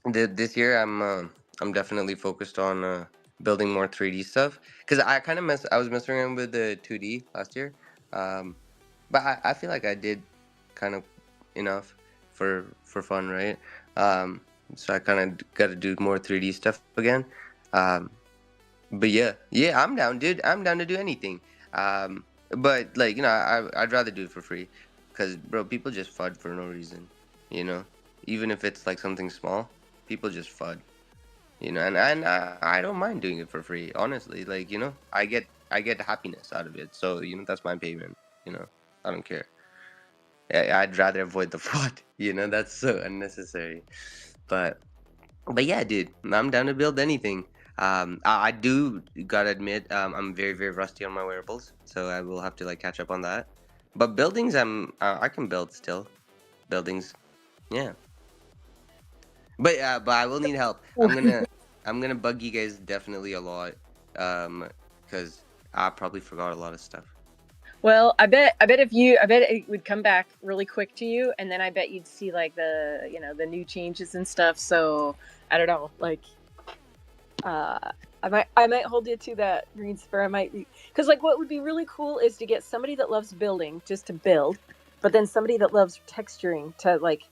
This year I'm definitely focused on building more 3D stuff because I was messing around with the 2D last year, um, but I feel like I did kind of enough for fun, right? Um, so I kind of got to do more 3D stuff again. Um, but yeah, I'm down, dude. I'm down to do anything. But like I'd rather do it for free, cause bro, people just fud for no reason, you know. Even if it's like something small, people just fud, and I don't mind doing it for free, honestly. Like I get happiness out of it, so that's my payment. You know, I don't care. I'd rather avoid the fud. That's so unnecessary. But but yeah, dude, I'm down to build anything. I do gotta admit, I'm very, very rusty on my wearables, so I will have to like catch up on that. But buildings, I can build still. Buildings, yeah. But I will need help. I'm gonna bug you guys definitely a lot, because I probably forgot a lot of stuff. Well, I bet it would come back really quick to you, and then I bet you'd see like the new changes and stuff. So I don't know, like I might hold you to that, Greenspur. I might because like what would be really cool is to get somebody that loves building just to build, but then somebody that loves texturing to like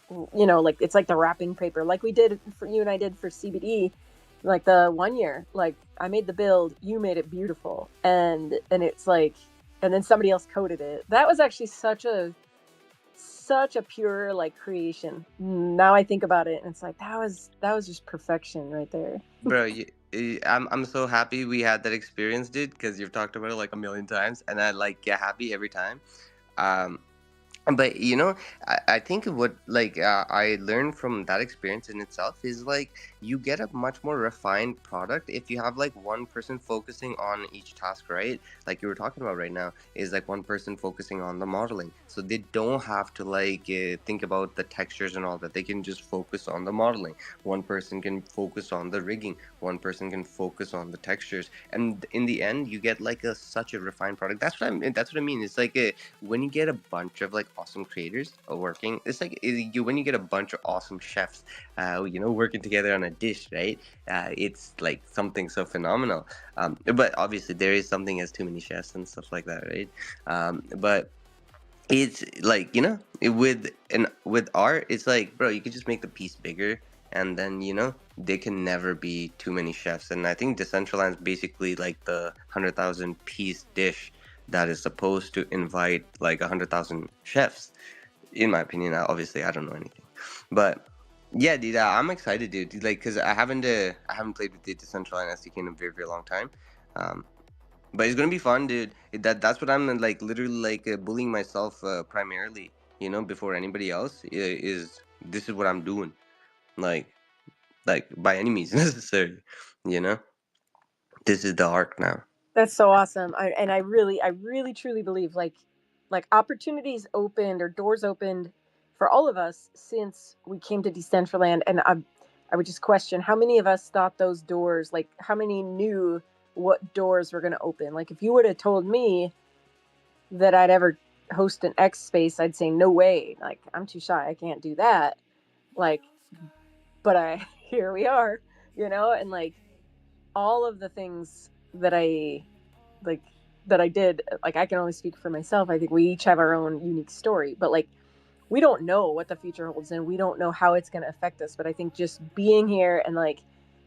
like it's like the wrapping paper, like we did for you and I did for CBD, like the 1 year. Like I made the build, you made it beautiful, and it's like, and then somebody else coded it. That was actually such a pure like creation. Now I think about it, and it's like that was just perfection right there. Bro, I'm so happy we had that experience, dude, because you've talked about it like a million times, and I like get happy every time. Um, but I think what like I learned from that experience in itself is like you get a much more refined product if you have like one person focusing on each task, right? Like you were talking about right now is like one person focusing on the modeling, so they don't have to like think about the textures and all that. They can just focus on the modeling. One person can focus on the rigging, one person can focus on the textures, and in the end you get like a such a refined product. That's what I mean. It's like when you get a bunch of like awesome creators working, it's like when you get a bunch of awesome chefs working together on a dish, right? It's like something so phenomenal. But obviously there is something as too many chefs and stuff like that, right? But it's like with art, it's like, bro, you could just make the piece bigger, and then there can never be too many chefs. And I think Decentraland is basically like the 100,000 piece dish that is supposed to invite like 100,000 chefs, in my opinion. Obviously I don't know anything, but yeah, dude, I'm excited, dude. Like, cause I haven't played with the Decentraland SDK in a very, very long time. um but it's gonna be fun, dude. That's what I'm like, literally like bullying myself primarily. Before anybody else is this is what I'm doing. Like, by any means necessary. You know, this is the arc now. That's so awesome. I really truly believe like opportunities opened or doors opened for all of us since we came to Decentraland. And I would just question how many of us thought those doors, like how many knew what doors were going to open. Like if you would have told me that I'd ever host an X space, I'd say no way. Like I'm too shy. I can't do that. Like, but I here we are, and like all of the things like that I did, like I can only speak for myself. I think we each have our own unique story, but like we don't know what the future holds and we don't know how it's going to affect us. But I think just being here and like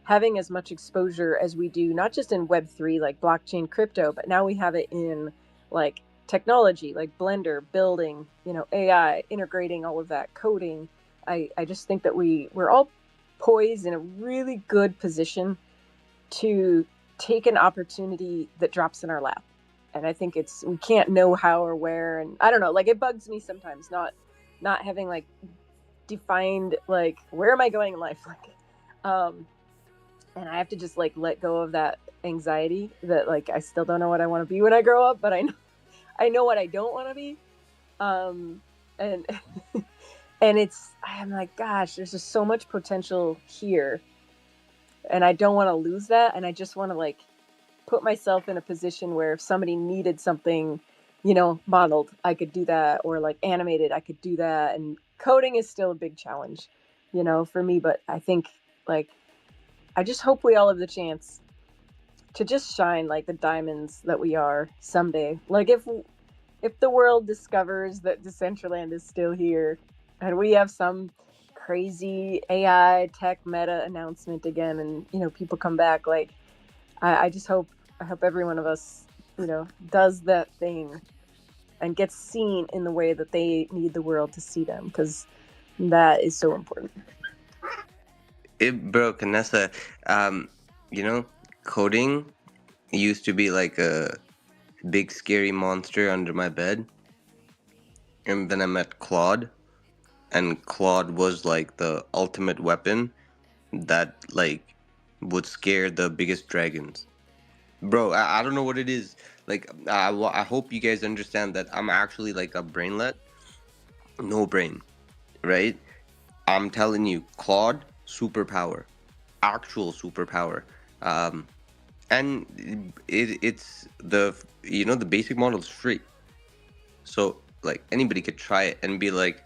having as much exposure as we do, not just in Web3, like blockchain, crypto, but now we have it in like technology, like Blender, building, AI, integrating all of that, coding. I just think that we're all poised in a really good position to take an opportunity that drops in our lap. And I think it's we can't know how or where, and I don't know, like it bugs me sometimes not having like defined like where am I going in life, like um and I have to just like let go of that anxiety that like I still don't know what I want to be when I grow up, but I know what I don't want to be. And and I'm like, gosh, there's just so much potential here, and I don't want to lose that, and I just want to like put myself in a position where if somebody needed something, modeled, I could do that, or like animated, I could do that. And coding is still a big challenge. for me. But I think, like, I just hope we all have the chance to just shine like the diamonds that we are someday. Like, if the world discovers that Decentraland is still here, and we have some crazy AI tech meta announcement again, and people come back, like, I just hope, every one of us, does that thing and gets seen in the way that they need the world to see them, because that is so important. Bro, Canessa, um, you know, coding used to be like a big scary monster under my bed, and then I met Claude, and Claude was like the ultimate weapon that like would scare the biggest dragons. Bro, I don't know what it is. Like, I hope you guys understand that I'm actually like a brainlet, no brain, right? I'm telling you, Claude, superpower, actual superpower. Um, and it's the basic model is free, so like anybody could try it and be like,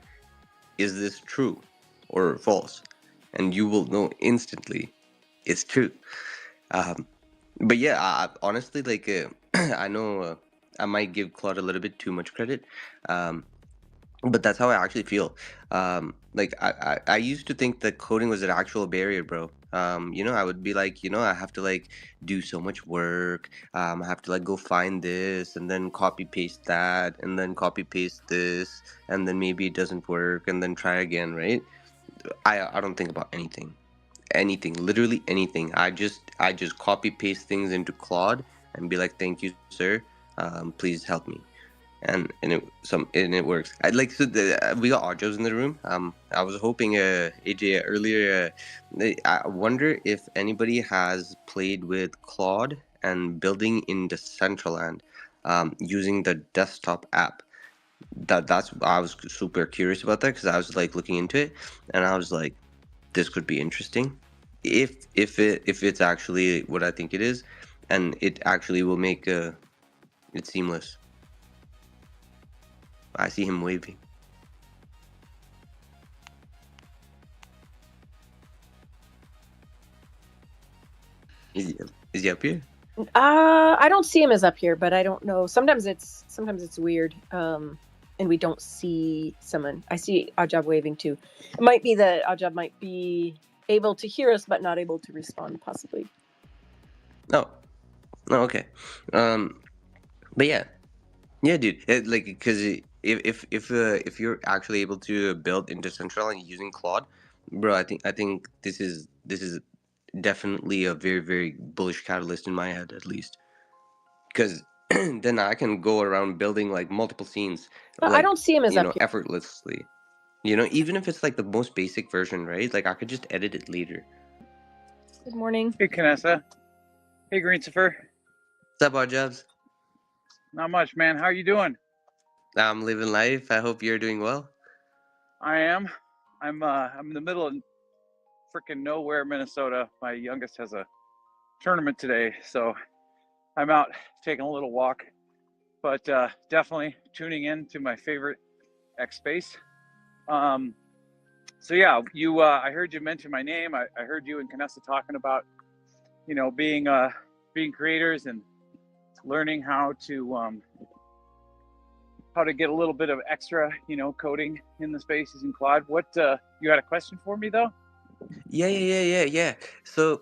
is this true or false? And you will know instantly it's true. Um, but yeah, honestly, like I know I might give Claude a little bit too much credit, um, but that's how I actually feel. Like I used to think that coding was an actual barrier, bro. I would be like, I have to like do so much work. I have to like go find this and then copy paste that and then copy paste this and then maybe it doesn't work and then try again, right? I don't think about anything, literally anything. I just copy paste things into Claude and be like, thank you, sir. Please help me, and it works. I like so we got Ajos in the room. I was hoping AJ earlier. I wonder if anybody has played with Claude and building in Decentraland, using the desktop app. That's I was super curious about that because I was like looking into it, and I was like, this could be interesting if it's actually what I think it is, and it actually will make it seamless. I see him waving. Is he up here? I don't see him as up here, but I don't know. Sometimes it's weird. And we don't see someone. I see Ajab waving too. It might be that Ajab might be able to hear us but not able to respond, possibly. No. No. Okay. Um. But yeah, dude. Like, because if you're actually able to build into Central and using Claude, bro, I think this is definitely a very very bullish catalyst in my head, at least, because then I can go around building like multiple scenes, I like don't see him as up here. effortlessly. Even if it's like the most basic version, right? Like I could just edit it later. Good morning. Hey, Canessa. Hey, Greensifer. What's up, Jobs? Not much, man. How you doing? I'm living life. I hope you're doing well. I am. I'm in the middle of freaking nowhere, Minnesota. My youngest has a tournament today, so I'm out taking a little walk. But definitely tuning in to my favorite X Space. So yeah, you. I heard you mention my name. I heard you and Canessa talking about, being creators and learning how to get a little bit of extra, coding in the space using Claude. What you had a question for me though? Yeah. So,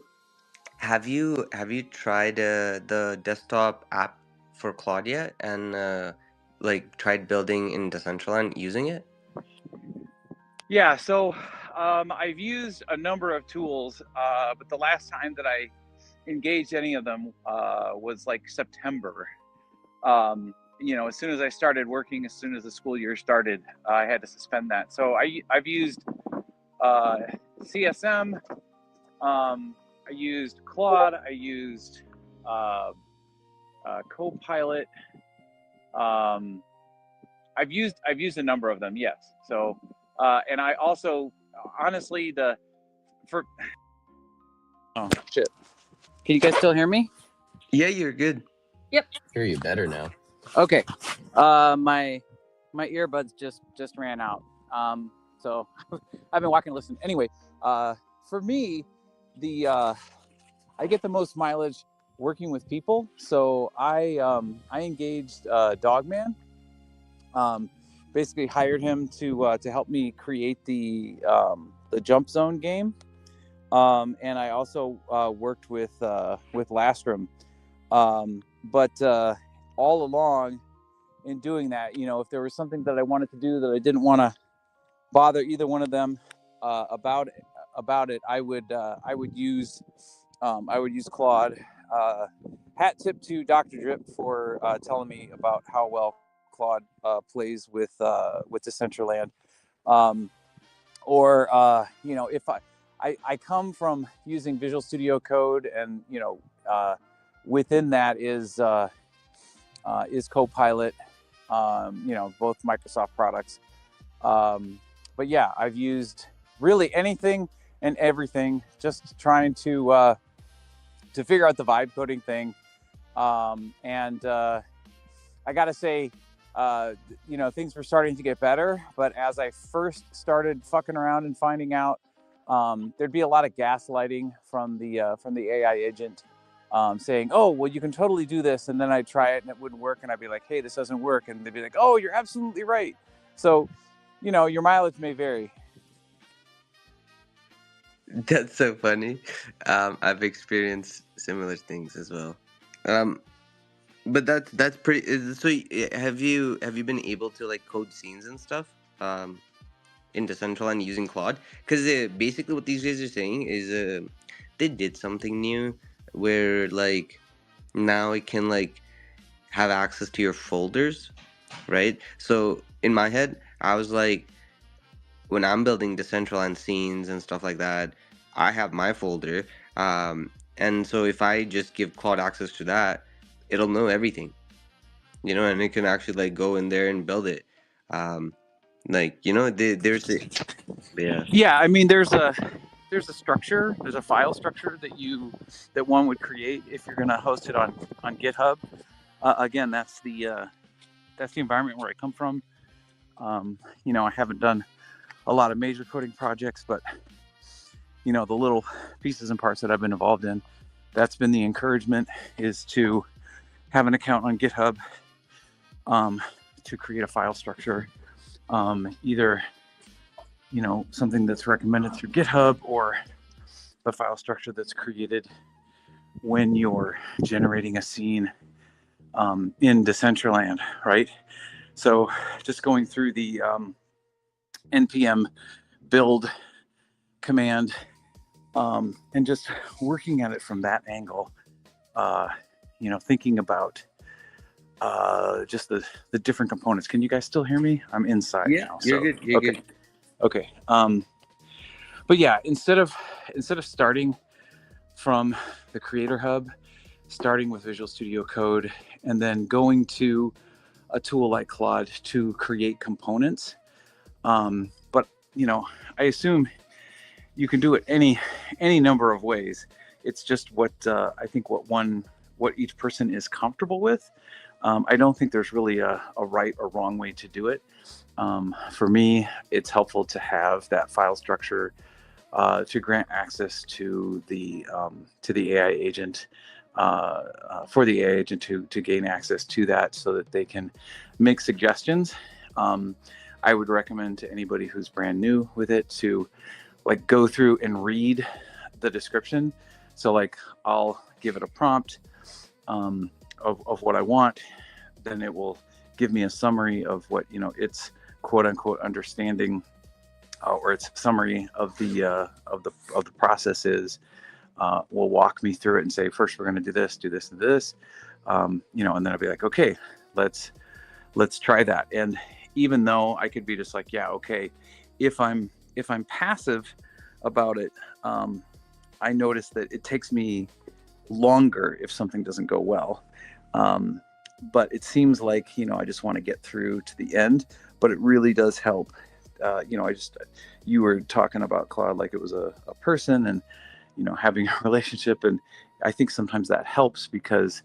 have you tried the desktop app for Claudia and like tried building in Decentraland using it? Yeah, so I've used a number of tools, but the last time that I engaged any of them was like September. As soon as I started working, as soon as the school year started, I had to suspend that. So I've used uh, CSM, I used Claude, I used uh, Copilot. Um, I've used a number of them, yes. So and I also honestly for oh shit. Can you guys still hear me? Yeah, you're good. Yep. Hear you better now. Okay. My earbuds just ran out. So I've been walking and listening. Anyway, for me, the I get the most mileage working with people. So I engaged Dogman. Basically hired him to help me create the Jump Zone game. And I also worked with Lastrum. But all along in doing that, you know, if there was something that I wanted to do that I didn't want to bother either one of them about it, I would use Claude. Hat tip to Dr. Drip for telling me about how well Claude plays with Decentraland. Um, or you know, if I come from using Visual Studio Code, and you know, within that is Copilot. You know, both Microsoft products. But yeah, I've used really anything and everything, just trying to figure out the vibe coding thing. And I gotta say, you know, things were starting to get better, but as I first started fucking around and finding out, there'd be a lot of gaslighting from the AI agent, saying, "Oh, well, you can totally do this," and then I'd try it and it wouldn't work, and I'd be like, "Hey, this doesn't work," and they'd be like, "Oh, you're absolutely right." So, you know, your mileage may vary. That's so funny. I've experienced similar things as well. Um, but that's pretty. So, have you been able to like code scenes and stuff? In Decentraland using Claude, because basically what these guys are saying is they did something new where like now it can like have access to your folders, right? So in my head, I was like, when I'm building Decentraland scenes and stuff like that, I have my folder, and so if I just give Claude access to that, it'll know everything, and it can actually like go in there and build it. Um, like there's a yeah. Yeah, I mean, there's a structure, there's a file structure that one would create if you're going to host it on GitHub. Again, that's the environment where I come from. You know, I haven't done a lot of major coding projects, but you know, the little pieces and parts that I've been involved in, that's been the encouragement, is to have an account on GitHub, to create a file structure, either, you know, something that's recommended through GitHub, or the file structure that's created when you're generating a scene in Decentraland, right? So just going through the npm build command, and just working at it from that angle, you know, thinking about just the different components. Can you guys still hear me? I'm inside Yeah, now. you're So good. You're okay. good. Okay. But yeah, instead of starting from the Creator Hub, starting with Visual Studio Code, and then going to a tool like Claude to create components. But you know, I assume you can do it any number of ways. It's just what I think what each person is comfortable with. I don't think there's really a right or wrong way to do it. For me, it's helpful to have that file structure to grant access to the AI agent, for the AI agent to gain access to that, so that they can make suggestions. I would recommend to anybody who's brand new with it to like go through and read the description. So like I'll give it a prompt of what I want, then it will give me a summary of what, you know, its quote unquote understanding, or its summary of the process is. Will walk me through it and say, first we're going to do this, and this, you know, and then I'll be like, okay, let's try that. And even though I could be just like, yeah, okay, if I'm passive about it, I notice that it takes me longer if something doesn't go well. But it seems like, you know, I just want to get through to the end, but it really does help. You know, you were talking about Claude like it was a person, and, you know, having a relationship. And I think sometimes that helps because,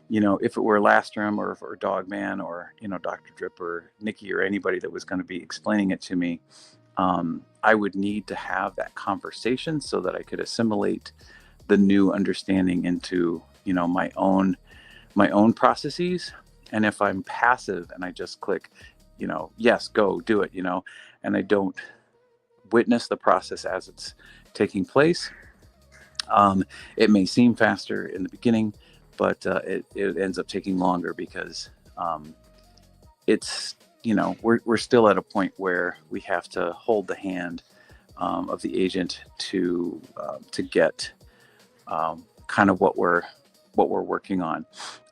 you know, if it were Lastrum or Dogman or, you know, Dr. Drip or Nikki or anybody that was going to be explaining it to me, I would need to have that conversation so that I could assimilate the new understanding into, my own processes. And if I'm passive and I just click, yes, go do it, and I don't witness the process as it's taking place, it may seem faster in the beginning, but it ends up taking longer because it's, we're still at a point where we have to hold the hand of the agent to get kind of what we're working on.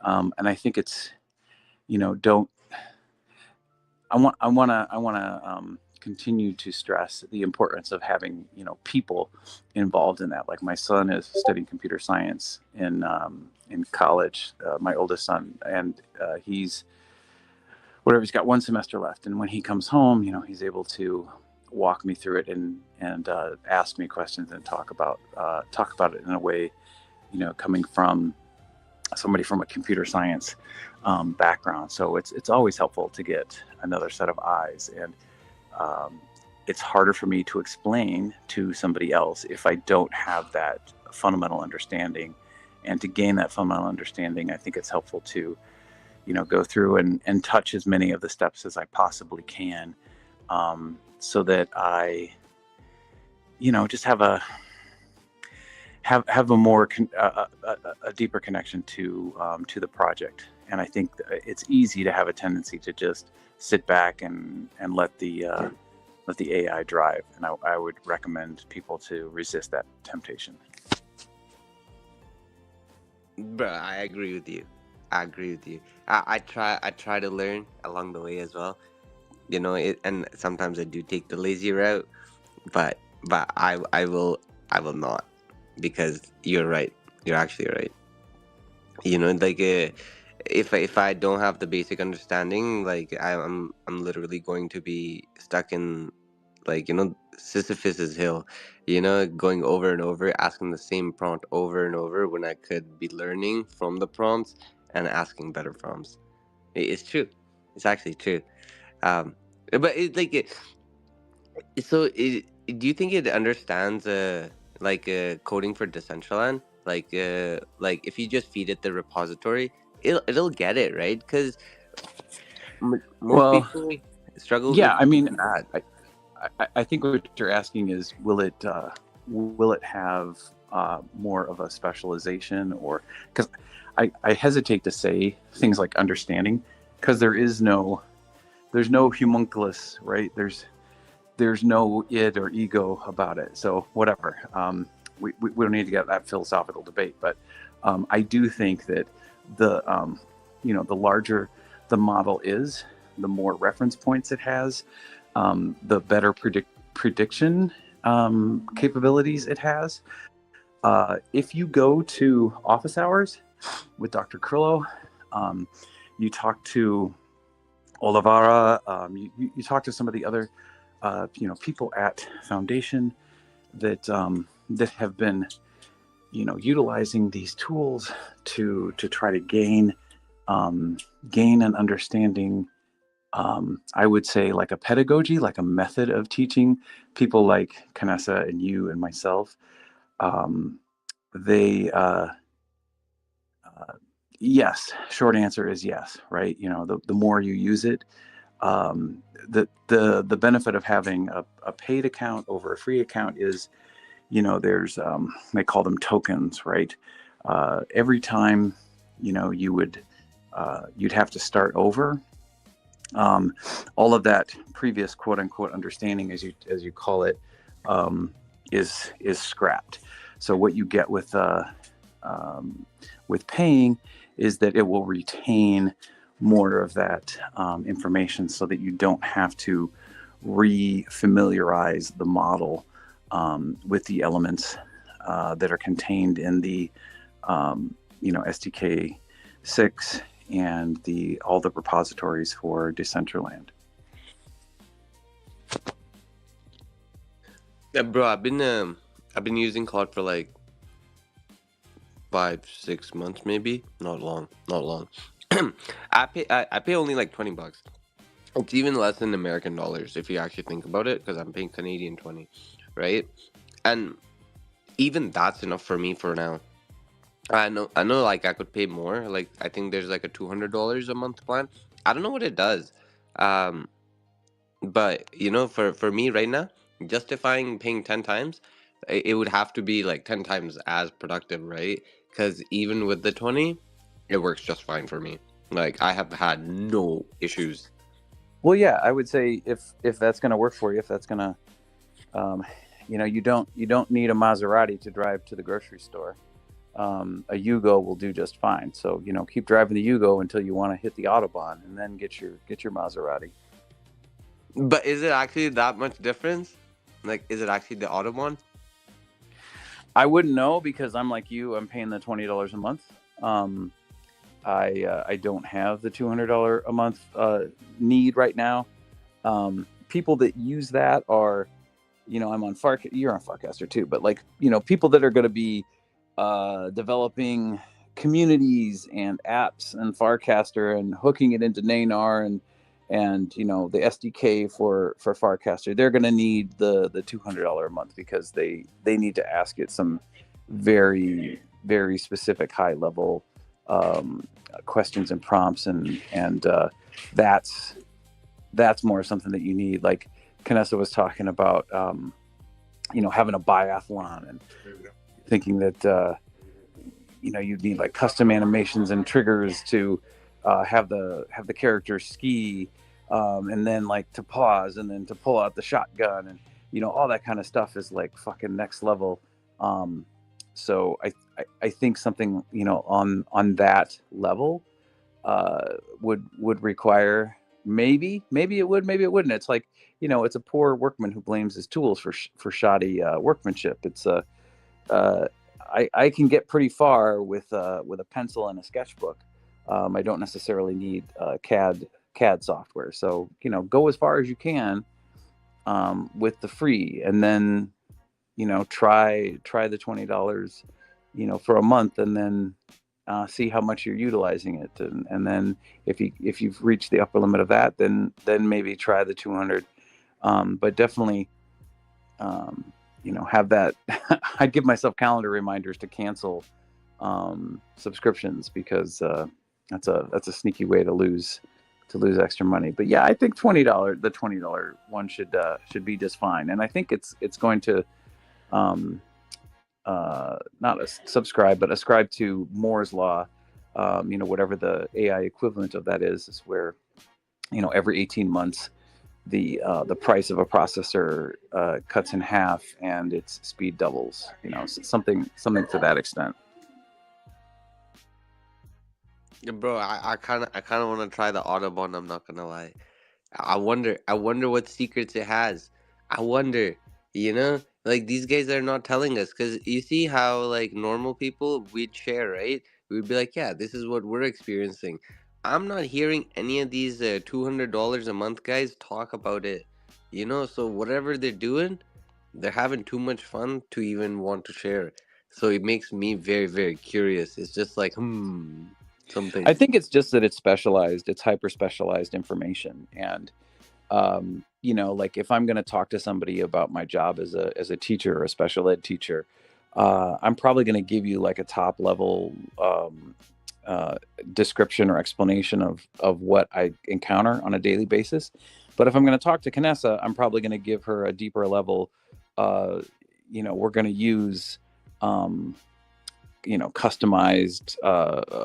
And I think it's, don't I want to continue to stress the importance of having people involved in that. Like my son is studying computer science in college, my oldest son, and he's got one semester left. And when he comes home, he's able to walk me through it and ask me questions and talk about it in a way, coming from somebody from a computer science background. So it's always helpful to get another set of eyes, and um, it's harder for me to explain to somebody else if I don't have that fundamental understanding. And to gain that fundamental understanding, I think it's helpful to go through and touch as many of the steps as I possibly can, so that I just have a more a deeper connection to the project. And I think it's easy to have a tendency to just sit back and let the AI drive. And I would recommend people to resist that temptation. Bro, I agree with you. I agree with you. I try to learn along the way as well. And sometimes I do take the lazy route, but I will not, because you're right. You're actually right. Like, if I don't have the basic understanding, like I'm literally going to be stuck in, like, Sisyphus's hill, going over and over, asking the same prompt over and over, when I could be learning from the prompts and asking better prompts. It's true. It's actually true. Um, but do you think it understands like coding for Decentraland? Like if you just feed it the repository, it'll get it, right? Because most Well, people struggle yeah, with I mean, that. I think what you're asking is, will it have more of a specialization, or because I hesitate to say things like understanding, because there's no homunculus, right? There's no id or ego about it. So whatever. We don't need to get that philosophical debate, but I do think that the larger the model is, the more reference points it has, the better prediction capabilities it has. If you go to office hours with Dr. Crillo, you talk to Olivara, you talk to some of the other people at Foundation that have been utilizing these tools to try to gain an understanding. I would say like a pedagogy, like a method of teaching. People like Kanessa and you and myself, um, they yes. Short answer is yes. Right. The more you use it, the benefit of having a paid account over a free account is, there's they call them tokens, right? Every time you'd have to start over, um, all of that previous quote unquote understanding, as you call it, is scrapped. So what you get with paying is that it will retain more of that information, so that you don't have to re-familiarize the model with the elements that are contained in the SDK 6 and all the repositories for Decentraland. Bro, I've been using Claude for like 5 6 months, maybe. Not long, not long. I pay only like $20, It's even less than American dollars if you actually think about it, because I'm paying Canadian 20, right? And even that's enough for me for now. I know, like I could pay more. Like I think there's like a $200 a month plan. I don't know what it does. Um, but for me right now, justifying paying 10 times, it would have to be like 10 times as productive, right? Because even with the 20, it works just fine for me. Like I have had no issues. Well, yeah, I would say if that's going to work for you, if that's going to, um, you don't need a Maserati to drive to the grocery store. A Yugo will do just fine. So keep driving the Yugo until you want to hit the autobahn, and then get your Maserati. But is it actually that much difference? Like, is it actually the Audubon? I wouldn't know because I'm like you. I'm paying the $20 a month. Um, I don't have the $200 a month need right now. People that use that are, I'm on you're on Farcaster too, but like, people that are going to be developing communities and apps and Farcaster and hooking it into Nanar and the SDK for Farcaster, they're going to need the $200 a month because they need to ask it some very very specific high level questions and prompts and that's more something that you need. Like Canessa was talking about, having a biathlon and thinking that you'd need like custom animations and triggers to have the character ski, and then like to pause and then to pull out the shotgun and all that kind of stuff is like fucking next level. So I think something on that level would require, maybe it would, maybe it wouldn't. It's like, it's a poor workman who blames his tools for shoddy workmanship. It's a I can get pretty far with a pencil and a sketchbook. I don't necessarily need CAD software. So go as far as you can with the free, and then try the $20 for a month, and then see how much you're utilizing it, and then if you've reached the upper limit of that, then maybe try the 200. But definitely have that. I'd give myself calendar reminders to cancel subscriptions, because that's a sneaky way to lose extra money. But yeah, I think the $20 one should be just fine, and I think it's going to not subscribe, but ascribe to Moore's law. Whatever the AI equivalent of that is where every 18 months the price of a processor cuts in half and its speed doubles. Something to that extent. Yeah, bro, I kind of want to try the Audubon. I'm not gonna lie. I wonder what secrets it has. I wonder, like these guys are not telling us, because you see how like normal people we'd share, right? We'd be like, yeah, this is what we're experiencing. I'm not hearing any of these $200 a month guys talk about it. So whatever they're doing, they're having too much fun to even want to share. So it makes me very, very curious. It's just like, I something. think it's just that it's specialized, it's hyper specialized information. And like if I'm going to talk to somebody about my job as a teacher or a special ed teacher, I'm probably going to give you like a top level description or explanation of what I encounter on a daily basis. But if I'm going to talk to Canessa, I'm probably going to give her a deeper level. We're going to use customized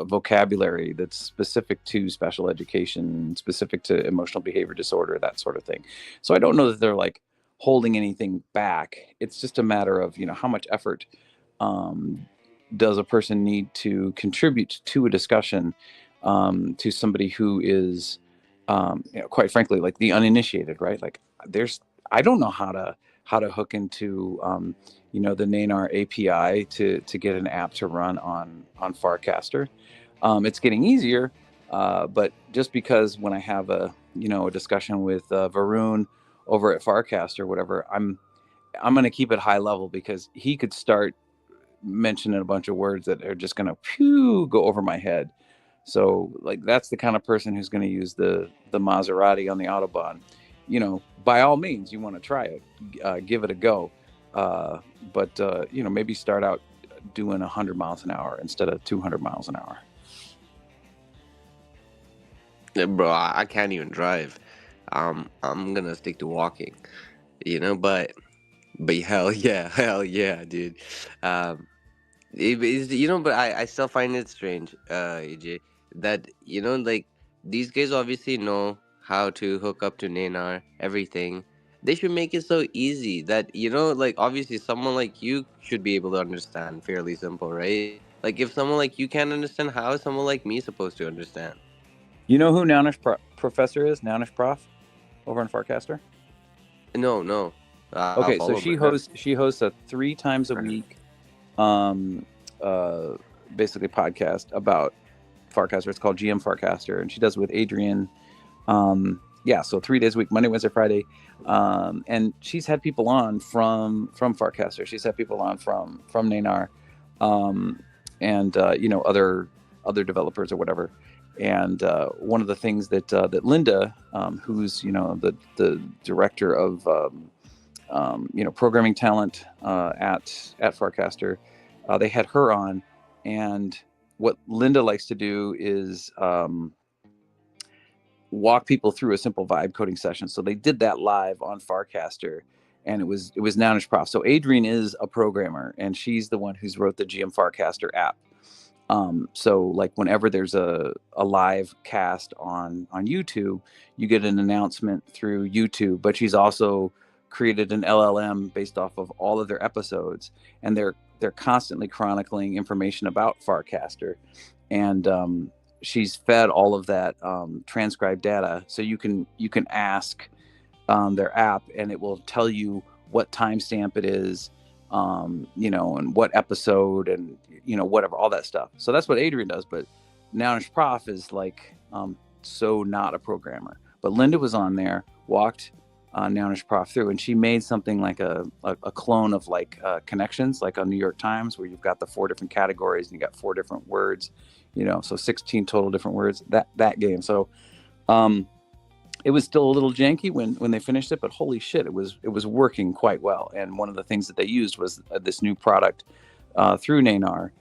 vocabulary that's specific to special education, specific to emotional behavior disorder, that sort of thing. So I don't know that they're like holding anything back. It's just a matter of how much effort um, does a person need to contribute to a discussion, to somebody who is quite frankly, like the uninitiated, right? Like there's I don't know how to hook into the Nanar API to get an app to run on Farcaster. It's getting easier, but just because when I have a discussion with Varun over at Farcast or whatever, I'm going to keep it high level, because he could start mentioning a bunch of words that are just going to go over my head. So like that's the kind of person who's going to use the Maserati on the Autobahn. By all means, you want to try it, give it a go. But maybe start out doing 100 miles an hour instead of 200 miles an hour. Yeah, bro, I can't even drive. I'm gonna stick to walking, but hell yeah, hell yeah, dude. Um, it is, but I still find it strange, AJ, that like these guys obviously know how to hook up to Nanar, everything. They should make it so easy that like obviously someone like you should be able to understand, fairly simple, right? Like if someone like you can't understand, how is someone like me supposed to understand? You know who Nounish Professor is? Nounish Prof over in Farcaster. No, no. I'll Okay, so follow, but no. she hosts a 3 times a week, um, uh, basically podcast about Farcaster. It's called GM Farcaster, and she does it with Adrian. Yeah, so 3 days a week, Monday, Wednesday, Friday, and she's had people on from Farcaster. She's had people on from Nanar, um, and other developers or whatever. And one of the things that Linda, who's the director of programming talent at Farcaster, they had her on, and what Linda likes to do is walk people through a simple vibe coding session. So they did that live on Farcaster, and it was Nounish Prof. So Adrienne is a programmer, and she's the one who's wrote the GM Farcaster app. So like whenever there's a live cast on YouTube, you get an announcement through YouTube. But she's also created an LLM based off of all of their episodes, and they're constantly chronicling information about Farcaster, and she's fed all of that transcribed data, so you can ask their app, and it will tell you what timestamp it is, and what episode, and whatever, all that stuff. So that's what Adrian does. But Nounish Prof is like so not a programmer. But Linda was on there, walked Nounish Prof through, and she made something like a clone of like connections, like on New York Times, where you've got the 4 different categories and you got 4 different words, so 16 total different words. That game. So it was still a little janky when they finished it, but holy shit, it was working quite well. And one of the things that they used was this new product through Nanar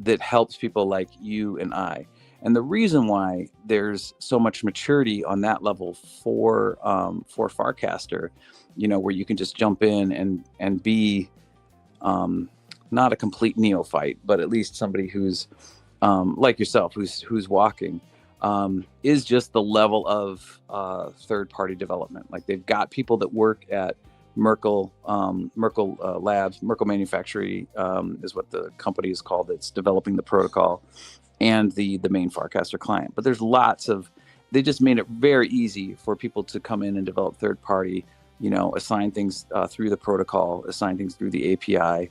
that helps people like you and I. And the reason why there's so much maturity on that level for Farcaster, where you can just jump in and be not a complete neophyte, but at least somebody who's like yourself, who's walking, is just the level of third-party development. Like they've got people that work at Merkle Labs, Merkle Manufacturing is what the company is called that's developing the protocol, and the main Farcaster client. But there's they just made it very easy for people to come in and develop third-party, assign things through the protocol, assign things through the API.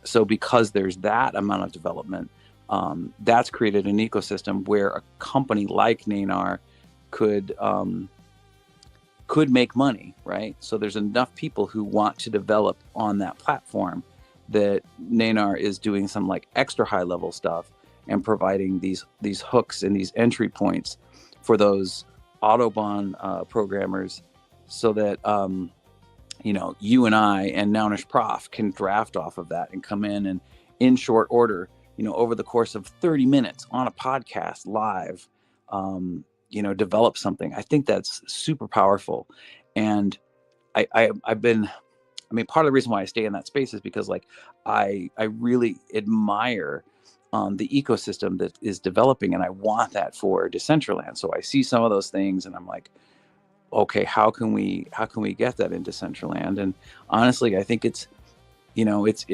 So because there's that amount of development, that's created an ecosystem where a company like Nanar could make money, right? So there's enough people who want to develop on that platform that Nanar is doing some like extra high level stuff and providing these hooks and these entry points for those Autobahn programmers, so that you and I and Nounish Prof can draft off of that and come in and in short order, over the course of 30 minutes on a podcast live, develop something. I think that's super powerful. And I've been, part of the reason why I stay in that space is because like I really admire the ecosystem that is developing, and I want that for Decentraland. So I see some of those things and I'm like, okay, how can we get that in Decentraland? And honestly, I think it's you, it's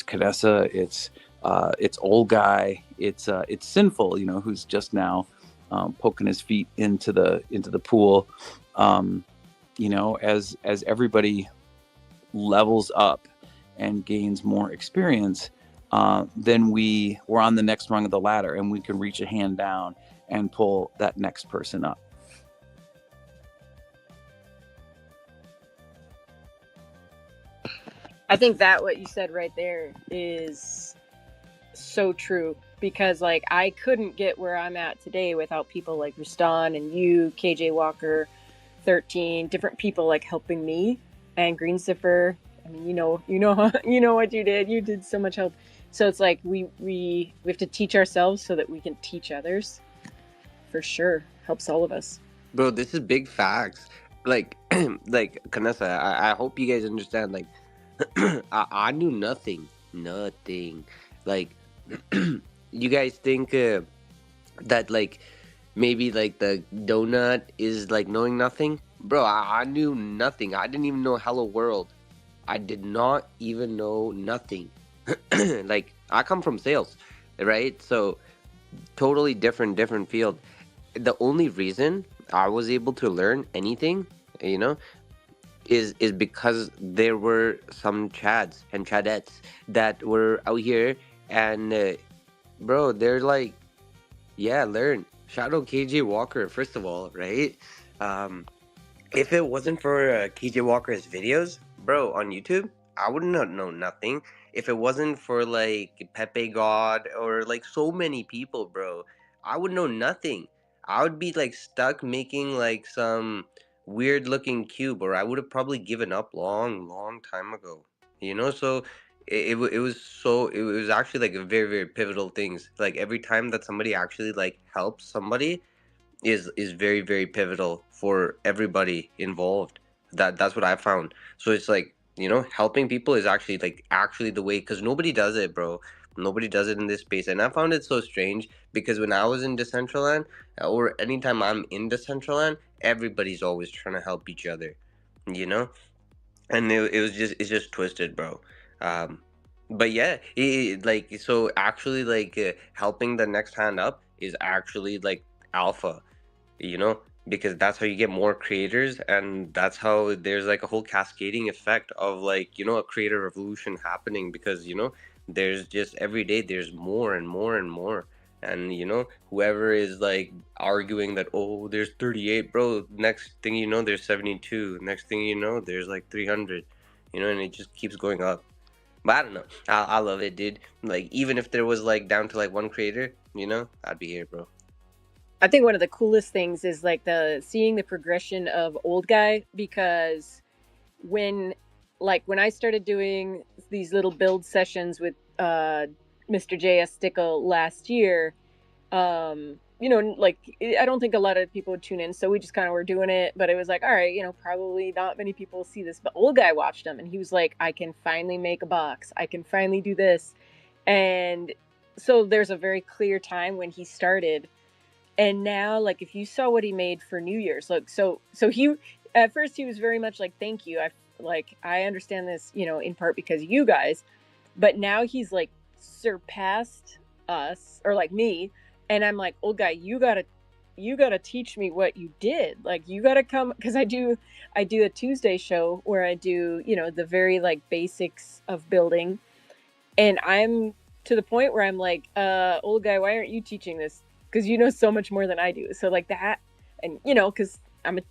Canessa, it's old guy, it's Sinful, who's just now poking his feet into the pool. As everybody levels up and gains more experience, then we're on the next rung of the ladder, and we can reach a hand down and pull that next person up. I think that what you said right there is so true, because like I couldn't get where I'm at today without people like Rustan and you, KJ Walker, 13, different people like helping me, and Green Zipper. I mean, you know what you did. You did so much help. So it's like we have to teach ourselves so that we can teach others. For sure, helps all of us. Bro, this is big facts. Like, like Kanessa, I hope you guys understand. Like, I knew nothing, nothing. Like, you guys think that like maybe like the donut is like knowing nothing, bro? I knew nothing. I didn't even know Hello World. I did not even know nothing. Like, I come from sales, right? So totally different field. The only reason I was able to learn anything, you know, is because there were some chads and chadettes that were out here, and bro, they're like, yeah, learn. Shout out KJ Walker, first of all, right? Um, if it wasn't for KJ Walker's videos, bro, on YouTube, I would not know nothing. If it wasn't for like Pepe God or like so many people, bro, I would know nothing. I would be like stuck making like some weird looking cube, or I would have probably given up long time ago. So it was it was actually like a very pivotal things. Like every time that somebody actually like helps somebody is very pivotal for everybody involved. That's what I found. So it's like, helping people is actually the way, because nobody does it, bro. Nobody does it in this space, and I found it so strange because when I was in Decentraland, or anytime I'm in Decentraland, everybody's always trying to help each other, you know and it's just twisted, bro. um but yeah, like, so actually, like, helping the next hand up is actually like alpha, you know because that's how you get more creators, and that's how there's like a whole cascading effect of, like, a creator revolution happening, because there's just every day there's more and more and more. And whoever is like arguing that, oh, there's 38, bro, next thing you know there's 72, next thing you know there's like 300, and it just keeps going up. But I don't know, I love it, dude. Like, even if there was like down to like one creator, I'd be here, bro. I think one of the coolest things is like the seeing the progression of old guy, because when when I started doing these little build sessions with Mr. JS Stickle last year, like I don't think a lot of people would tune in, so we just kind of were doing it. But it was like, all right, probably not many people see this. But old guy watched him, and he was like, I can finally make a box. I can finally do this. And so there's a very clear time when he started. And now, like, if you saw what he made for New Year's, look, so he, at first he was very much like, thank you. I understand this, in part because of you guys, but now he's like surpassed us, or like me. And I'm like, old guy, you gotta teach me what you did. Like, you gotta come, because I do a Tuesday show where I do, the very like basics of building. And I'm to the point where I'm like, old guy, why aren't you teaching this? Because you know so much more than I do. So like that, and because I'm a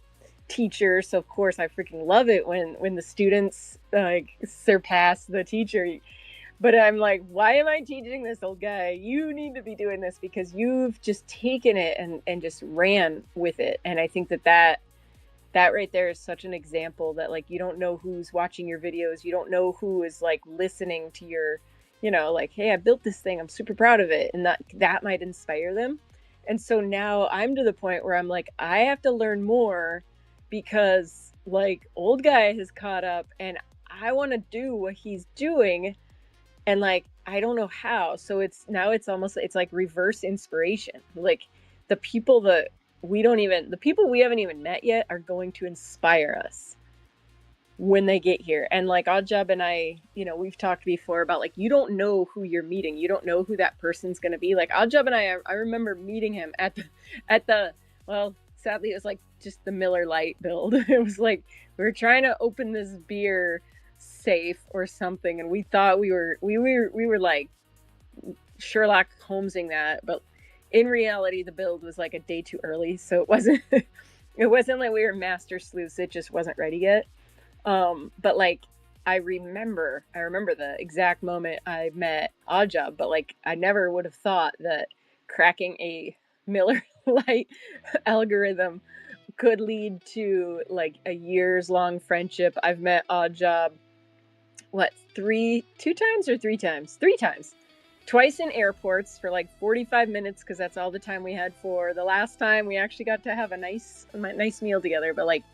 teacher, so of course I freaking love it when the students like surpass the teacher. But I'm like, why am I teaching this, old guy? You need to be doing this, because you've just taken it and just ran with it. And I think that right there is such an example that, like, you don't know who's watching your videos. You don't know who is like listening to your, like, hey, I built this thing, I'm super proud of it. And that might inspire them. And so now I'm to the point where I'm like, I have to learn more, because like old guy has caught up and I want to do what he's doing. And like, I don't know how. So it's like reverse inspiration. Like, the people the people we haven't even met yet are going to inspire us when they get here. And like Oddjob and I, we've talked before about, like, you don't know who you're meeting. You don't know who that person's going to be. Like Oddjob and I remember meeting him at the, well, sadly it was like just the Miller Lite build. It was like, we were trying to open this beer safe or something, and we thought we were like Sherlock Holmesing that, but in reality the build was like a day too early, so it wasn't it wasn't like we were master sleuths, it just wasn't ready yet. But like, I remember the exact moment I met Oddjob, but like I never would have thought that cracking a Miller Lite algorithm could lead to like a years long friendship. I've met Oddjob what, two times or three times? Three times. Twice in airports for like 45 minutes because that's all the time we had for the last time we actually got to have a nice meal together. But like,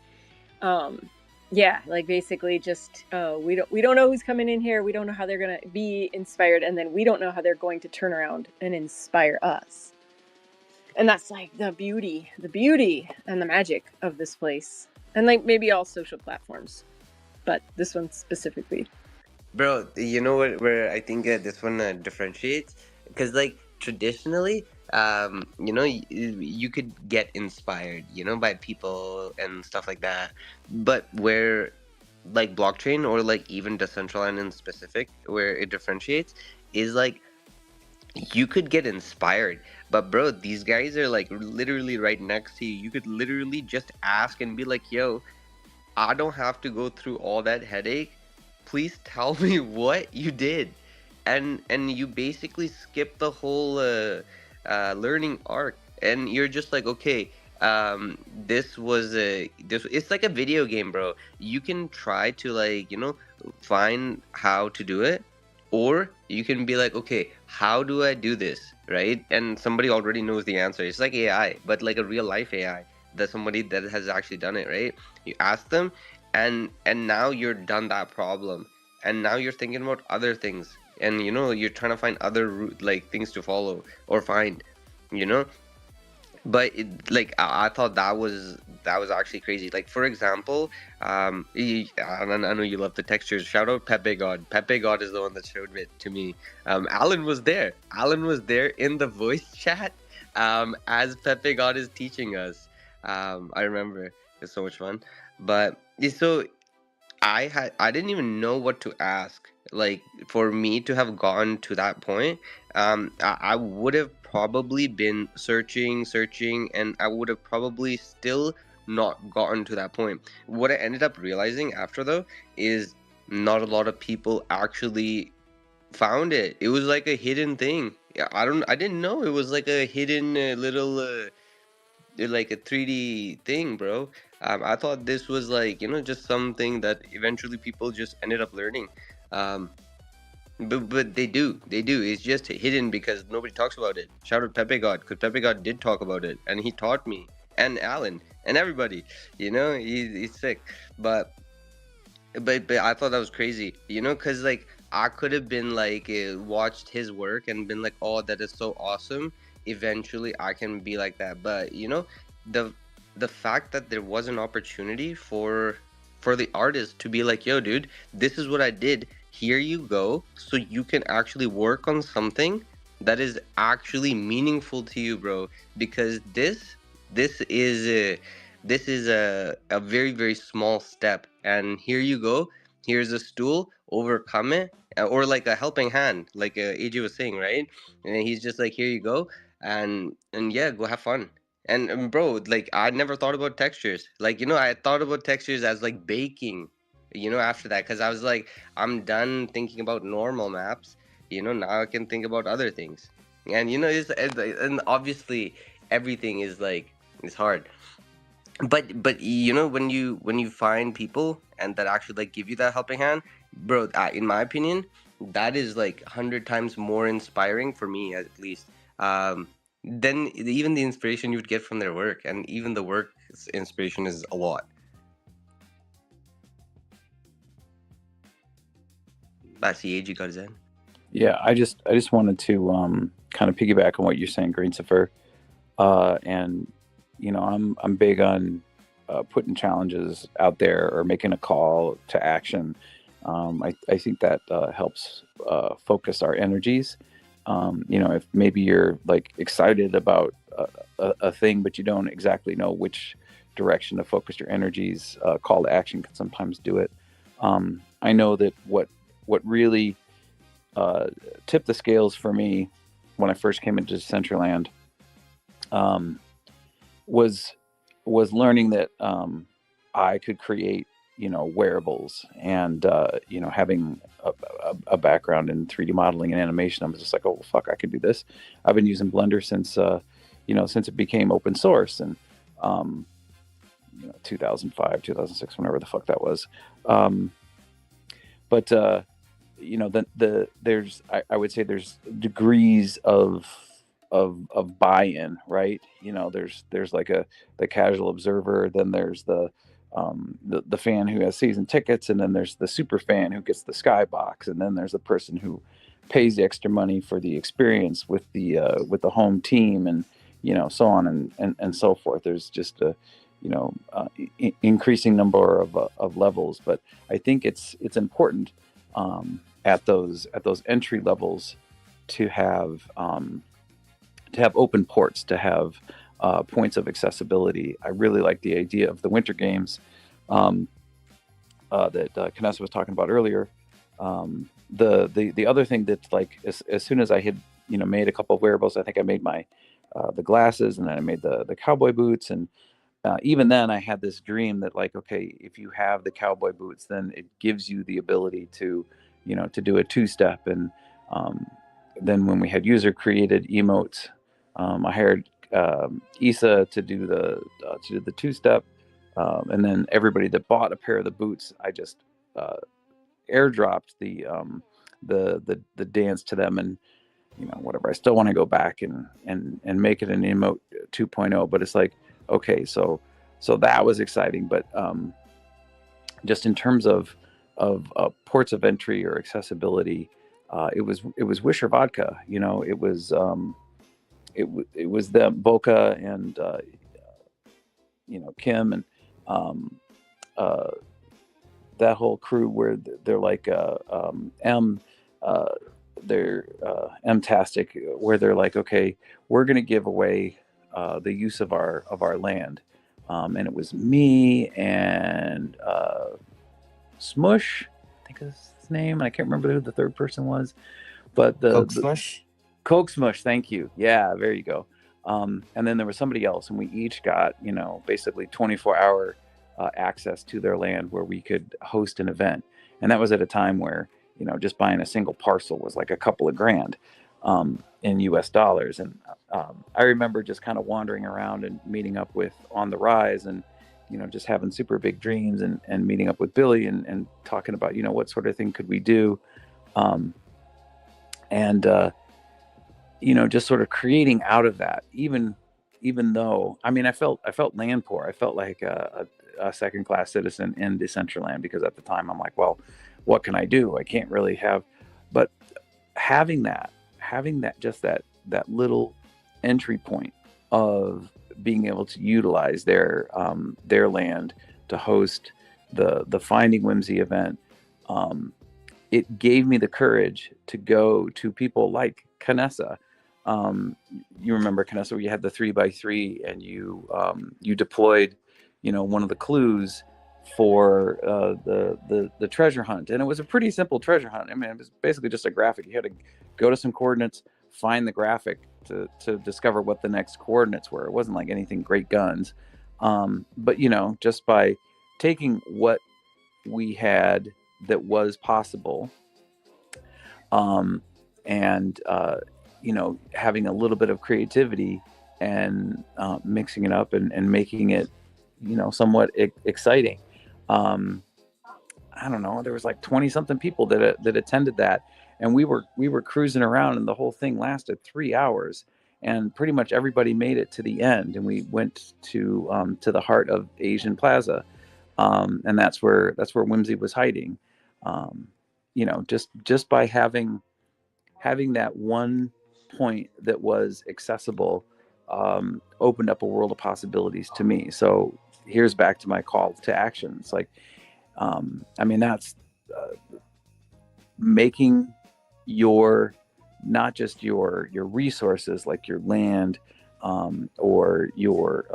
um, yeah, like basically just we don't know who's coming in here. We don't know how they're gonna be inspired, and then we don't know how they're going to turn around and inspire us. And that's like the beauty and the magic of this place, and like maybe all social platforms, but this one specifically. Bro, you know what? Where I think this one differentiates, because like traditionally, you could get inspired, by people and stuff like that. But where like blockchain or like even Decentraland in specific, where it differentiates, is like you could get inspired. But bro, these guys are like literally right next to you. You could literally just ask and be like, "Yo, I don't have to go through all that headache. Please tell me what you did." And you basically skip the whole learning arc, and you're just like, okay, this it's like a video game, bro. You can try to like find how to do it, or you can be like, okay, how do I do this, right? And somebody already knows the answer. It's like AI, but like a real life AI, that somebody that has actually done it, right? You ask them, and now you're done that problem, and now you're thinking about other things, and you're trying to find other like things to follow or find, you know but like I thought that was actually crazy. Like for example, I know you love the textures. Shout out Pepe God. Pepe God is the one that showed it to me. Alan was there. Alan was there in the voice chat, as Pepe God is teaching us. I remember it's so much fun. But so I didn't even know what to ask. Like for me to have gone to that point, I would have probably been searching, and I would have probably still not gotten to that point. What I ended up realizing after though is not a lot of people actually found it. It was like a hidden thing. Yeah, I didn't know it was like a hidden little like a 3D thing, bro. I thought this was like, just something that eventually people just ended up learning. Um, but they do. It's just hidden because nobody talks about it. Shout out Pepe God, because Pepe God did talk about it, and he taught me and Alan and everybody. He's sick. But but I thought that was crazy, because like I could have been like watched his work and been like, oh, that is so awesome. Eventually, I can be like that. But the the fact that there was an opportunity for the artist to be like, yo, dude, this is what I did. Here you go, so you can actually work on something that is actually meaningful to you, bro. Because this is this is a very, very small step, and here you go. Here's a stool, overcome it, or like a helping hand, like AJ was saying, right? And he's just like, here you go, and yeah, go have fun. And bro, like I never thought about textures. Like I thought about textures as like baking. After that, because I was like, I'm done thinking about normal maps. Now I can think about other things. And and obviously everything is like, it's hard. But when you find people and that actually like give you that helping hand, bro, in my opinion, that is like 100 times more inspiring for me, at least, than even the inspiration you would get from their work. And even the work's inspiration is a lot. That's the age you got his in. Yeah, I just wanted to kind of piggyback on what you're saying, Greensifer. And I'm big on putting challenges out there or making a call to action. I think that helps focus our energies. If maybe you're like excited about a thing, but you don't exactly know which direction to focus your energies, call to action can sometimes do it. I know that what really tipped the scales for me when I first came into Decentraland um, was learning that I could create, wearables, and having a background in 3D modeling and animation. I was just like, oh fuck, I could do this. I've been using Blender since since it became open source, and 2005, 2006, whenever the fuck that was. But there's I would say there's degrees of buy-in, right? There's like the casual observer, then there's the fan who has season tickets, and then there's the super fan who gets the skybox, and then there's the person who pays the extra money for the experience with the home team, and so on and so forth. There's just a increasing number of levels, but I think it's important at those entry levels to have open ports, to have points of accessibility. I really like the idea of the winter games that Knessa was talking about earlier. The other thing that's like, as soon as I had made a couple of wearables, I think I made my the glasses, and then I made the cowboy boots, and even then I had this dream that, like, okay, if you have the cowboy boots, then it gives you the ability to to do a two-step. And then when we had user created emotes, I hired Issa to do the two-step, and then everybody that bought a pair of the boots, I just airdropped the dance to them, and whatever. I still want to go back and make it an emote 2.0, but it's like, okay, so that was exciting. But just in terms of ports of entry or accessibility, it was Wisher Vodka. It was it was them, Boca, and Kim, and that whole crew, where they're like they're M-tastic, where they're like, okay, we're going to give away the use of our land, and it was me and Smush, I think is his name, and I can't remember who the third person was, but Coke Smush. Coke Smush, thank you. Yeah, there you go. And then there was somebody else, and we each got basically 24-hour access to their land, where we could host an event. And that was at a time where just buying a single parcel was like a couple of grand in US dollars. And I remember just kind of wandering around and meeting up with On the Rise, and just having super big dreams, and meeting up with Billy, and talking about what sort of thing could we do, and just sort of creating out of that. Even though, I mean, I felt land poor. I felt like a second-class citizen in Decentraland, because at the time I'm like, well, what can I do? I can't really have. But having that just that little entry point of being able to utilize their land to host the Finding Whimsy event, it gave me the courage to go to people like Knessa. You remember Knessa, where you had the 3x3, and you deployed one of the clues for the treasure hunt, and it was a pretty simple treasure hunt. I mean, it was basically just a graphic. You had to go to some coordinates, find the graphic to discover what the next coordinates were. It wasn't like anything great guns, but just by taking what we had that was possible, and having a little bit of creativity, and mixing it up, and making it somewhat exciting. I don't know, there was like 20 something people that attended that, and we were cruising around, and the whole thing lasted 3 hours, and pretty much everybody made it to the end, and we went to the heart of Asian Plaza, and that's where Whimsy was hiding. Just by having that one point that was accessible, opened up a world of possibilities to me. So here's back to my call to action. It's like, I mean, that's making your, not just your resources, like your land, or your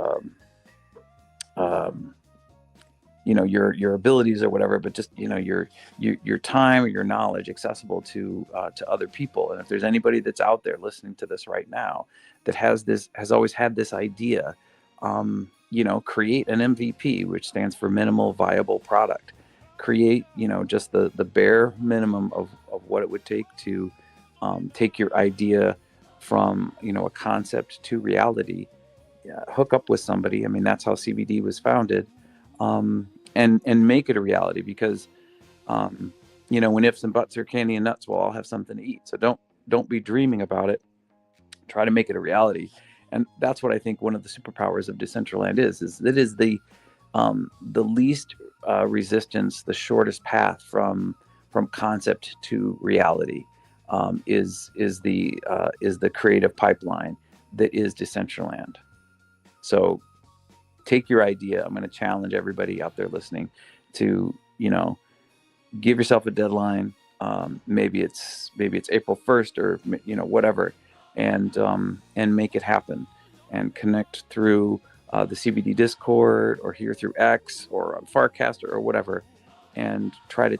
your abilities or whatever, but just your time or your knowledge accessible to other people. And if there's anybody that's out there listening to this right now that has always had this idea, create an MVP, which stands for minimal viable product. Create, just the bare minimum of what it would take to take your idea from, a concept to reality. Hook up with somebody. I mean, that's how CBD was founded, and make it a reality, because when ifs and buts are candy and nuts, we'll all have something to eat. So don't be dreaming about it. Try to make it a reality. And that's what I think one of the superpowers of Decentraland is it is the least resistance, the shortest path from concept to reality, is the creative pipeline that is Decentraland. So take your idea. I'm going to challenge everybody out there listening to, give yourself a deadline. Maybe it's April 1st, or whatever, and make it happen, and connect through the CBD Discord, or here through X, or on Farcaster, or whatever, and try to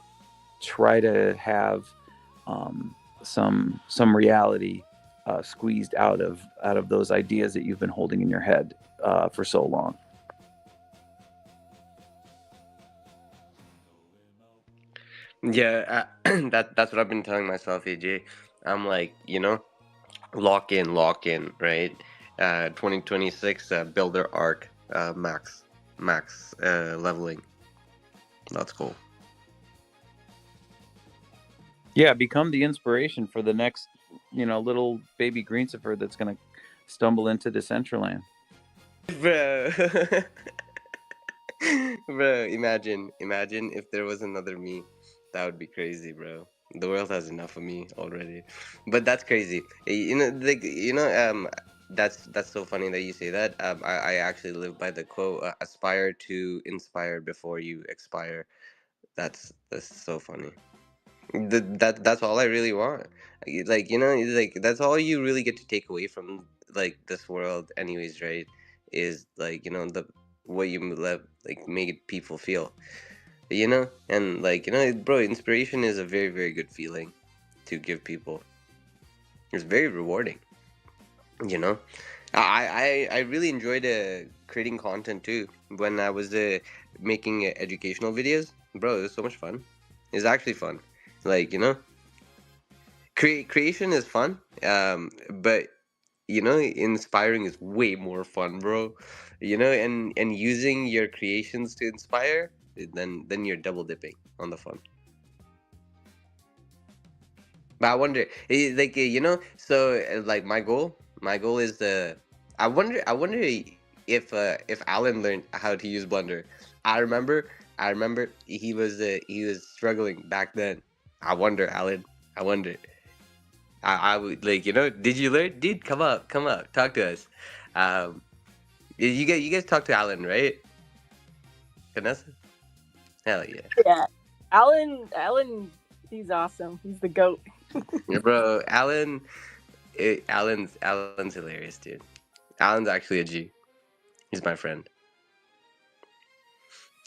have some reality squeezed out of those ideas that you've been holding in your head for so long. Yeah, that's what I've been telling myself, AJ. I'm like, lock in, right? 2026 builder arc, max leveling. That's cool. Yeah, become the inspiration for the next, little baby Greensifer that's going to stumble into Decentraland. Bro. Bro, imagine if there was another me. That would be crazy, bro. The world has enough of me already. But that's crazy. That's so funny that you say that. I actually live by the quote, aspire to inspire before you expire. That's so funny. That's all I really want. That's all you really get to take away from like this world, anyways, right? Is like the what you let like make people feel, and bro, inspiration is a very very good feeling to give people. It's very rewarding, you know. I really enjoyed creating content too when I was making educational videos, bro. It was so much fun. It's actually fun, like creation is fun, but inspiring is way more fun, bro. And using your creations to inspire, then you're double dipping on the fun. But I wonder, so like my goal is the. I wonder if Alan learned how to use Blender. I remember, he was struggling back then. I wonder, Alan. I wonder. I would Did you learn, dude? Come up, talk to us. Um, you guys talk to Alan, right? Vanessa? Hell yeah. Yeah, Alan, he's awesome. He's the goat. Yeah, bro, Alan's hilarious, dude. Alan's actually a G. He's my friend.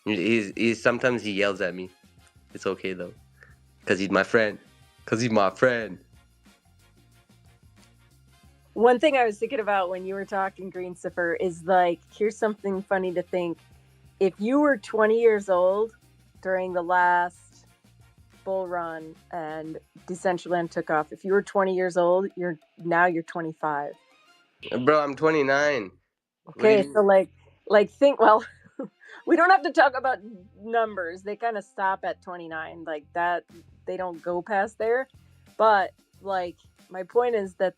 He's sometimes he yells at me. It's okay though, cause he's my friend. Cause he's my friend. One thing I was thinking about when you were talking, Greensifer, is like, here's something funny to think. If you were 20 years old during the last bull run and Decentraland took off, if you were 20 years old, you're 25. Bro, I'm 29. Okay, so think, well, we don't have to talk about numbers. They kind of stop at 29, like that. They don't go past there. But like, my point is that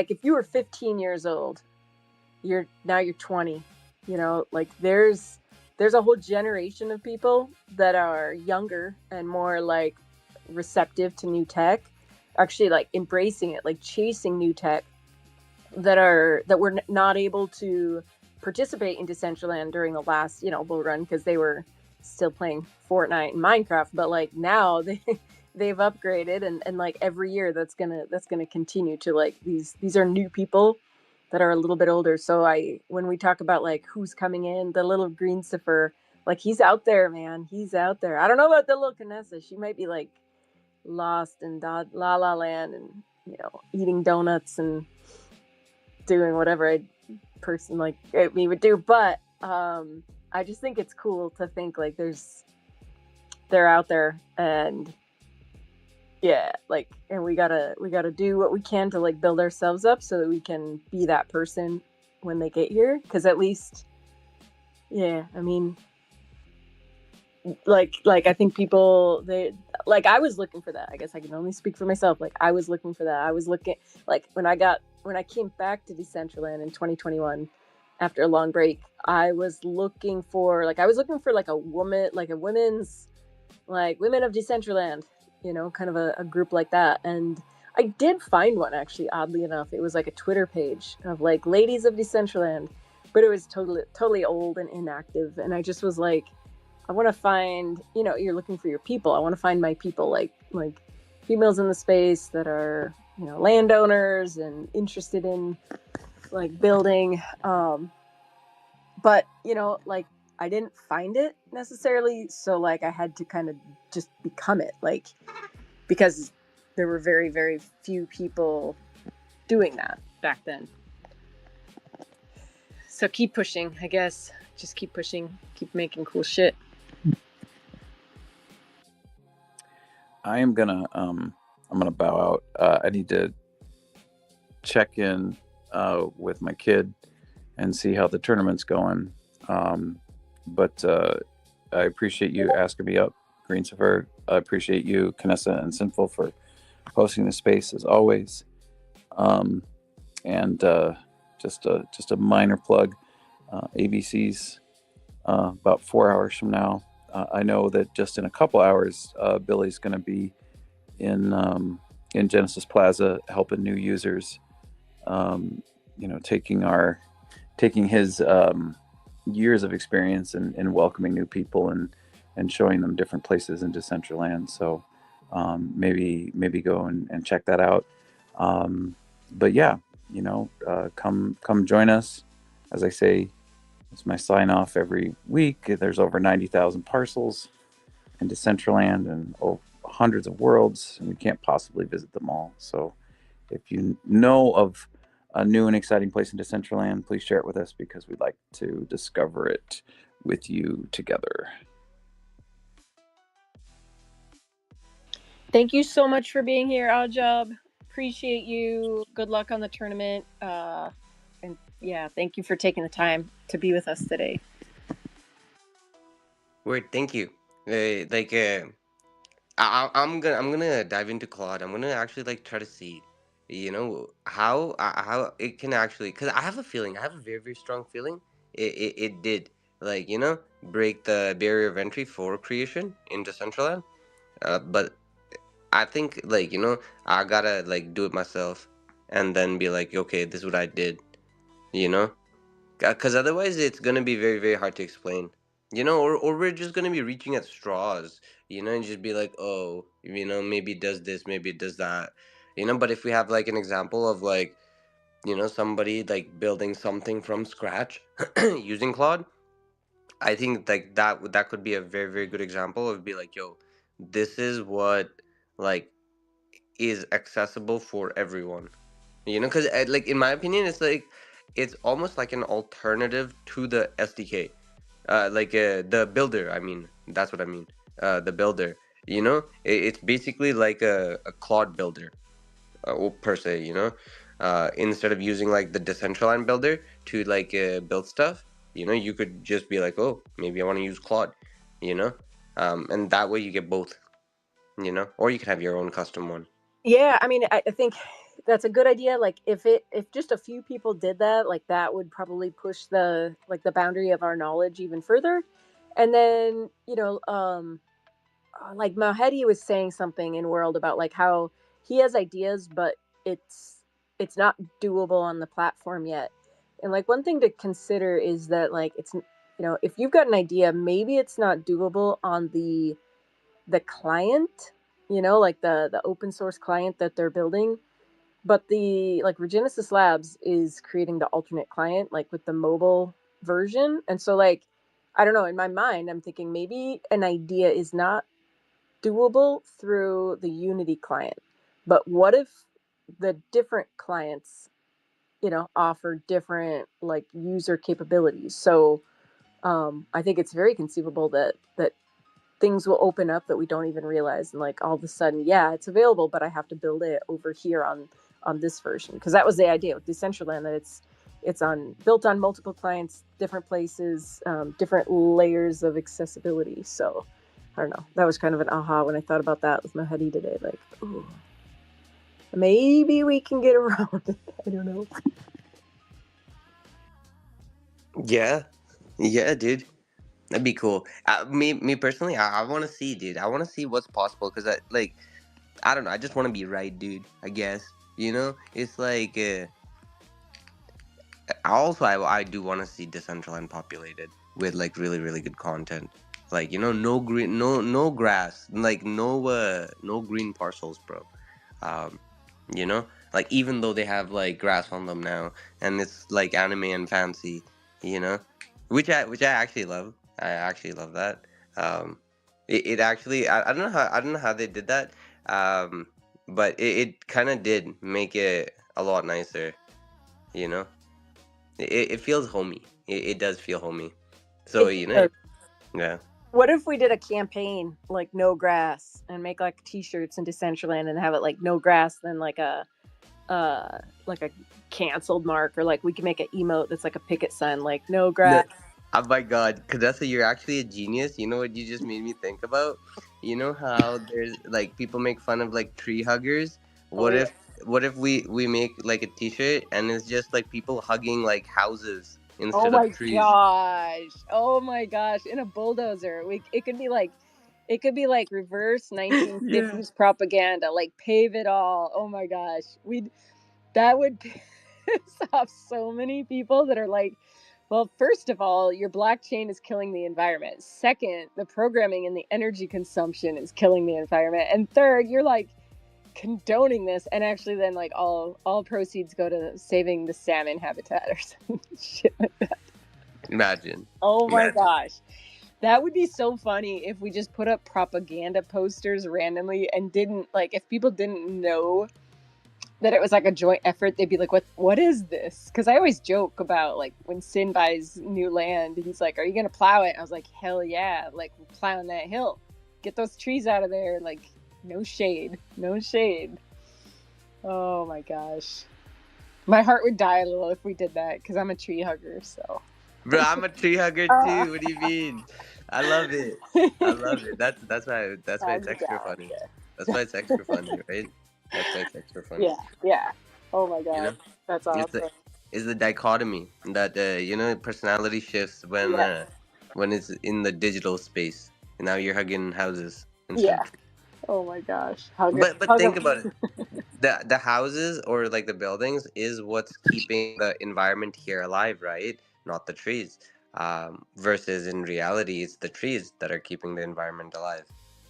if you were 15 years old, you're 20. Like there's a whole generation of people that are younger and more like receptive to new tech, actually like embracing it, like chasing new tech, that were not able to participate in Decentraland during the last bull run because they were still playing Fortnite and Minecraft. But like now they've upgraded, and like every year that's gonna continue to, like, these are new people that are a little bit older. So when we talk about like who's coming in, the little Greensifer, like he's out there, man. He's out there. I don't know about the little Canessa. She might be like lost in La La Land and eating donuts and doing whatever. person like me would do. But I just think it's cool to think like they're out there, and yeah, like, and we gotta do what we can to like build ourselves up so that we can be that person when they get here. Because at least, yeah, I mean, like I think people, they, like, I was looking for that. I guess I can only speak for myself. Like, I was looking for that. I was looking, like, when I came back to Decentraland in 2021 after a long break, I was looking for like a woman, like a women's, like, women of Decentraland, kind of a group like that. And I did find one, actually, oddly enough. It was like a Twitter page of like ladies of Decentraland, but it was totally old and inactive. And I just was like, I want to find, you're looking for your people. I want to find my people, like females in the space that are, landowners and interested in like building. But like, I didn't find it necessarily, so like I had to kind of just become it, like, because there were very, very few people doing that back then. So keep pushing, I guess. Just keep pushing, keep making cool shit. I'm gonna bow out. I need to check in with my kid and see how the tournament's going. But I appreciate you asking me up, Greensifer. I appreciate you, Kanessa and Sinful, for hosting the space as always. And just a minor plug. ABC's about 4 hours from now. I know that just in a couple hours, Billy's going to be in Genesis Plaza helping new users. Taking his years of experience in welcoming new people and showing them different places in Decentraland. So maybe go and check that out. But yeah, come join us. As I say, it's my sign off every week. There's over 90,000 parcels in Decentraland and hundreds of worlds, and we can't possibly visit them all. So if you know of a new and exciting place in Decentraland, please share it with us, because we'd like to discover it with you together. Thank you so much for being here, Oddjob. Appreciate you. Good luck on the tournament. And yeah, thank you for taking the time to be with us today. Word, thank you. I'm gonna dive into Claude. I'm gonna actually like try to see, how it can actually, because I have a feeling, I have a very very strong feeling it did, like, break the barrier of entry for creation in Decentraland. But I think, like, I gotta like do it myself, and then be like, okay, this is what I did, you know. Because otherwise, it's gonna be very, very hard to explain. Or we're just gonna be reaching at straws, and just be like, oh, maybe it does this, maybe it does that, But if we have like an example of like, somebody like building something from scratch using Claude, I think like that could be a very, very good example of be like, yo, this is what like is accessible for everyone. Because like in my opinion, it's like it's almost like an alternative to the SDK, the builder. I mean, that's what I mean. The builder. It's basically like a Claude builder, per se. Instead of using like the Decentraland builder to like build stuff, you could just be like, oh, maybe I want to use Claude. And that way you get both. Or you can have your own custom one. Yeah, I mean, I think that's a good idea. Like, if just a few people did that, like, that would probably push the boundary of our knowledge even further. And then, like Mahedi was saying something in World about like how he has ideas, but it's not doable on the platform yet. And like, one thing to consider is that, like, it's, if you've got an idea, maybe it's not doable on the client, like the open source client that they're building. But the, like, Regenesis Labs is creating the alternate client, like with the mobile version. And so, like, I don't know, in my mind, I'm thinking maybe an idea is not doable through the Unity client. But what if the different clients offer different like user capabilities. So I think it's very conceivable that things will open up that we don't even realize, and like all of a sudden, yeah, it's available, but I have to build it over here on this version, because that was the idea with Decentraland, that it's on built on multiple clients, different places, different layers of accessibility. So I don't know, that was kind of an aha when I thought about that with my hoodie today, like, ooh, maybe we can get around it. I don't know. Yeah, yeah, dude. That'd be cool. Me personally, I want to see, dude. I want to see what's possible because I don't know. I just want to be right, dude. I guess it's like also I do want to see Decentraland populated with like really really good content. Like no green, no grass, like no green parcels, bro. Um, you know, like even though they have like grass on them now, and it's like anime and fancy, you know, which I actually love. I actually love that. Um, it actually I don't know how they did that. Um, but it kind of did make it a lot nicer. You know, it feels homey. It does feel homey. So It does. yeah. What if we did a campaign like no grass, and make like t-shirts in Decentraland and have it like no grass, then like a canceled mark, or like we can make an emote that's like a picket sign, like no No, grass. oh my God, Kadesa, you're actually a genius. You know what you just made me think about? You know how there's like people make fun of like tree huggers? Oh What yeah. if we make like a t-shirt and it's just like people hugging like houses Oh instead of my trees? gosh. Oh my gosh. In a bulldozer. It could be like reverse Yeah. 1950s propaganda, like pave it all. Oh my gosh. That would piss off so many people that are like, well, first of all, your blockchain is killing the environment. Second, the programming and the energy consumption is killing the environment. And third, you're like condoning this, and actually then like all proceeds go to saving the salmon habitat or some shit like that. Imagine. Oh my Imagine. gosh. That would be so funny if we just put up propaganda posters randomly and didn't, like, if people didn't know that it was like a joint effort, they'd be like, what is this? Because I always joke about like when Sin buys new land, he's like, are you gonna plow it? I was like, hell yeah, like we're plowing that hill. Get those trees out of there, like no shade. No shade. Oh my gosh. My heart would die a little if we did that, because I'm a tree hugger, so. Bro, I'm a tree hugger Ah. too. What do you mean? I love it. I love it. That's why I'm it's extra down. funny. That's why it's extra funny, right? That's why it's extra funny. Yeah, yeah. Oh my You gosh. know? That's It's the awesome. is the dichotomy that personality shifts Yeah. when it's in the digital space. And now you're hugging houses instead of Yeah. trees. Oh my gosh. Hug it. But Hug think about 'em. it. The houses or like the buildings is what's keeping the environment here alive, right? Not the trees. Versus in reality, it's the trees that are keeping the environment alive,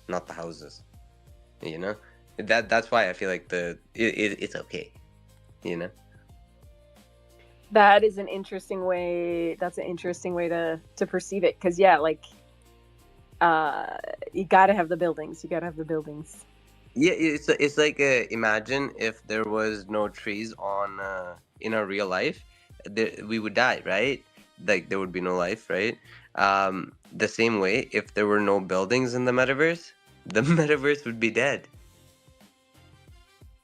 not the houses. You know, that's why I feel like it's okay. You know. That is an interesting way. That's an interesting way to perceive it. Because yeah, like uh, you got to have the buildings. You got to have the buildings. Yeah, it's like imagine if there was no trees on in our real life, we would die, right? Like there would be no life, right? The same way, if there were no buildings in the metaverse, the metaverse would be dead,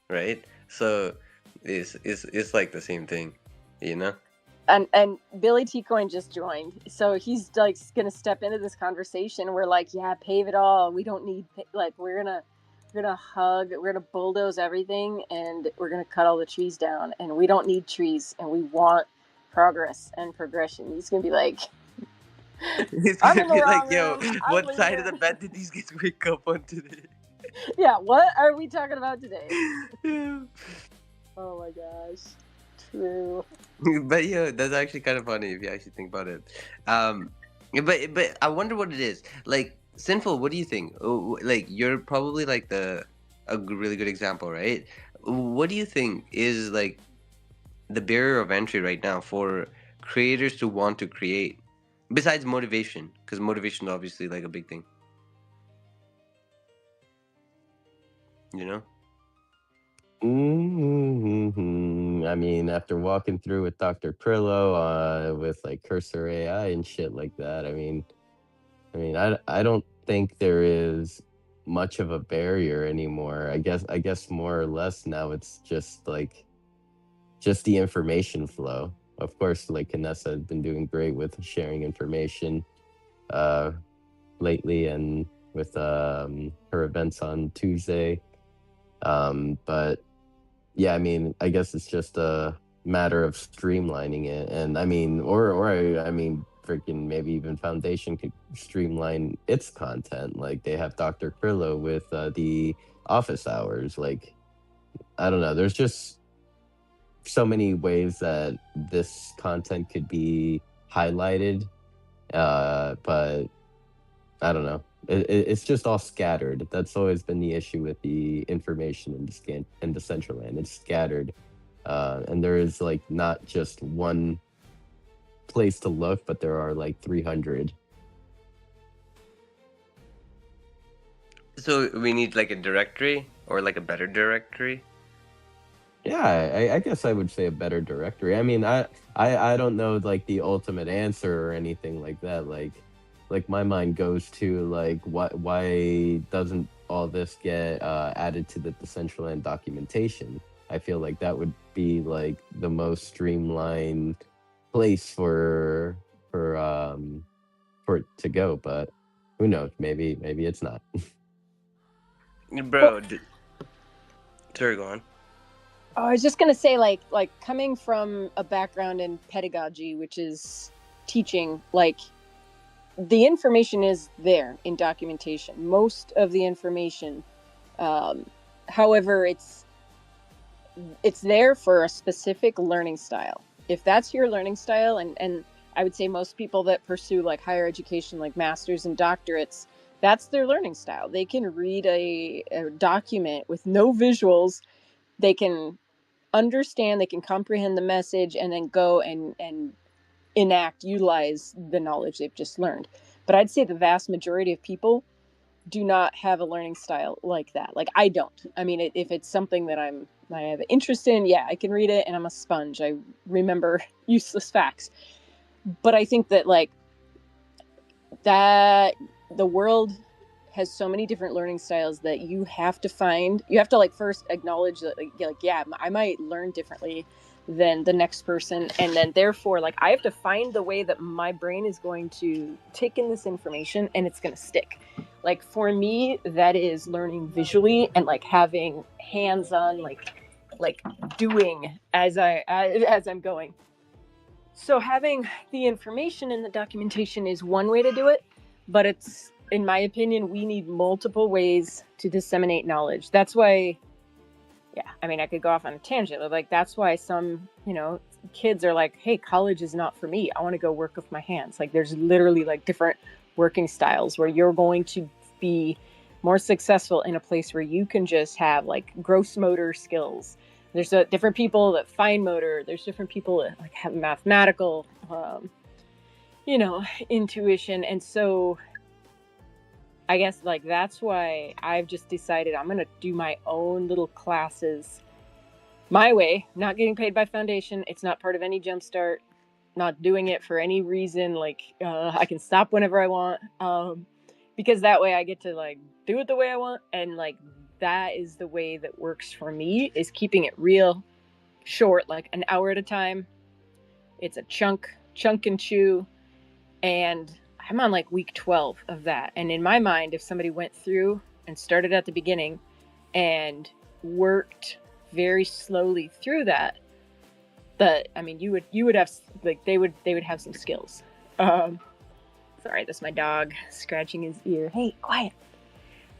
right? So it's like the same thing, you know? And Billy T Coin just joined, so he's like gonna step into this conversation. We're like, yeah, pave it all. We don't need like we're gonna hug, we're gonna bulldoze everything, and we're gonna cut all the trees down. And we don't need trees, and we want progress and progression. He's gonna be like, It's I'm gonna in the be like, wrong yo, room. I'm what side of the leaving. bed did these guys wake up on today? Yeah, what are we talking about today? Yeah. Oh my gosh, true. But yeah, that's actually kind of funny if you actually think about it. Um, but I wonder what it is. Like sinful, what do you think? Like you're probably like really good example, right? What do you think is like the barrier of entry right now for creators to want to create, besides motivation? Because motivation is obviously like a big thing, you know. I mean, after walking through with Dr. Prillo, with like Cursor AI and shit like that, I don't think there is much of a barrier anymore. I guess more or less now it's just the information flow. Of course, like Vanessa has been doing great with sharing information uh lately, and with her events on Tuesday. But yeah, I mean, I guess it's just a matter of streamlining it. And I mean, or freaking maybe even Foundation could streamline its content. Like they have Dr. Krillo with the office hours. Like, I don't know. There's just so many ways that this content could be highlighted. But I don't know. It's just all scattered. That's always been the issue with the information in the central land. It's scattered, and there is like not just one place to look, but there are like 300. So we need like a directory or like a better directory. Yeah, I guess I would say a better directory. I mean, I don't know like the ultimate answer or anything like that. Like my mind goes to like why doesn't all this get added to the Decentraland documentation? I feel like that would be like the most streamlined place for it to go, but who knows? Maybe it's not. Well, Bro, sorry, go on. oh, I was just gonna say, like coming from a background in pedagogy, which is teaching, like the information is there in documentation. Most of the information, um, however, it's there for a specific learning style. If that's your learning style, and I would say most people that pursue like higher education, like masters and doctorates, that's their learning style. They can read a document with no visuals. They can understand, they can comprehend the message, and then go and utilize the knowledge they've just learned. But I'd say the vast majority of people do not have a learning style like that. Like I don't. I mean, if it's something that I have interest in, yeah, I can read it and I'm a sponge. I remember useless facts. But I think that like that the world has so many different learning styles that you have to like first acknowledge that like yeah, I might learn differently than the next person, and then therefore like I have to find the way that my brain is going to take in this information and it's going to stick. Like for me, that is learning visually and like having hands-on, like doing as I'm going. So having the information in the documentation is one way to do it, but it's, in my opinion, we need multiple ways to disseminate knowledge. That's why, yeah, I mean, I could go off on a tangent, but like that's why some, kids are like, hey, college is not for me. I want to go work with my hands. Like there's literally like different working styles where you're going to be more successful in a place where you can just have like gross motor skills. There's different people that fine motor. There's different people that like have mathematical, intuition. And so I guess like that's why I've just decided I'm going to do my own little classes my way, not getting paid by Foundation. It's not part of any Jumpstart, not doing it for any reason. Like I can stop whenever I want, because that way I get to like do it the way I want. And like that is the way that works for me, is keeping it real short, like an hour at a time. It's a chunk and chew. And I'm on like week 12 of that. And in my mind, if somebody went through and started at the beginning and worked very slowly through that, I mean, you would have like they would have some skills. Sorry, that's my dog scratching his ear. Hey, quiet.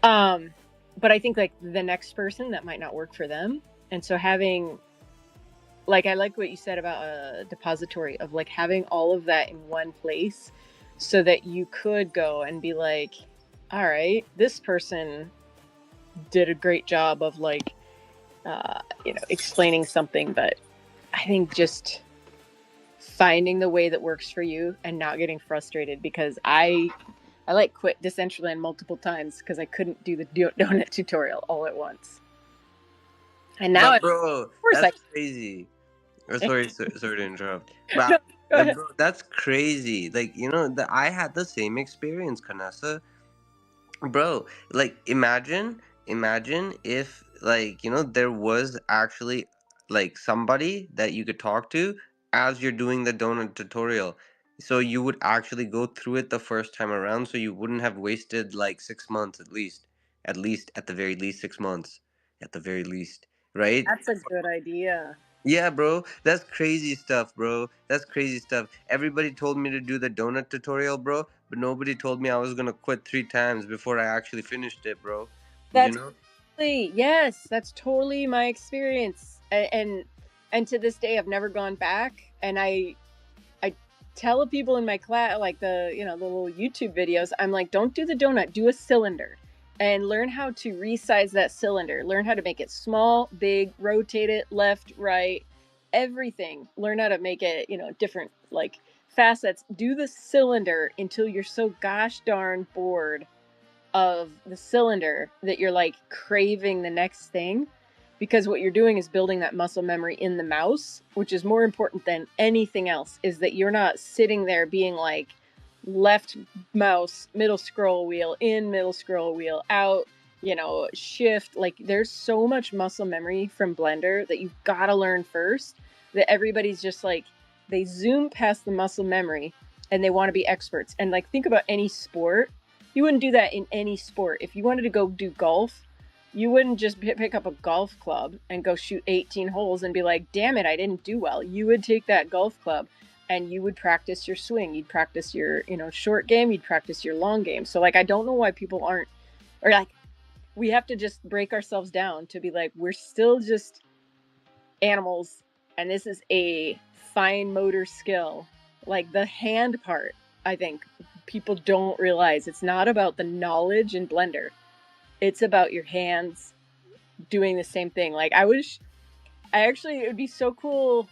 But I think like the next person, that might not work for them. And so having, like, I like what you said about a depository of like having all of that in one place so that you could go and be like, all right, this person did a great job of like, explaining something. But I think just finding the way that works for you and not getting frustrated, because I like quit Decentraland multiple times because I couldn't do the donut tutorial all at once. And now, But bro, of course, that's crazy. Sorry to interrupt, No, but go ahead. bro, that's crazy. Like, I had the same experience, Kanasa. Bro, like, imagine if, like, there was actually like somebody that you could talk to as you're doing the donut tutorial. So you would actually go through it the first time around, so you wouldn't have wasted like 6 months at least. At the very least 6 months. At the very least. Right? That's a good idea. Yeah, bro. That's crazy stuff, bro. That's crazy stuff. Everybody told me to do the donut tutorial, bro, but nobody told me I was gonna quit 3 times before I actually finished it, bro. You That's know? yes, that's totally my experience. And to this day, I've never gone back. And I tell the people in my class, like the little YouTube videos, I'm like, don't do the donut, do a cylinder, and learn how to resize that cylinder. Learn how to make it small, big, rotate it left, right, everything. Learn how to make it, different like facets. Do the cylinder until you're so gosh darn bored of the cylinder that you're like craving the next thing, because what you're doing is building that muscle memory in the mouse, which is more important than anything else. Is that you're not sitting there being like left mouse, middle scroll wheel, in, middle scroll wheel, out, shift. Like, there's so much muscle memory from Blender that you've got to learn first, that everybody's just like, they zoom past the muscle memory and they want to be experts. And like, think about any sport. You wouldn't do that in any sport. If you wanted to go do golf, you wouldn't just pick up a golf club and go shoot 18 holes and be like, damn it, I didn't do well. You would take that golf club and you would practice your swing. You'd practice your, short game. You'd practice your long game. So like, I don't know why people aren't, or like, we have to just break ourselves down to be like, we're still just animals. And this is a fine motor skill. Like the hand part, I think people don't realize it's not about the knowledge in Blender. It's about your hands doing the same thing. Like, it would be so cool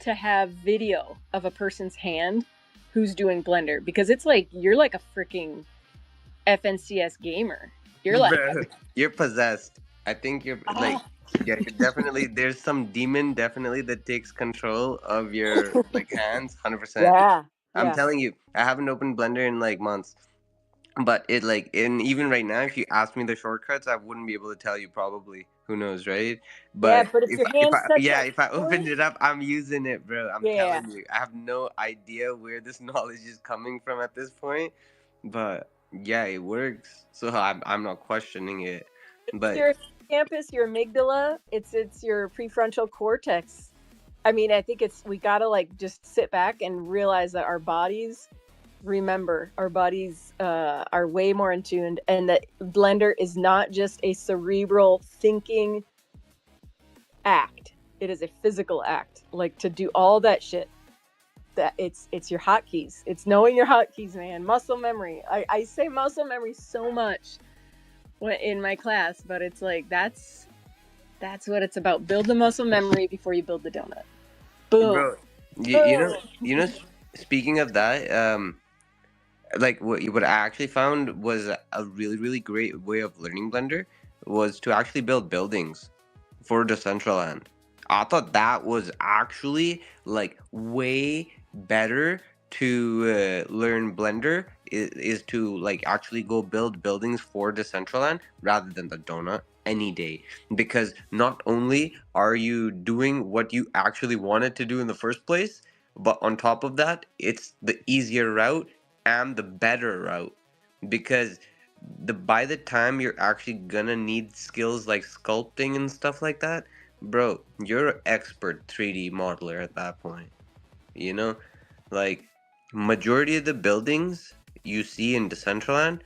to have video of a person's hand who's doing Blender, because it's like, you're like a freaking FNCS gamer. You're like, Bro, you're possessed. I think you're like, oh, yeah, you're definitely, there's some demon definitely that takes control of your like hands, 100%. yeah, I'm yeah. telling you, I haven't opened Blender in like months. But it like, and even right now, if you ask me the shortcuts, I wouldn't be able to tell you probably. Who knows, right? Yeah, But but if your hands touch yeah, that if I keyboard, opened it up, I'm using it, bro. I'm yeah. telling you, I have no idea where this knowledge is coming from at this point, but yeah, it works. So I'm not questioning it. It's But your campus, your amygdala. It's your prefrontal cortex. I mean, I think we gotta like just sit back and realize that our bodies remember. Our bodies are way more in tuned, and that Blender is not just a cerebral thinking act. It is a physical act. Like, to do all that shit, that it's your hotkeys. It's knowing your hotkeys, man. Muscle memory. I say muscle memory so much in my class, but it's like, that's what it's about. Build the muscle memory before you build the donut. Boom. bro, you, you know, Boom. you know, speaking of that, like what I actually found was a really really great way of learning Blender was to actually build buildings for Decentraland. I thought that was actually like way better to learn Blender is to like actually go build buildings for Decentraland rather than the donut any day, because not only are you doing what you actually wanted to do in the first place, but on top of that it's the easier route and the better route, because by the time you're actually gonna need skills like sculpting and stuff like that, bro, you're an expert 3D modeler at that point. You know, like, majority of the buildings you see in Decentraland,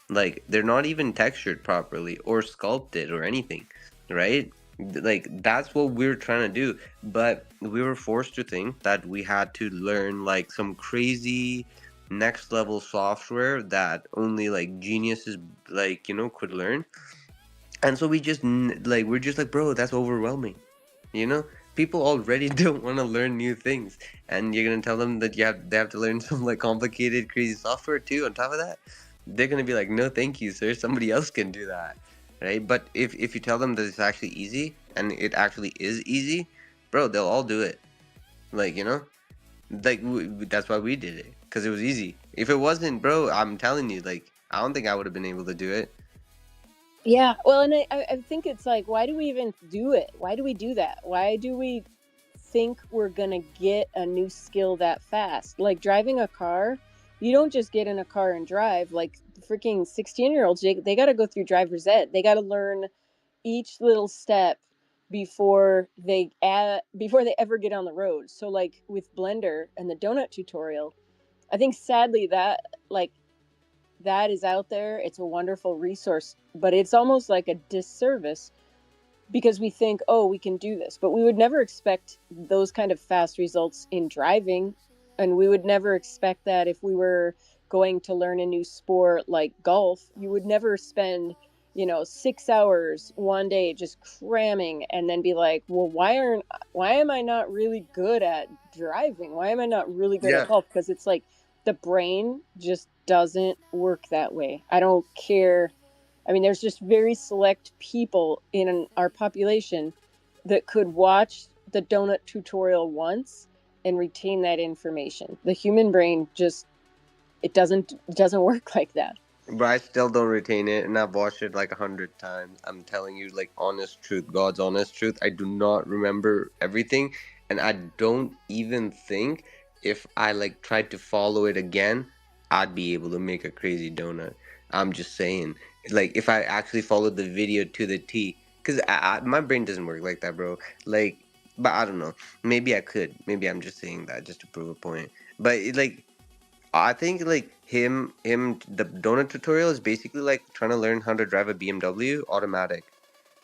like, they're not even textured properly or sculpted or anything, right? Like, that's what we are trying to do, but we were forced to think that we had to learn like some crazy next level software that only like geniuses, like, could learn. And so we're just like, bro, that's overwhelming. you know People already don't want to learn new things, and you're gonna tell them that they have to learn some like complicated crazy software too on top of that. They're gonna be like, no thank you, sir, somebody else can do that, right? But if you tell them that it's actually easy, and it actually is easy, bro, they'll all do it. Like, like that's why we did it, because it was easy. If it wasn't, bro, I'm telling you, like, I don't think I would have been able to do it. Yeah, well, and I think it's like, why do we even do it? Why do we do that? Why do we think we're gonna get a new skill that fast? Like driving a car, you don't just get in a car and drive. Like freaking 16-year-olds, they got to go through driver's ed. They got to learn each little step before they ever get on the road. So like with Blender and the donut tutorial, I think sadly that like that is out there. It's a wonderful resource, but it's almost like a disservice because we think, oh, we can do this, but we would never expect those kind of fast results in driving. And we would never expect that if we were going to learn a new sport like golf. You would never spend, 6 hours one day just cramming and then be like, well, why am I not really good at driving? Why am I not really good at Yeah. golf? Because it's like the brain just doesn't work that way. I don't care. I mean, there's just very select people in our population that could watch the donut tutorial once and retain that information. The human brain just it doesn't work like that. But I still don't retain it, and I've watched it like 100 times. I'm telling you, like, honest truth, God's honest truth. I do not remember everything, and I don't even think if I like tried to follow it again, I'd be able to make a crazy donut. I'm just saying, like, if I actually followed the video to the T, because my brain doesn't work like that, bro. Like, but I don't know. Maybe I could. Maybe I'm just saying that just to prove a point. But like, I think like the donut tutorial is basically like trying to learn how to drive a BMW automatic,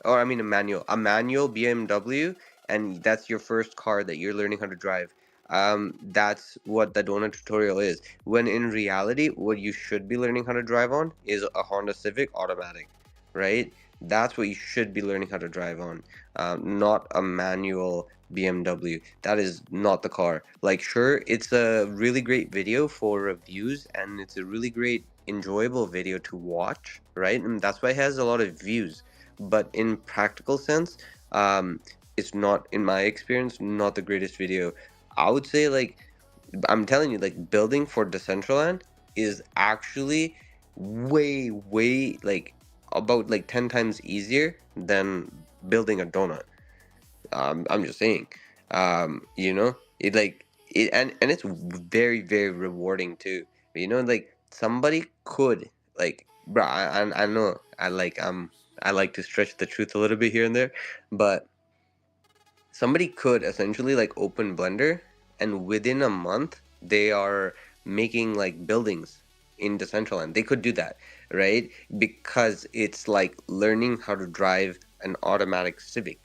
or I mean a manual BMW, and that's your first car that you're learning how to drive. That's what the donut tutorial is. When in reality, what you should be learning how to drive on is a Honda Civic automatic, right? That's what you should be learning how to drive on, not a manual BMW. That is not the car. Like, sure, it's a really great video for reviews, and it's a really great, enjoyable video to watch, right? And that's why it has a lot of views. But in practical sense, it's not, in my experience, not the greatest video. I would say, like, I'm telling you, like, building for Decentraland is actually way, like, about like 10 times easier than building a donut. I'm just saying, it like it, and it's very rewarding too. Like, somebody could, like, bro, I know I like to stretch the truth a little bit here and there, but somebody could essentially like open Blender, and within a month they are making like buildings in Decentraland. They could do that, right? Because it's like learning how to drive an automatic Civic,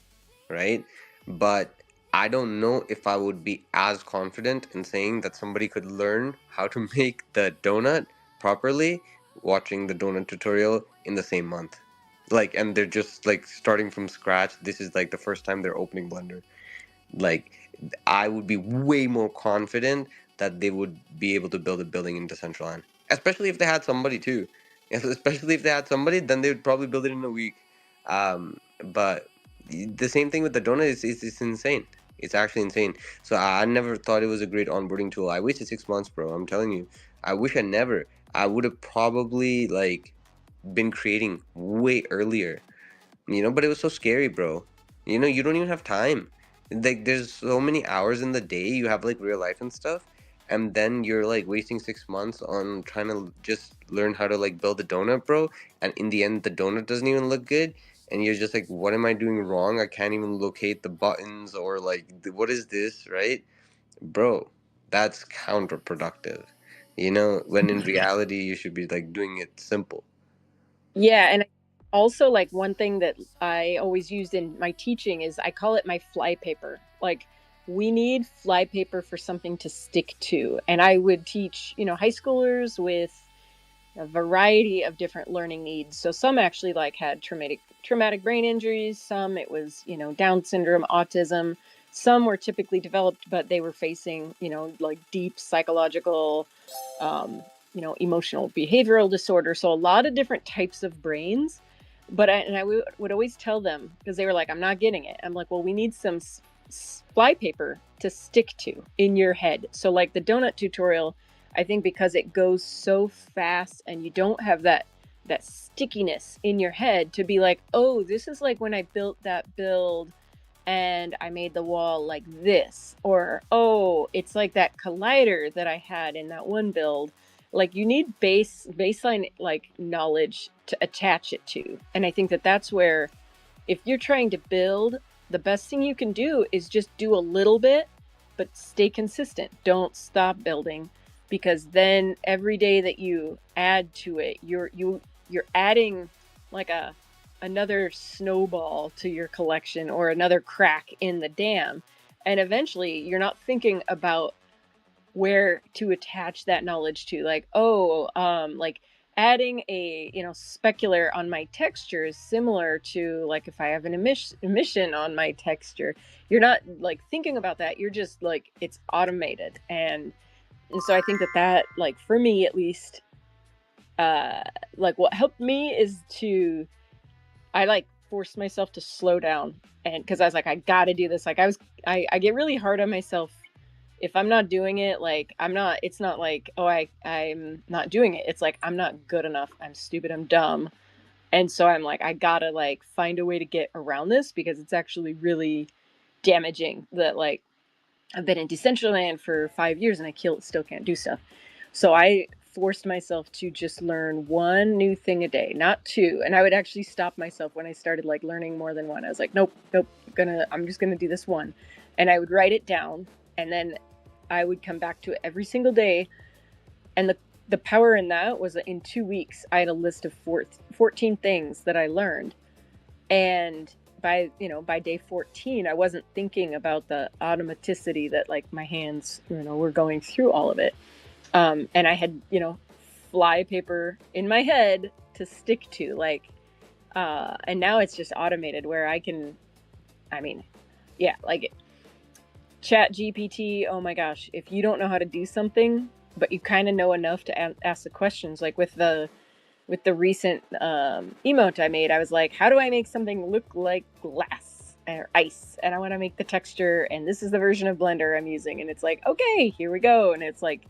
right? But I don't know if I would be as confident in saying that somebody could learn how to make the donut properly watching the donut tutorial in the same month. Like, and they're just like starting from scratch. This is like the first time they're opening Blender. Like, I would be way more confident that they would be able to build a building in Decentraland, especially if they had somebody too. Especially if they had somebody, then they would probably build it in a week. But the same thing with the donut is it's insane. It's actually insane. So I never thought it was a great onboarding tool. I wasted 6 months, bro. I'm telling you. I wish I never. I would have probably like been creating way earlier, but it was so scary, bro. You don't even have time. Like, there's so many hours in the day. You have like real life and stuff, and then you're like wasting 6 months on trying to just learn how to like build a donut, bro. And in the end, the donut doesn't even look good, and you're just like, what am I doing wrong? I can't even locate the buttons, or like, what is this, right, bro? That's counterproductive. When in reality, you should be like doing it simple. Yeah, and also like one thing that I always used in my teaching is I call it my fly paper. Like we need fly paper for something to stick to. And I would teach, high schoolers with a variety of different learning needs. So some actually like had traumatic brain injuries, some it was, Down syndrome, autism. Some were typically developed, but they were facing, like deep psychological, um, emotional behavioral disorder. So a lot of different types of brains. But I would always tell them, because they were like, I'm not getting it. I'm like, well, we need some flypaper to stick to in your head. So like the donut tutorial, I think because it goes so fast and you don't have that stickiness in your head to be like, oh, this is like when I built that build and I made the wall like this, or oh, it's like that collider that I had in that one build. Like you need baseline like knowledge to attach it to, and I think that that's where, if you're trying to build, the best thing you can do is just do a little bit, but stay consistent. Don't stop building, because then every day that you add to it, you're adding like another snowball to your collection or another crack in the dam. And eventually you're not thinking about where to attach that knowledge to, like, oh, like adding a specular on my texture is similar to like if I have an emission on my texture. You're not like thinking about that, you're just like, it's automated. And so I think that like for me at least, like what helped me is to, I like forced myself to slow down, and because I was like, I gotta do this. Like I get really hard on myself if I'm not doing it. Like I'm not, it's not like, oh, I'm not doing it. It's like, I'm not good enough. I'm stupid. I'm dumb. And so I'm like, I gotta like find a way to get around this, because it's actually really damaging that like I've been in Decentraland for 5 years and I still can't do stuff. So I forced myself to just learn one new thing a day, not two. And I would actually stop myself when I started like learning more than one. I was like, nope, I'm just gonna do this one. And I would write it down, and then I would come back to it every single day. And the power in that was that in 2 weeks I had a list of 14 things that I learned. And by day 14 I wasn't thinking about the automaticity that like my hands were going through all of it. And I had fly paper in my head to stick to, like, and now it's just automated where I can, I mean, yeah, like Chat GPT. Oh my gosh, if you don't know how to do something but you kind of know enough to ask the questions, like with the recent emote I made, I was like, how do I make something look like glass or ice? And I want to make the texture, and this is the version of Blender I'm using. And it's like, okay, here we go. And it's like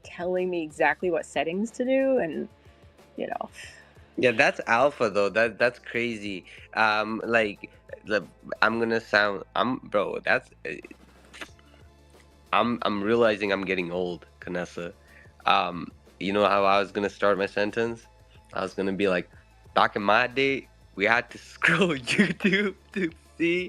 telling me exactly what settings to do. And, you know, Yeah, that's alpha though. That's crazy. Like, the, I'm gonna sound. I'm bro. That's. I'm realizing I'm getting old, Canessa. You know how I was gonna start my sentence? I was gonna be like, back in my day, we had to scroll YouTube to see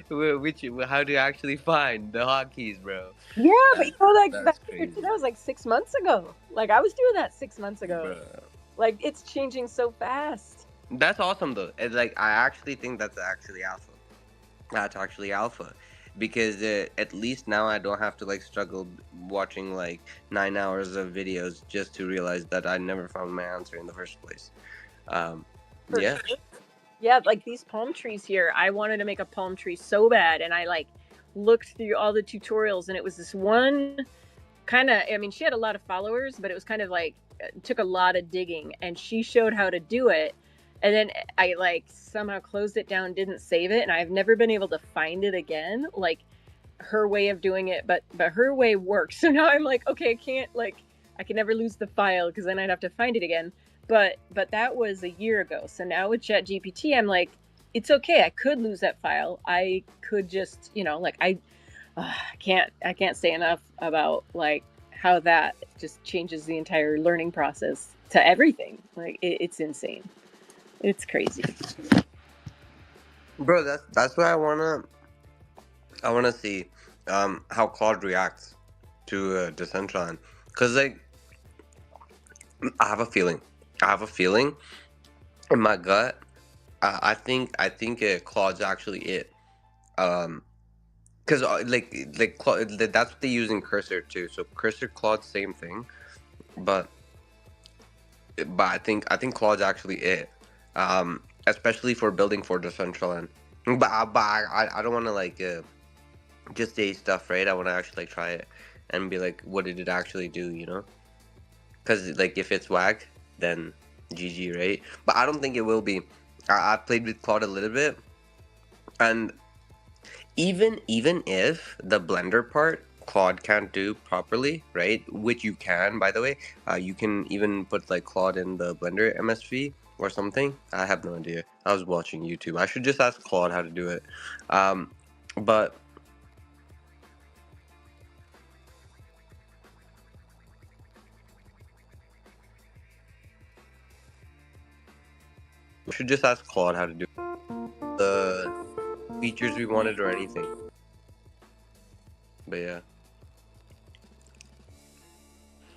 which how to actually find the hotkeys, bro. yeah, but like That's that crazy, was like 6 months ago. Like I was doing that 6 months ago. bro. Like it's changing so fast. That's awesome though. It's like I actually think that's actually alpha. That's actually alpha, because at least now I don't have to like struggle watching like 9 hours of videos just to realize that I never found my answer in the first place. Um, For yeah, sure. Yeah, like these palm trees here. I wanted to make a palm tree so bad, and I like looked through all the tutorials, and it was this one kind of, I mean, she had a lot of followers, but it was kind of like took a lot of digging, and she showed how to do it. And then I like somehow closed it down, didn't save it, and I've never been able to find it again. Like her way of doing it, but her way works. So now I'm like, okay, I can never lose the file, because then I'd have to find it again. But that was a year ago. So now with Chat GPT, I'm like, it's okay. I could lose that file. I could just, like I can't say enough about like how that just changes the entire learning process to everything. Like it's insane. It's crazy. bro. That's why I wanna see how Claude reacts to Decentraland, because like I have a feeling. I have a feeling in my gut. I think Claude's actually it. Um, because that's what they use in Cursor too. So Cursor, Claude, same thing, but I think Claude's actually it. Especially for building for Decentraland. But I don't want to like just say stuff, right? I want to actually like try it and be like, what did it actually do? Because like if it's whack, then GG, right? But I don't think it will be. I played with Claude a little bit, and even if the blender part Claude can't do properly, right? Which you can, by the way. You can even put like Claude in the Blender MSV or something. I have no idea. I was watching YouTube. I should just ask Claude how to do it. Um, but should just ask Claude how to do the features we wanted or anything. But yeah.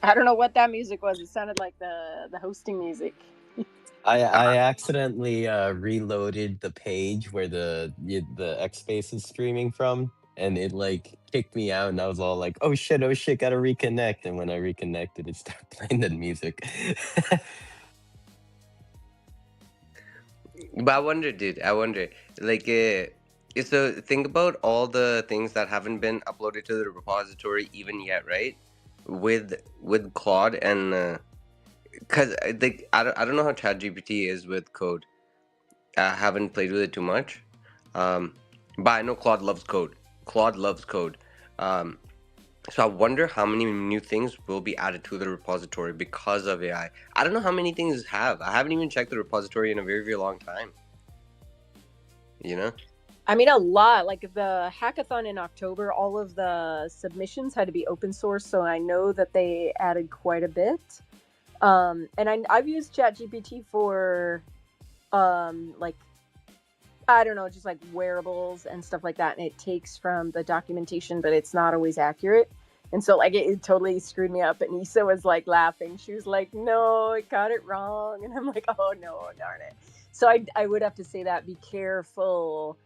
I don't know what that music was. It sounded like the hosting music. I accidentally reloaded the page where the X Space is streaming from, and it like kicked me out, and I was all like, oh shit, gotta reconnect. And when I reconnected, it started playing the music. But I wonder, dude. I wonder, like, so think about all the things that haven't been uploaded to the repository even yet, right? With Claude and cause like I don't know how ChatGPT is with code. I haven't played with it too much, um, but I know Claude loves code. Claude loves code. Um, so I wonder how many new things will be added to the repository because of AI. I don't know how many things have. I haven't even checked the repository in a very, very long time. You know? I mean, a lot. Like the hackathon in October, all of the submissions had to be open source, so I know that they added quite a bit. And I've used ChatGPT for, like, I don't know, just like wearables and stuff like that, and it takes from the documentation, but it's not always accurate. And so, like, it totally screwed me up. And Issa was like laughing. She was like, "No, it got it wrong." And I'm like, "Oh no, darn it." So I would have to say that be careful,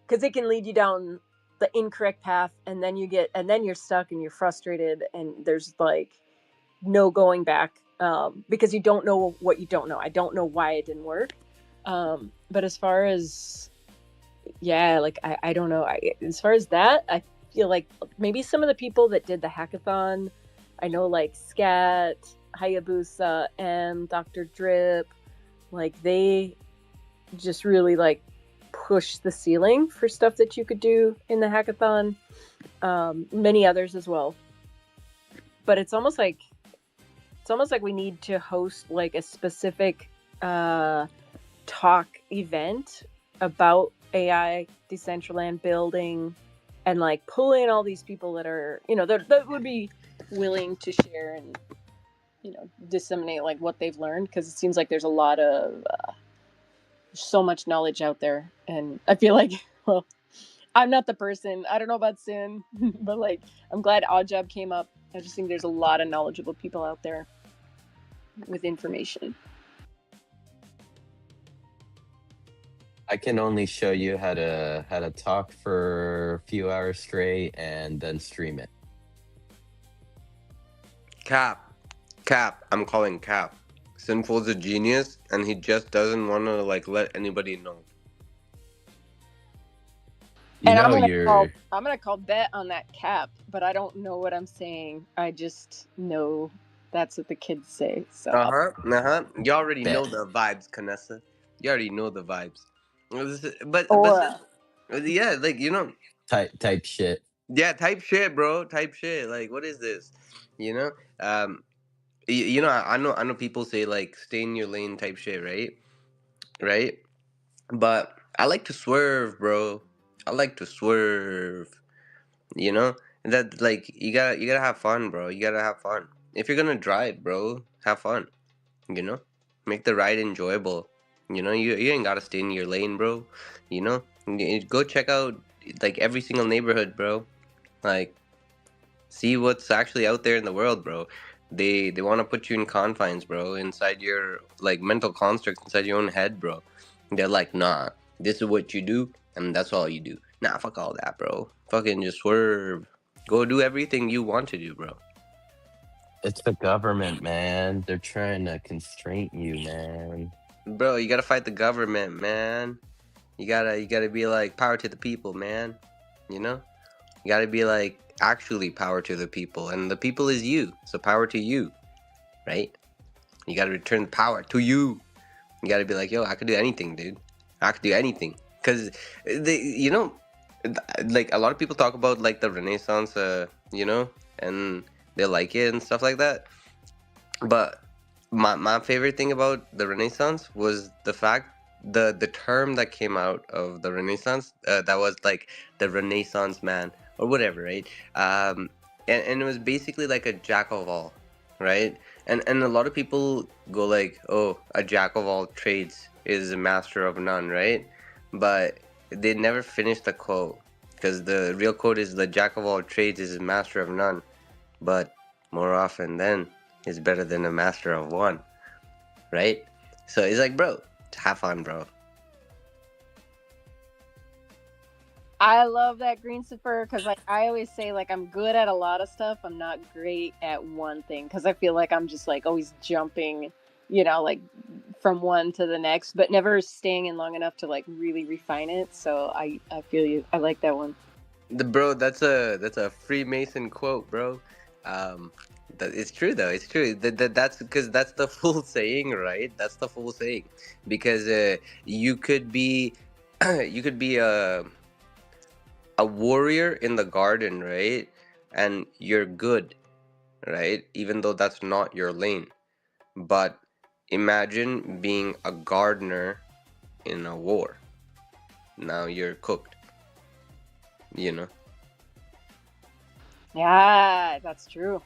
because it can lead you down the incorrect path, and then you're stuck and you're frustrated, and there's like no going back, because you don't know what you don't know. I don't know why it didn't work, but as far as, yeah, like I don't know. As far as that, I feel like maybe some of the people that did the hackathon, I know, like Scat, Hayabusa, and Dr. Drip, like they just really like push the ceiling for stuff that you could do in the hackathon. Many others as well. But it's almost like we need to host like a specific talk event about AI, Decentraland building, and like pull in all these people that are, that would be willing to share and, disseminate like what they've learned, because it seems like there's a lot of so much knowledge out there. And I feel like, well, I'm not the person. I don't know about Sin, but like, I'm glad Oddjob came up. I just think there's a lot of knowledgeable people out there with information. I can only show you how to talk for a few hours straight and then stream it. Cap. I'm calling Cap. Sinful's a genius, and he just doesn't want to like let anybody know. You And know I'm gonna call bet on that Cap, but I don't know what I'm saying. I just know that's what the kids say. So You already know bet. the vibes, Canessa. You already know the vibes. But Aura. yeah, like Type shit. yeah, type shit, bro. Type shit. Like, what is this? You know, um, I know people say like stay in your lane type shit, right? Right. But I like to swerve, bro. I like to swerve. You know that like you gotta have fun, bro. You gotta have fun. If you're gonna drive, bro, have fun. You know, make the ride enjoyable. You ain't gotta stay in your lane, bro. Go check out like every single neighborhood, bro. Like, see what's actually out there in the world, bro. They want to put you in confines, bro, inside your like mental constructs inside your own head, bro. They're like, nah, this is what you do, and that's all you do. Nah, fuck all that, bro. Fucking just swerve. Go do everything you want to do, bro. It's the government, man. They're trying to constrain you, man. Bro, you gotta fight the government, man. You gotta be like power to the people, man. You know? You gotta be like actually power to the people, and the people is you. So power to you, right? You gotta return power to you. You gotta be like, yo, I could do anything, dude. I could do anything, cause Like a lot of people talk about like the Renaissance, and they like it and stuff like that. But my favorite thing about the Renaissance was the fact, the term that came out of the Renaissance, that was like the Renaissance man or whatever, right? Um, and it was basically like a jack of all, right? And a lot of people go like, oh, a jack of all trades is a master of none, right? But they never finish the quote, because the real quote is, the jack of all trades is a master of none, but more often than is better than a master of one, right? So it's like, bro, have fun, bro. I love that green Greensifer, because like I always say, like I'm good at a lot of stuff. I'm not great at one thing, because I feel like I'm just like always jumping, like from one to the next, but never staying in long enough to like really refine it. So I feel you. I like that one. That's a Freemason quote, bro. Um, it's true though. It's true. That's because that's the full saying, right? That's the full saying. Because you could be, you could be a warrior in the garden, right? And you're good, right? Even though that's not your lane. But imagine being a gardener in a war. Now you're cooked, you know? Yeah, that's true.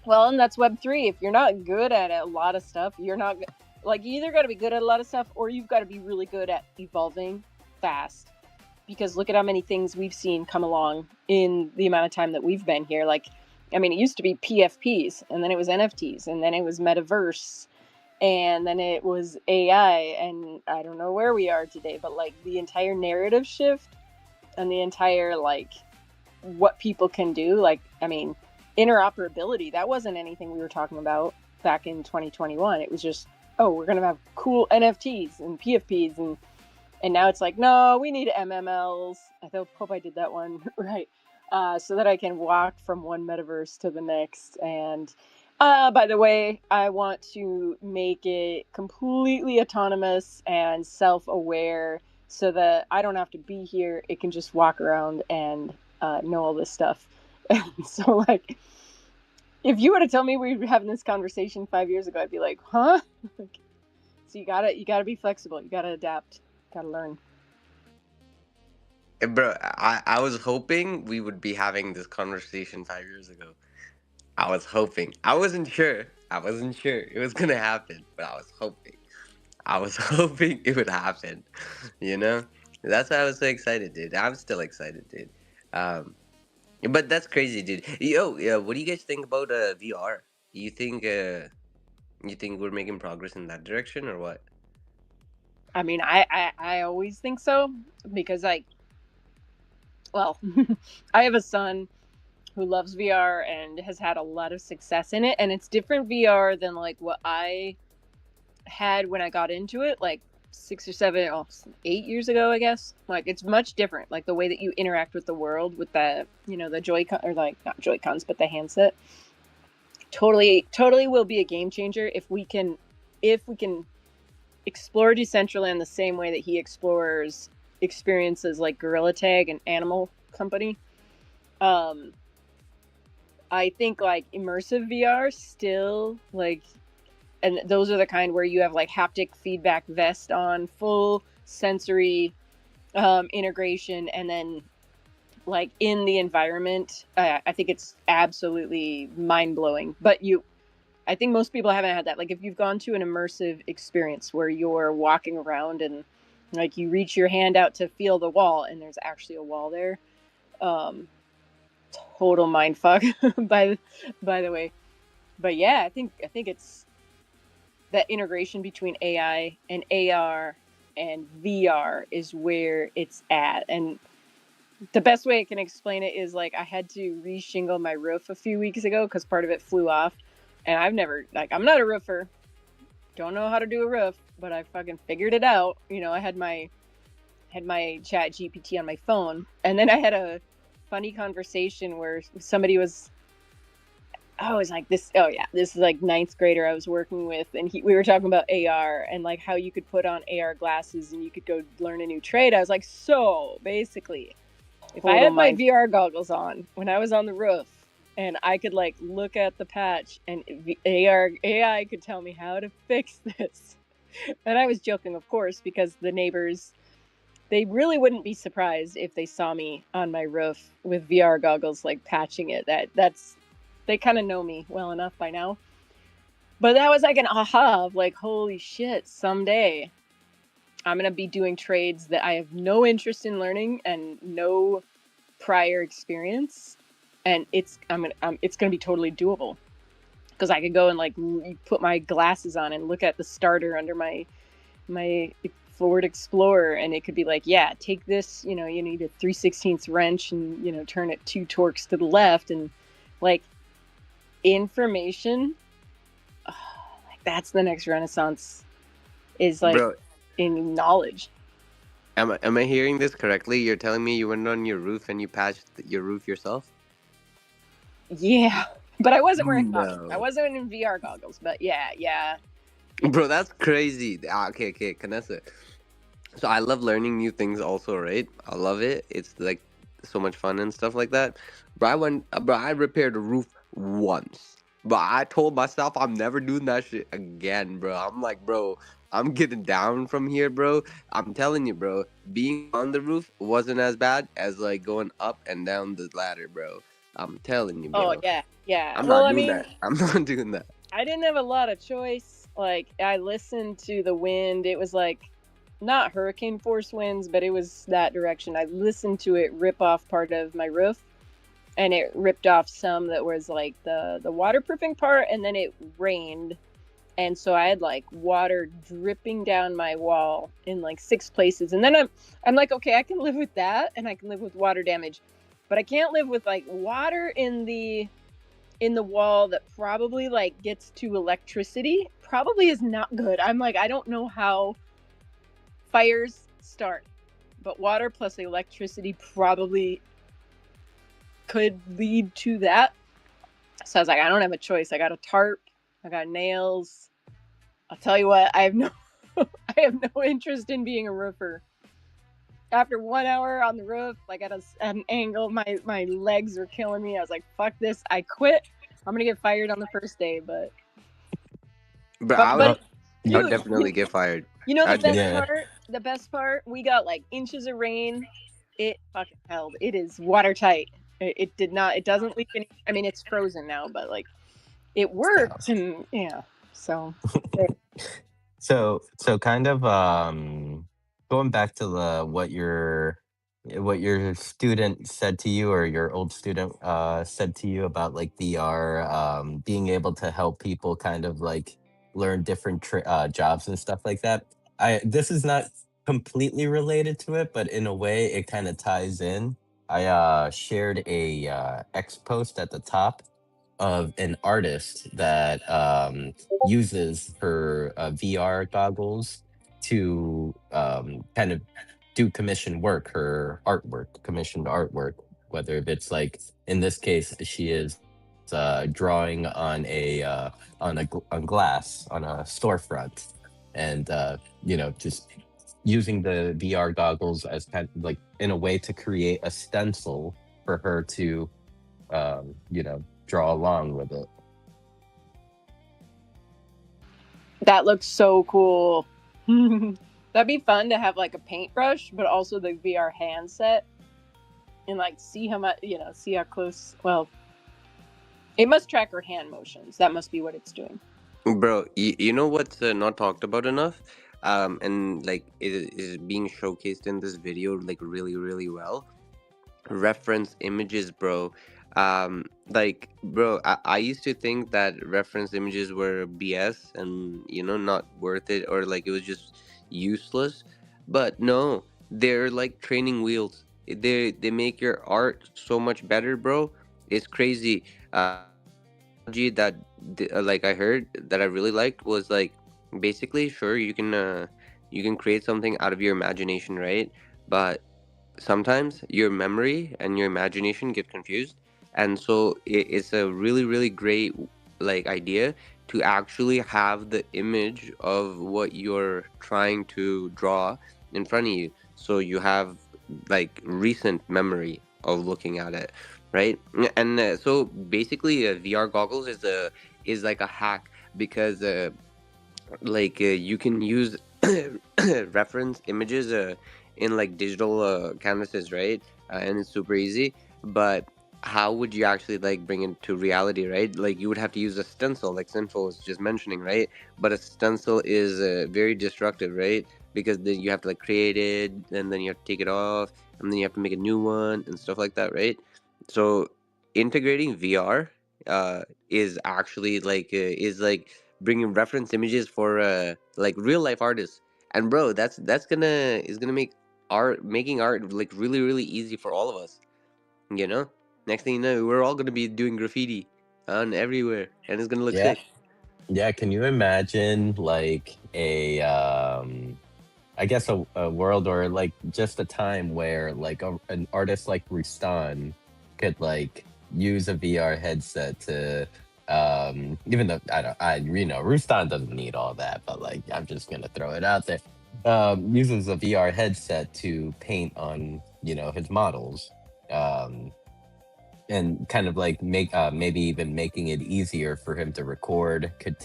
Well, and that's Web3. If you're not good at a lot of stuff, you're not like, you either got to be good at a lot of stuff, or you've got to be really good at evolving fast. Because look at how many things we've seen come along in the amount of time that we've been here. Like, I mean, it used to be PFPs, and then it was NFTs, and then it was metaverse, and then it was AI, and I don't know where we are today, but like the entire narrative shift and the entire like what people can do. Like, I mean, interoperability, that wasn't anything we were talking about back in 2021. It was just, oh, we're gonna have cool NFTs and PFPs, and now it's like, no, we need MMLs. I hope I did that one right, so that I can walk from one metaverse to the next. And by the way, I want to make it completely autonomous and self-aware, so that I don't have to be here. It can just walk around and know all this stuff. And so, like, if you were to tell me we were having this conversation 5 years ago, I'd be like, huh? So you gotta be flexible. You gotta adapt. Gotta learn. Bro, I was hoping we would be having this conversation 5 years ago. I was hoping. I wasn't sure. I wasn't sure it was gonna happen, but I was hoping. I was hoping it would happen. You know? That's why I was so excited, dude. I'm still excited, dude. Um, but that's crazy, dude. Yo, yeah, what do you guys think about VR? You think you think we're making progress in that direction or what? I mean, I always think so, because, like, well, I have a son who loves VR and has had a lot of success in it, and it's different VR than like what I had when I got into it, like 6 or 7, 8 years ago, I guess. Like, it's much different. Like the way that you interact with the world with the, the Joy-Con, or like not Joy-Cons, but the handset. Totally will be a game changer if we can explore Decentraland the same way that he explores experiences like Gorilla Tag and Animal Company. Um, I think like immersive VR still, like, and those are the kind where you have like haptic feedback vest on, full sensory integration, and then like in the environment. I think it's absolutely mind blowing. But I think most people haven't had that. Like, if you've gone to an immersive experience where you're walking around and like you reach your hand out to feel the wall and there's actually a wall there, um, total mind fuck by the way. But yeah, I think it's that integration between AI and AR and VR is where it's at. And the best way I can explain it is, like, I had to re-shingle my roof a few weeks ago because part of it flew off. And I've never, like, I'm not a roofer. Don't know how to do a roof, but I fucking figured it out. I had my chat GPT on my phone. And then I had a funny conversation where somebody was, I was like, this is like ninth grader I was working with, and we were talking about AR and like how you could put on AR glasses and you could go learn a new trade. I was like, so basically If I Total had my mind. VR goggles on when I was on the roof and I could like look at the patch and AR AI could tell me how to fix this. And I was joking, of course, because the neighbors, they really wouldn't be surprised if they saw me on my roof with VR goggles like patching it. That's they kind of know me well enough by now. But that was like an aha of like, holy shit, someday I'm going to be doing trades that I have no interest in learning and no prior experience, and it's gonna be totally doable because I could go and like put my glasses on and look at the starter under my Ford Explorer, and it could be like, yeah, take this, you know, you need a 3/16 wrench and you know turn it 2 torques to the left, and like information. Oh, like that's the next renaissance is like Bro, in knowledge. am I hearing this correctly? You're telling me you went on your roof and you patched your roof yourself? Yeah, but I wasn't wearing goggles. I No. wasn't in VR goggles, but yeah, yeah. Bro, that's crazy. Okay, okay, Canessa. So I love learning new things also, right? I love it. It's like so much fun and stuff like that. Bro, I repaired a roof once. But I told myself I'm never doing that shit again, bro. I'm like, bro, I'm getting down from here, bro. I'm telling you, bro, being on the roof wasn't as bad as like going up and down the ladder, bro. I'm telling you, Oh bro. yeah, yeah. I'm Well, not I doing mean, that. I'm not doing that. I didn't have a lot of choice. Like I listened to the wind. It was like not hurricane force winds, but it was that direction. I listened to it rip off part of my roof, and it ripped off some that was like the waterproofing part, and then it rained, and so I had like water dripping down my wall in like 6 places. And then I'm like, okay, I can live with that, and I can live with water damage, but I can't live with like water in the wall that probably like gets to electricity. Probably is not good. I'm like, I don't know how fires start, but water plus electricity probably could lead to that. So I was like, I don't have a choice. I got a tarp, I got nails. I'll tell you what, I have no I have no interest in being a roofer. After 1 hour on the roof, like at an angle, my legs were killing me. I was like, fuck this, I quit. I'm gonna get fired on the first day, But but I but would Uh, I would dude, definitely get fired. you know the I'd best get yeah. part? The best part? We got like inches of rain. It fucking held. It is watertight. It did not. It doesn't leak any. I mean, it's frozen now, but like it worked, and yeah. So So kind of going back to the what your student said to you, or your old student said to you about like VR being able to help people kind of like learn different jobs and stuff like that. I This is not completely related to it, but in a way it kind of ties in. I shared a X post at the top of an artist that uses her VR goggles to kind of do commission work, her artwork, commissioned artwork, whether if it's like in this case, she is drawing on on glass on a storefront, and just using the VR goggles as kind of like in a way to create a stencil for her to draw along with it. that looks so cool. That'd be fun to have like a paintbrush, but also the VR handset, and like see how much see how close. Well, it must track her hand motions. That must be what it's doing. Bro, you know what's not talked about enough? And like it is being showcased in this video like really, really well. Reference images, bro. Like, bro, I used to think that reference images were BS and not worth it, or like it was just useless. But no, they're like training wheels. They make your art so much better, bro. It's crazy. One analogy that like I heard that I really liked was like basically, sure, you can create something out of your imagination, right? But sometimes your memory and your imagination get confused, and so it's a really, really great like idea to actually have the image of what you're trying to draw in front of you, so you have like recent memory of looking at it, right? And so basically, VR goggles is like a hack because you can use reference images in like digital canvases, right? And it's super easy. But how would you actually like bring it to reality, right? Like you would have to use a stencil, like Sinful was just mentioning, right? But a stencil is very destructive, right? Because then you have to like create it, and then you have to take it off, and then you have to make a new one and stuff like that, right? So integrating VR is actually like bringing reference images for like real life artists. And bro, that's gonna is gonna make art making art like really really easy for all of us, you know. Next thing you know, we're all gonna be doing graffiti on everywhere, and it's gonna look Yeah. sick. Yeah, can you imagine like I guess a world or like just a time where like an artist like Rustan could like use a VR headset to even though I Rustan doesn't need all that, but like I'm just gonna throw it out there. Uses a VR headset to paint on, his models. Um and kind of like make maybe even making it easier for him to record could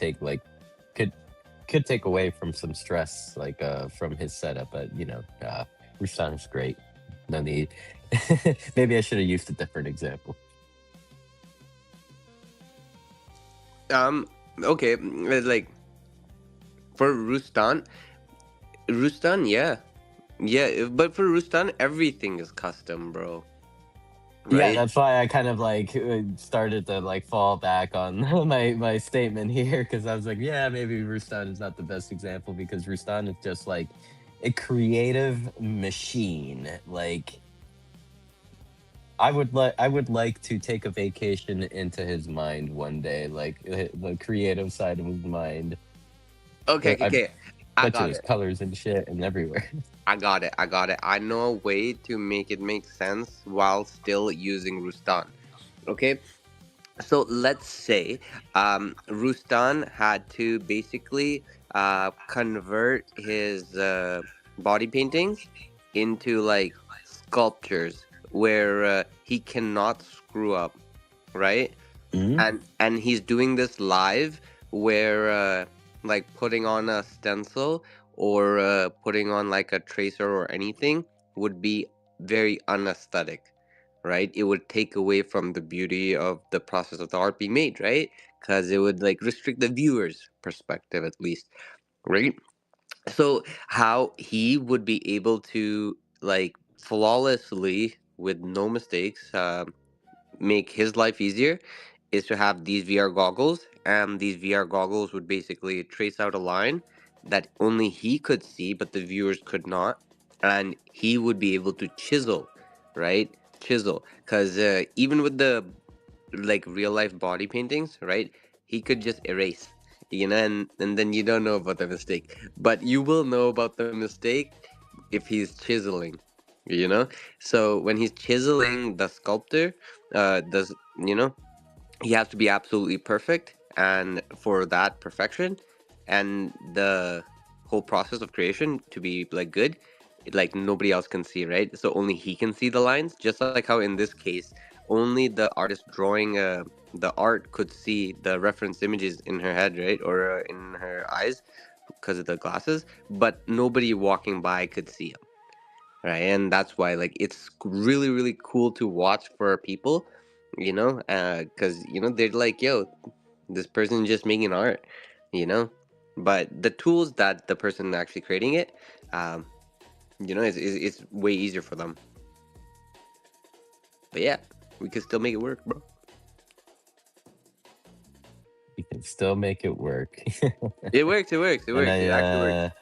could take away from some stress like from his setup, but Rustan is great. No need. Maybe I should have used a different example. um okay, for Rustan, yeah, yeah, but for Rustan everything is custom, bro, Yeah, right? that's why I kind of like started to like fall back on my statement here, because I was like, yeah, maybe Rustan is not the best example because Rustan is just like a creative machine. Like I would like to take a vacation into his mind one day, like the creative side of his mind. Okay, okay, I okay, I bet you got there's it. colors and shit and everywhere. I got it. I got it. I know a way to make it make sense while still using Rustan. Okay, so let's say Rustan had to basically convert his body paintings into like sculptures where he cannot screw up, right? Mhm. And he's doing this live where like putting on a stencil or putting on like a tracer or anything would be very unaesthetic, right? It would take away from the beauty of the process of the art being made, right? Because it would like restrict the viewer's perspective at least, right? So how he would be able to like flawlessly with no mistakes make his life easier is to have these VR goggles, and these VR goggles would basically trace out a line that only he could see, but the viewers could not, and he would be able to chisel, right? Chisel, because even with the like real life body paintings, right? He could just erase, and then you don't know about the mistake, but you will know about the mistake if he's chiseling, you know. So when he's chiseling the sculptor, does he has to be absolutely perfect, and for that perfection and the whole process of creation to be like good, like nobody else can see, right? So only he can see the lines, just like how in this case only the artist drawing the art could see the reference images in her head, right? Or in her eyes because of the glasses, but nobody walking by could see him, right? And that's why like it's really really cool to watch for people, because they're like, yo, this person just making art, you know. But the tools that the person actually creating it, um it's way easier for them. But yeah, we could still make it work, bro. You can still make it work. It works, it works, it And works, I it actually works.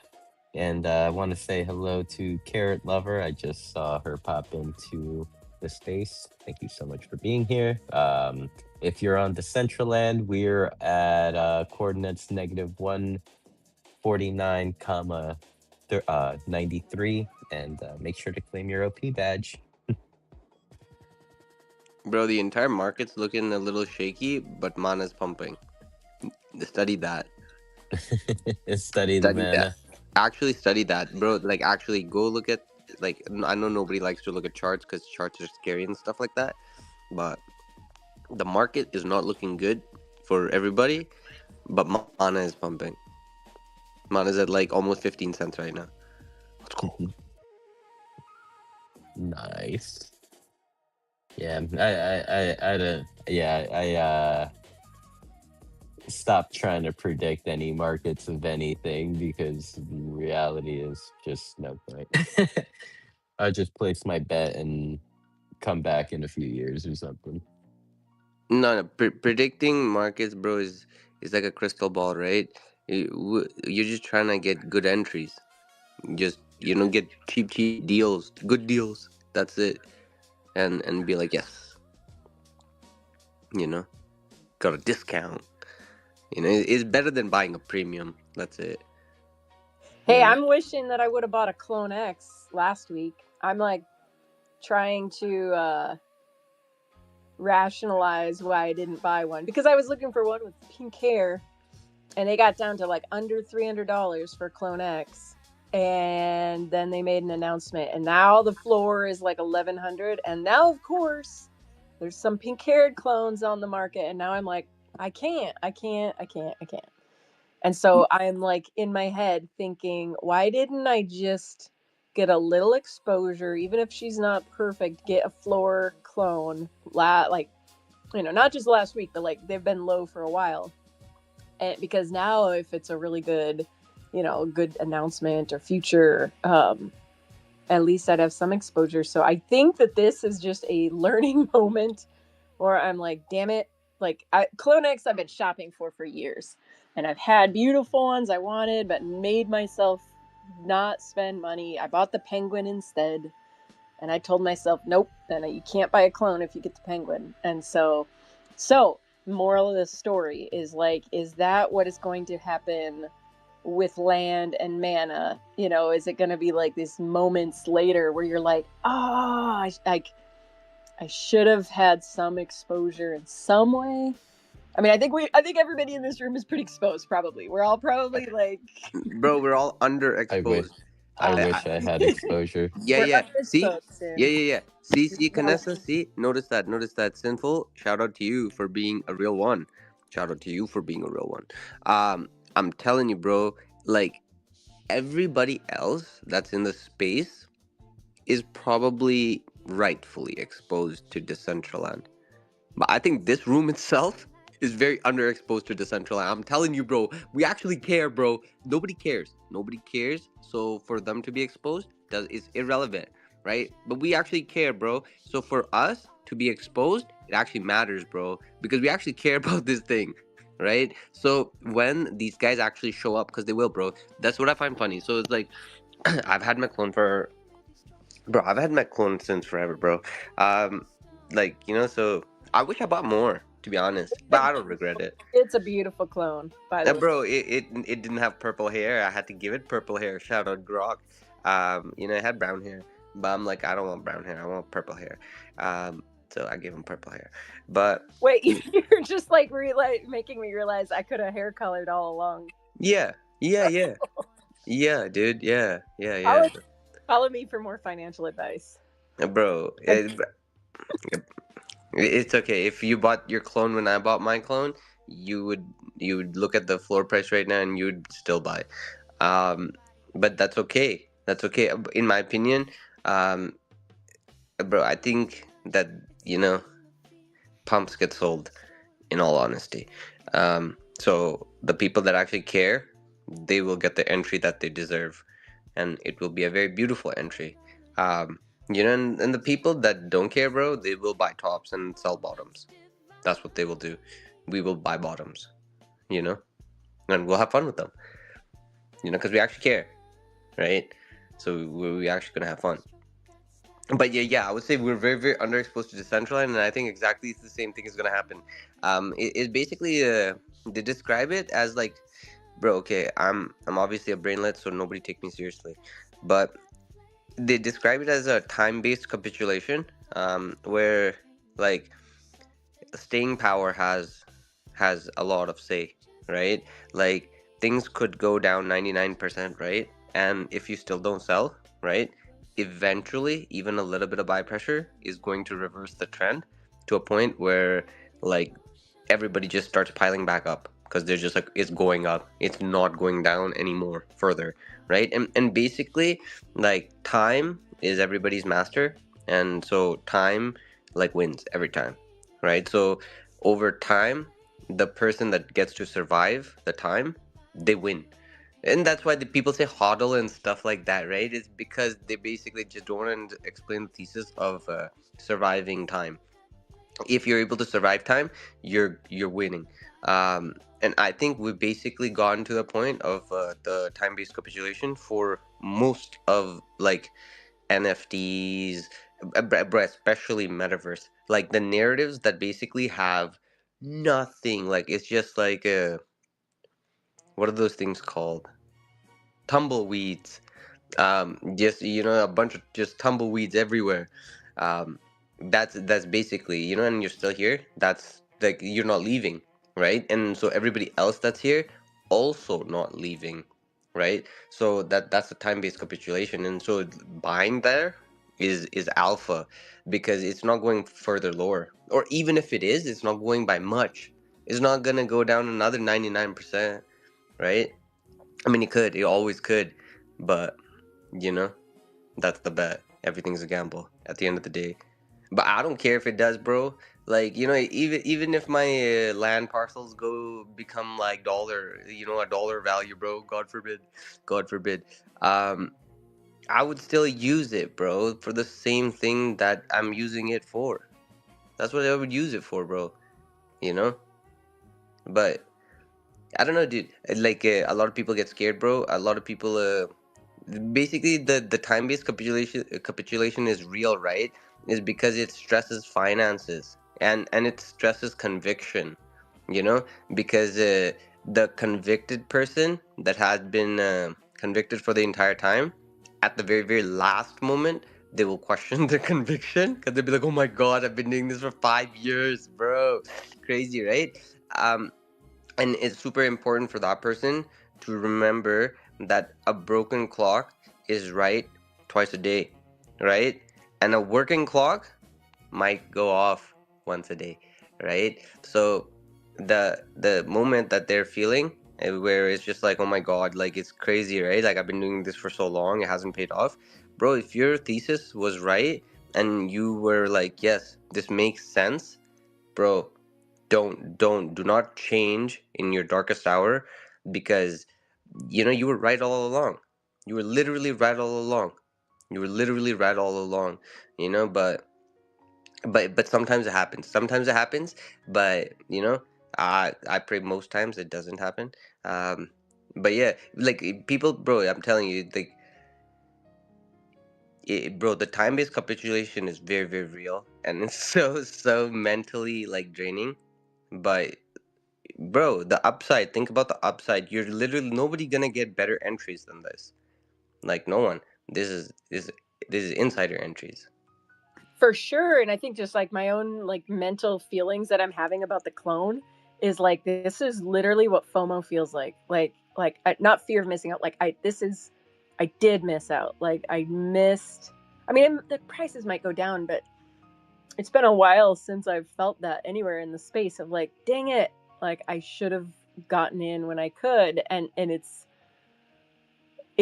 want to say hello to Carrot Lover. I just saw her pop into the space. Thank you so much for being here. If you're on Decentraland, we're at coordinates -149 comma 93, and make sure to claim your OP badge. Bro, the entire market's looking a little shaky, but mana's pumping. Study that. Study the Study that. mana. Actually study that, bro. Like actually go look at Like, I know nobody likes to look at charts because charts are scary and stuff like that, but the market is not looking good for everybody. But Mana is pumping. Mana's at like almost 15 cents right now. Let's go. Nice. Yeah, I don't. Yeah, I stopped trying to predict any markets of anything because reality is just no point. I just place my bet and come back in a few years or something. No, no, predicting markets, bro, is like a crystal ball, right? You're just trying to get good entries. Just, get cheap deals, good deals. That's it, and be like, yes, you know, got a discount. It's better than buying a premium. That's it. Hey, You know. I'm wishing that I would have bought a Clone X last week. I'm like trying to rationalize why I didn't buy one because I was looking for one with pink hair, and they got down to like under $300 for Clone X. And then they made an announcement, and now the floor is like 1,100. And now, of course, there's some pink-haired clones on the market, and now I'm like, I can't. And so I'm like in my head thinking, why didn't I just get a little exposure, even if she's not perfect, get a floor clone, like, not just last week, but like they've been low for a while. And because now if it's a really good, good announcement or future, at least I'd have some exposure. So I think that this is just a learning moment where I'm like, damn it. Like Clone X I've been shopping for years. And I've had beautiful ones I wanted, but made myself not spend money. I bought the Penguin instead. And I told myself, nope, then you can't buy a clone if you get the Penguin. And so moral of the story is like, is that what is going to happen with land and mana? Is it going to be like these moments later where you're like, oh, I should have had some exposure in some way? I mean, I think everybody in this room is pretty exposed. Probably, we're all probably like, Bro, we're all I wish. underexposed. I I, wish I had exposure. Yeah, we're yeah. See? underexposed. Yeah, And yeah, yeah. See, no, Canessa, see? Notice that. Notice that. Sinful. Shout out to you for being a real one. Shout out to you for being a real one. I'm telling you, bro, like everybody else that's in the space is probably rightfully exposed to Decentraland. But I think this room itself is very underexposed to Decentraland. I'm telling you, bro, we actually care, bro. Nobody cares. Nobody cares. So for them to be exposed is irrelevant, right? But we actually care, bro. So for us to be exposed, it actually matters, bro, because we actually care about this thing, right? So when these guys actually show up, because they will, bro, that's what I find funny. So it's like I've had my clone for, bro. I've had my clone since forever, bro. Um, so I wish I bought more, to be honest, but I don't regret it. it's a beautiful clone, by the way. Bro, it didn't have purple hair. I had to give it purple hair. Shout out Grok. It had brown hair, but I'm like, I don't want brown hair. I want purple hair. So I gave him purple hair. But Wait, you're just like making me realize I could have hair colored all along. yeah, yeah, dude, yeah. Follow me for more financial advice. Bro, it's okay. If you bought your clone when I bought my clone, you would look at the floor price right now and you'd still buy. Um, but that's okay. That's okay. In my opinion, um, bro, I think that pumps get sold. In all honesty, so the people that actually care, they will get the entry that they deserve, and it will be a very beautiful entry. And the people that don't care, bro, they will buy tops and sell bottoms. That's what they will do. We will buy bottoms, and we'll have fun with them, because we actually care, right? So we actually gonna have fun. But yeah, I would say we're very, very underexposed to Decentraland, and I think exactly it's the same thing is gonna happen. It's basically they describe it as like, bro, okay, I'm obviously a brainlet, so nobody take me seriously, but they describe it as a time-based capitulation, where like staying power has a lot of say, right? Like things could go down 99%, right? And if you still don't sell, right, eventually even a little bit of buy pressure is going to reverse the trend to a point where like everybody just starts piling back up because they're just like it's going up, it's not going down anymore further, right? And basically like time is everybody's master, and so time like wins every time, right? So over time, the person that gets to survive the time, they win. And that's why the people say hodl and stuff like that, right? It's because they basically just don't explain the thesis of surviving time. If you're able to survive time, you're winning. And I think we've basically gotten to the point of the time-based capitulation for most of like NFTs, especially metaverse. Like the narratives that basically have nothing. Like it's just like what are those things called? Tumbleweeds. Just a bunch of just tumbleweeds everywhere. um that's basically, and you're still here, that's like you're not leaving, right? And so everybody else that's here also not leaving, right? So that's a time-based capitulation, and so buying there is alpha, because it's not going further lower, or even if it is, it's not going by much. It's not gonna go down another 99%, right? I mean, it always could, but you know, that's the bet. Everything's a gamble at the end of the day. But I don't care if it does, bro. Like, even if my land parcels go become like a dollar value, bro. God forbid, God forbid. Um, I would still use it, bro, for the same thing that I'm using it for. That's what I would use it for, bro. You know. But I don't know, dude. Like a lot of people get scared, bro. A lot of people basically the time-based capitulation is real, right? Is because it stresses finances, and it stresses conviction, you know because the convicted person that has been convicted for the entire time, at the very very last moment they will question their conviction, because they'll be like, oh my god, I've been doing this for 5 years, bro. Crazy, right? um and it's super important for that person to remember that a broken clock is right twice a day, right? And a working clock might go off once a day, right? So the moment that they're feeling, where it's just like, oh my god, like it's crazy, right? Like I've been doing this for so long, it hasn't paid off, bro. If your thesis was right and you were like, yes, this makes sense, bro, do not change in your darkest hour, because you were right all along. You were literally right all along. You were literally right all along. But sometimes it happens. Sometimes it happens, but I pray most times it doesn't happen. um but yeah, like people, bro, I'm telling you, like bro, the time-based capitulation is very very real, and it's so mentally like draining. But bro, the upside, think about the upside. You're literally nobody gonna get better entries than this. Like no one. This is insider entries. For sure. And I think just like my own like mental feelings that I'm having about the clone is like, this is literally what FOMO feels like. Not fear of missing out. Like I did miss out. Like I missed. I mean, the prices might go down, but it's been a while since I've felt that anywhere in the space of like, dang it, like I should have gotten in when I could. And it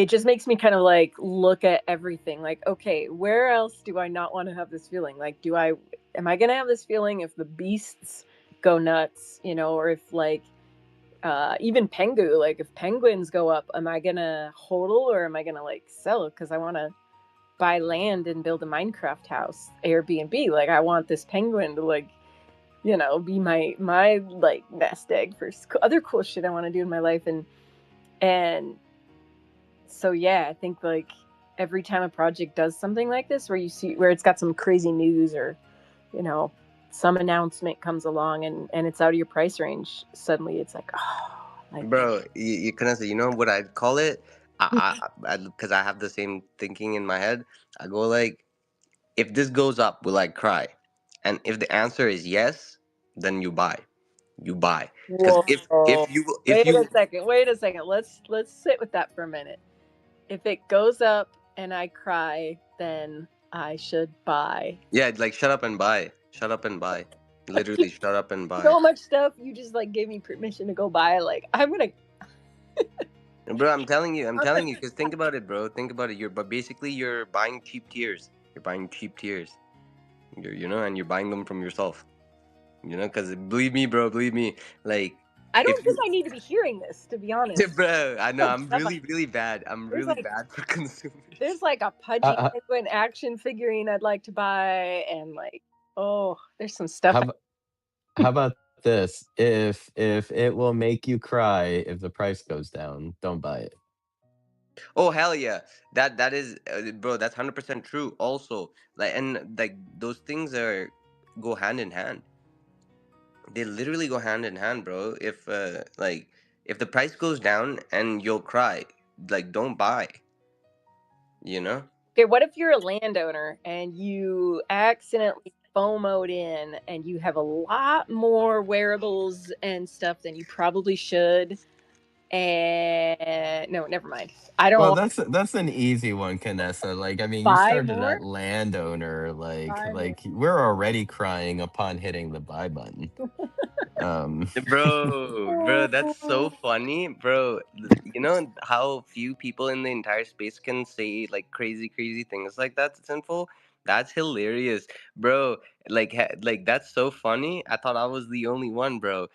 just makes me kind of like look at everything like, okay, where else do I not want to have this feeling? Like, am I going to have this feeling if the beasts go nuts, or if like, even pengu, like if penguins go up, am I going to hodl or am I going to like sell it? Cause I want to buy land and build a Minecraft house, Airbnb. Like I want this penguin to like, be my like nest egg for other cool shit I want to do in my life. And so yeah, I think like every time a project does something like this, where it's got some crazy news or you know some announcement comes along and it's out of your price range, suddenly it's like, oh, like Bro, you can say, you know what I'd call it? Because I have the same thinking in my head. I go like, if this goes up, will I cry? And if the answer is yes, then you buy. You buy. Because if whoa, you if wait a you second, let's sit with that for a minute. If it goes up and I cry, then I should buy. Yeah, like shut up and buy. Shut up and buy. Literally, shut up and buy. So much stuff you just like gave me permission to go buy. Like I'm gonna. Bro, I'm telling you, because think about it, bro. Think about it. But basically, you're buying cheap tears. You're buying cheap tears. And you're buying them from yourself. Because believe me, bro, believe me. Like, I if don't think I need to be hearing this, to be honest. bro, I know Like I'm stuff. really, really bad. I'm There's really like bad for consumers. there's like a Pudgy Uh, Penguin action figurine I'd like to buy, and like there's some stuff. how, how about this? If it will make you cry if the price goes down, don't buy it. Oh hell yeah, that is, bro. That's 100% true. Also, like those things go hand in hand. They literally go hand in hand, bro. If the price goes down and you'll cry, like don't buy. You know. Okay, what if you're a landowner and you accidentally FOMO'd in and you have a lot more wearables and stuff than you probably should? And no, never mind. I don't Well, want that's an easy one, Canessa. Like, I to mean, you buy started more. at landowner. Buy more. We're already crying upon hitting the buy button. Bro, that's so funny, bro. You know how few people in the entire space can say like crazy, crazy things like that to Sinful? That's hilarious, bro. Like that's so funny. I thought I was the only one, bro.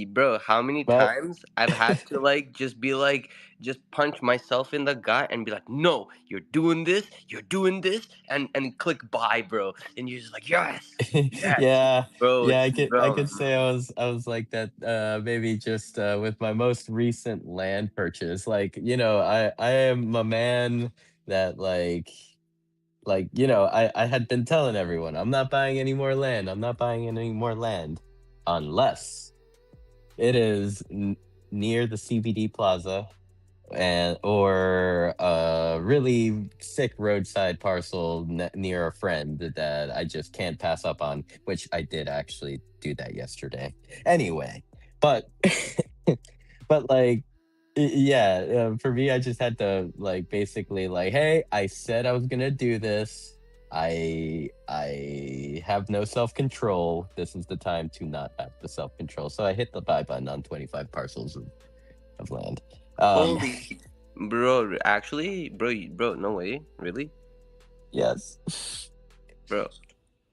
Bro, how many well, times I've had to like just be like, just punch myself in the gut and be like, no, you're doing this, and click buy, bro. And you're just like, yes, yes, yeah, bro, yeah. I bro. could say I was like that. Maybe just with my most recent land purchase. Like, I am a man that I had been telling everyone I'm not buying any more land. I'm not buying any more land unless it is near the CBD Plaza and or a really sick roadside parcel near a friend that I just can't pass up on, which I did actually do that yesterday. Anyway, but but like yeah, for me, I just had to like basically like, hey, I said I was gonna do this. I have no self control. This is the time to not have the self control. So I hit the buy button on 25 parcels of land. Um, Holy, bro! Actually, bro, no way, really, yes, bro.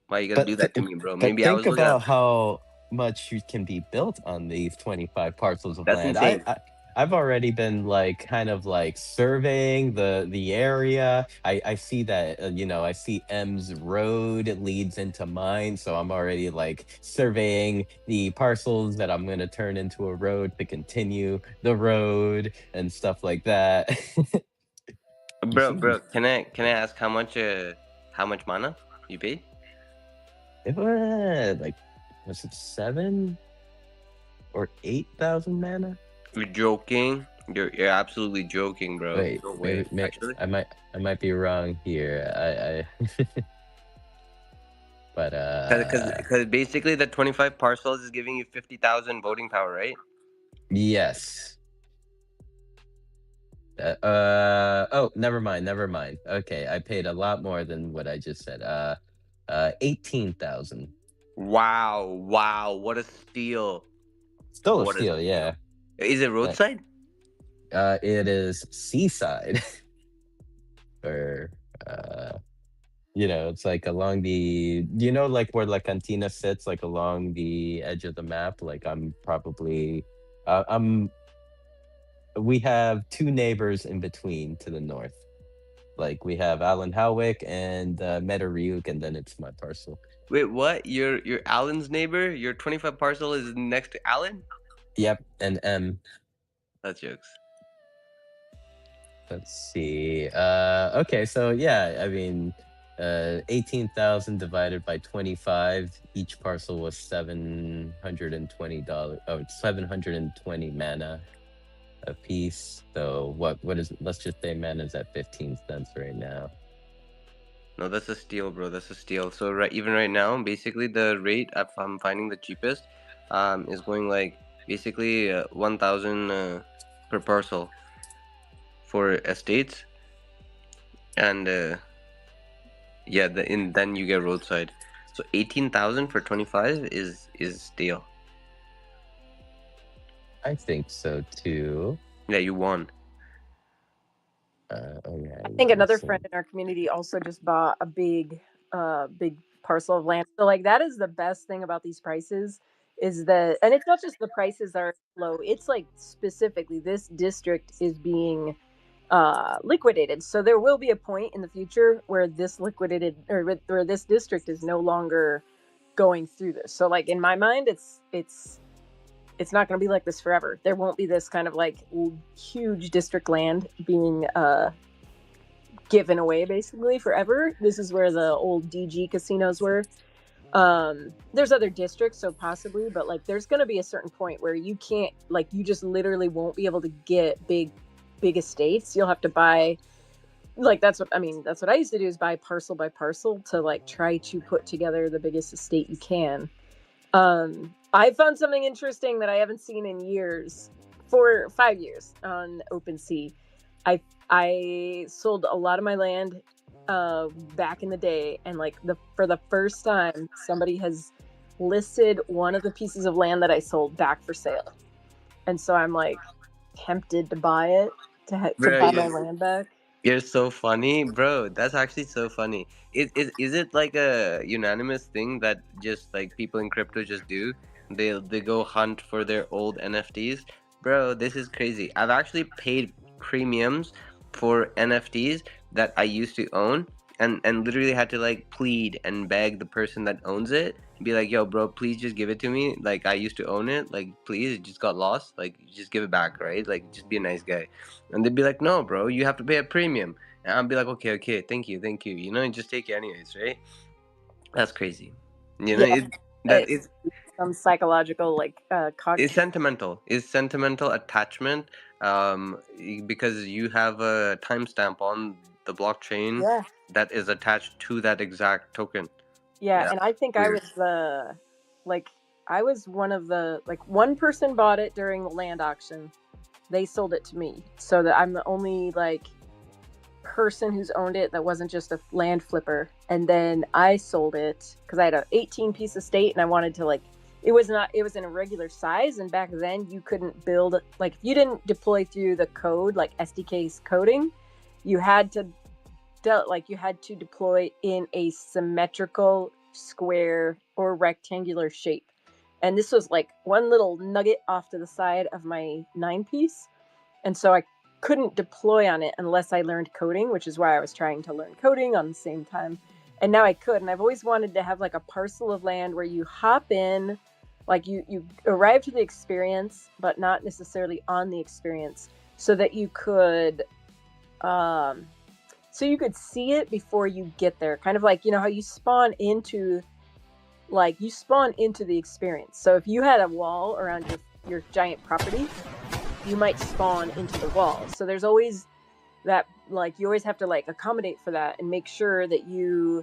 Why you gotta but do that to me, bro? but Maybe I think was looking about at. how much you can be built on these 25 parcels of That's land. insane, I've already been like kind of like surveying the area. I see that I see M's road leads into mine, so I'm already like surveying the parcels that I'm gonna turn into a road to continue the road and stuff like that. You bro. see, Bro, can I ask how much mana you paid? it was like, was it 7 or 8,000 mana? You're joking. You're absolutely joking, bro. Wait, No way, maybe actually. I might be wrong here. But Because basically the 25 parcels is giving you 50,000 voting power, right? yes. Oh, never mind, never mind. Okay, I paid a lot more than what I just said. 18,000. Wow, wow, what a steal! Still a What a steal, steal! yeah. Is it But roadside? it is seaside, or it's like along the, like where La Cantina sits, like along the edge of the map. Like we have two neighbors in between to the north. Like we have Alan Howick and Meta Ryuk, and then it's my parcel. Wait, what? Your Alan's neighbor? Your 25 parcel is next to Alan? Yep, and That's jokes. let's see. Okay, so yeah, I mean, 18,000 divided by 25. Each parcel was $720. Oh, 720 mana a piece. So what is? Let's just say mana's at 15 cents right now. No, that's a steal, bro. That's a steal. So even right now, basically the rate if I'm finding the cheapest, is going like basically 1,000 per parcel for estates. and yeah, then you get roadside. So 18,000 for 25 is steal. I think so too. Yeah, you won. Oh yeah, I think I another see. friend in our community also just bought a big parcel of land. So like that is the best thing about these prices is that, and it's not just the prices are low. It's like specifically this district is being liquidated. So there will be a point in the future where this liquidated or where this district is no longer going through this. So like in my mind, it's not going to be like this forever. There won't be this kind of like huge district land being given away basically forever. This is where the old DG casinos were. There's other districts, so possibly, but like there's going to be a certain point where you can't, like, you just literally won't be able to get big estates. You'll have to buy, like, that's what I used to do, is buy parcel by parcel to like try to put together the biggest estate you can. I found something interesting that I haven't seen in years, for 5 years on OpenSea. I sold a lot of my land back in the day, and like the for the first time, somebody has listed one of the pieces of land that I sold back for sale, and so I'm like tempted to buy it to Bro, buy my land back. you're so funny, bro. That's actually so funny. Is it like a unanimous thing that just like people in crypto just do? They go hunt for their old NFTs. Bro, this is crazy. I've actually paid premiums for NFTs that I used to own, and literally had to like plead and beg the person that owns it, be like, "Yo, bro, please just give it to me. Like I used to own it. Like please, it just got lost. Like just give it back, right? Like just be a nice guy." And they'd be like, "No, bro, you have to pay a premium." And I'd be like, "Okay, okay, thank you, thank you. You know, and just take it anyways, right?" That's crazy. You know, Yeah, that it's is some psychological like it's cognitive. sentimental. It's sentimental attachment. Because you have a timestamp on the blockchain Yeah, that is attached to that exact token. yeah, Yeah, and I think I weird. was the like I was one of the, like, one person bought it during the land auction. They sold it to me, so that I'm the only like person who's owned it that wasn't just a land flipper. And then I sold it because I had a 18 piece estate and I wanted to like, it was in a regular size, and back then you couldn't build, like, if you didn't deploy through the code, like SDK's coding, you had to you had to deploy in a symmetrical square or rectangular shape. And this was like one little nugget off to the side of my 9 piece, and so I couldn't deploy on it unless I learned coding, which is why I was trying to learn coding on the same time. And now I could. And I've always wanted to have like a parcel of land where you hop in, like you arrive to the experience, but not necessarily on the experience, so that you could um so you could see it before you get there. Kind of like, you know how you spawn into the experience. So if you had a wall around your giant property, you might spawn into the wall. So there's always that, like, you always have to like accommodate for that and make sure that you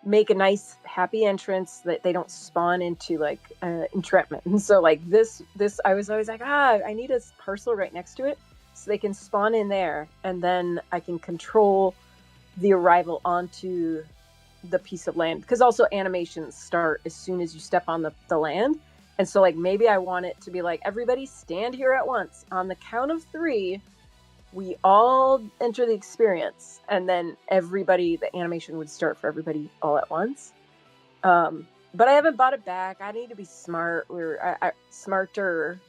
make a nice happy entrance, that they don't spawn into like entrapment. And so like this I was always like, I need a parcel right next to it so they can spawn in there, and then I can control the arrival onto the piece of land, because also animations start as soon as you step on the land. And so like maybe I want it to be like, everybody stand here at once on the count of 3, we all enter the experience, and then everybody, the animation would start for everybody all at once. But I haven't bought it back. I need to be smart, or smarter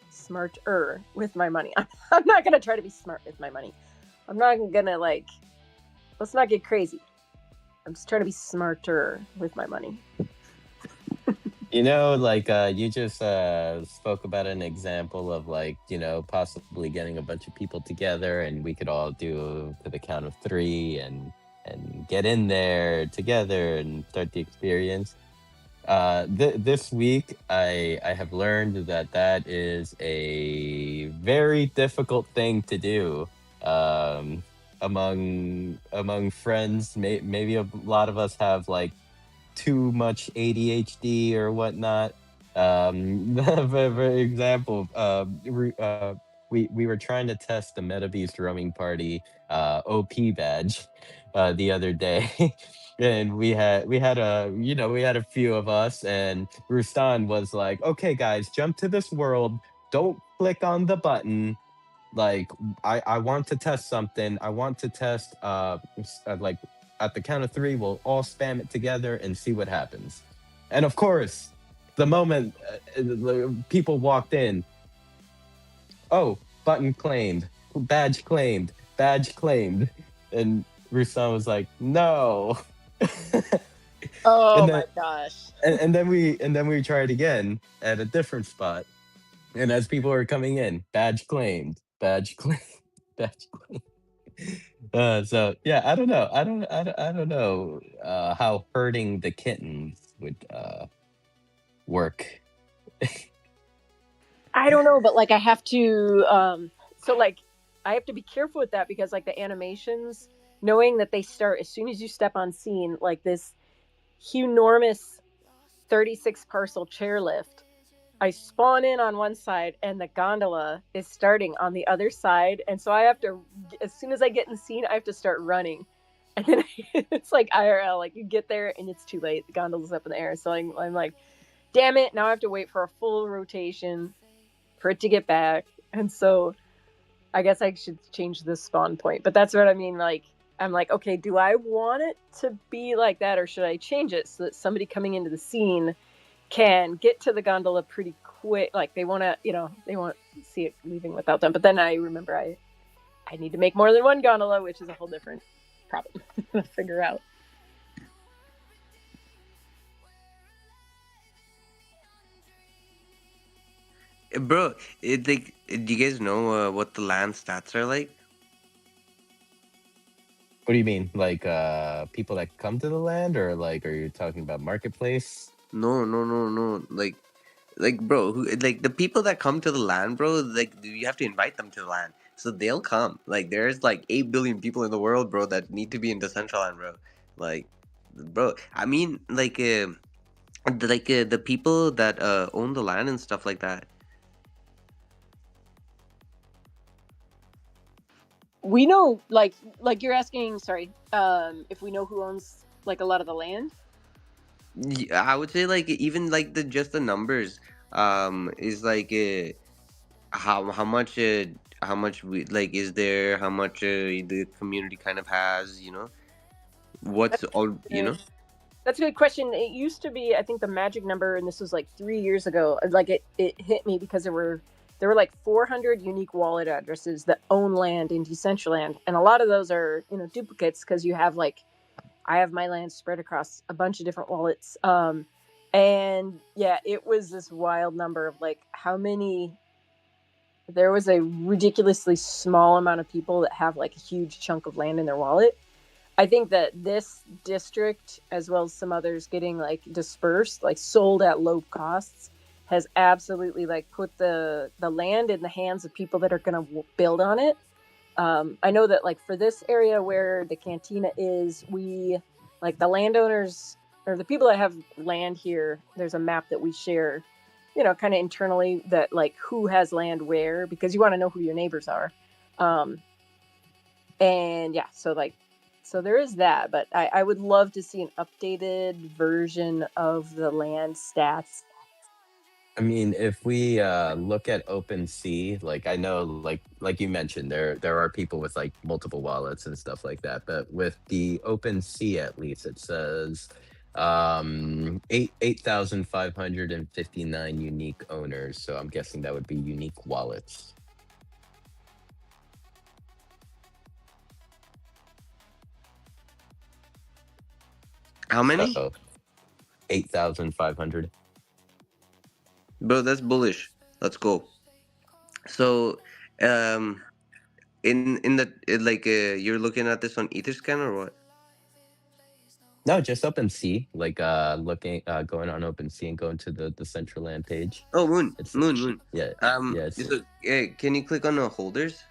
with my money. I'm not gonna try to be smart with my money. I'm not gonna like, let's not get crazy. I'm just trying to be smarter with my money. Like you just spoke about an example of, like, possibly getting a bunch of people together, and we could all do to the count of 3 and get in there together and start the experience. This week, I have learned that that is a very difficult thing to do. Um, among friends, maybe a lot of us have like too much ADHD or whatnot. For example, we were trying to test the MetaBeast roaming party OP badge the other day. And we had we had a few of us, and Rustan was like, "Okay, guys, jump to this world. Don't click on the button. Like, I want to test something. I want to test like at the count of three, we'll all spam it together and see what happens." And of course, the moment the people walked in, oh, button claimed, badge claimed, and Rustam was like, "No." Oh and then my gosh. and then we tried again at a different spot, and as people were coming in, badge claimed, badge claimed. So yeah, I don't know. I don't know how hurting the kittens would work. I don't know, but like I have to so like I have to be careful with that because like the animations, knowing that they start as soon as you step on scene, like this enormous 36 parcel chairlift. I spawn in on one side and the gondola is starting on the other side. And so I have to, as soon as I get in the scene, I have to start running. And then it's like IRL, like you get there and it's too late. The gondola's up in the air. So I'm like, damn it. Now I have to wait for a full rotation for it to get back. And so I guess I should change this spawn point. But that's what I mean. Like, I'm like, okay, do I want it to be like that or should I change it so that somebody coming into the scene can get to the gondola pretty quick? Like they want to, they won't see it leaving without them. But then I remember I need to make more than one gondola, which is a whole different problem to figure out. Bro, do you guys know what the land stats are like? What do you mean? Like people that come to the land, or like are you talking about marketplace? No, no, no, no. Bro, like the people that come to the land, bro, like you have to invite them to the land, so they'll come. Like there's like 8 billion people in the world, bro, that need to be in Decentraland, bro. Like, bro, I mean, the people that own the land and stuff like that. We know, like you're asking, sorry, if we know who owns like a lot of the land. I would say like even like the just the numbers is like how much we like is there, how much the community kind of has, what's That's all, That's a good question. It used to be, I think, the magic number, and this was like 3 years ago. Like it hit me because there were like 400 unique wallet addresses that own land in Decentraland, and a lot of those are duplicates because you have like I have my land spread across a bunch of different wallets. And yeah, it was this wild number of like how many. There was a ridiculously small amount of people that have like a huge chunk of land in their wallet. I think that this district, as well as some others getting like dispersed, like sold at low costs, has absolutely like put the land in the hands of people that are going to build on it. I know that like for this area where the cantina is, we like the landowners or the people that have land here. There's a map that we share, kind of internally that like who has land where because you want to know who your neighbors are. Um, and yeah, so there is that, but I would love to see an updated version of the land stats. I mean, if we look at OpenSea, like I know, like you mentioned, there are people with like multiple wallets and stuff like that. But with the OpenSea, at least it says 8,559 unique owners. So I'm guessing that would be unique wallets. how many? So 8,500. Bro, that's bullish. Let's go. So um in the you're looking at this on Etherscan or what? No, just OpenSea. Like looking going on OpenSea and going to the Decentraland page. Oh, moon, It's moon, moon. yeah, yeah, it's So can you click on the holders?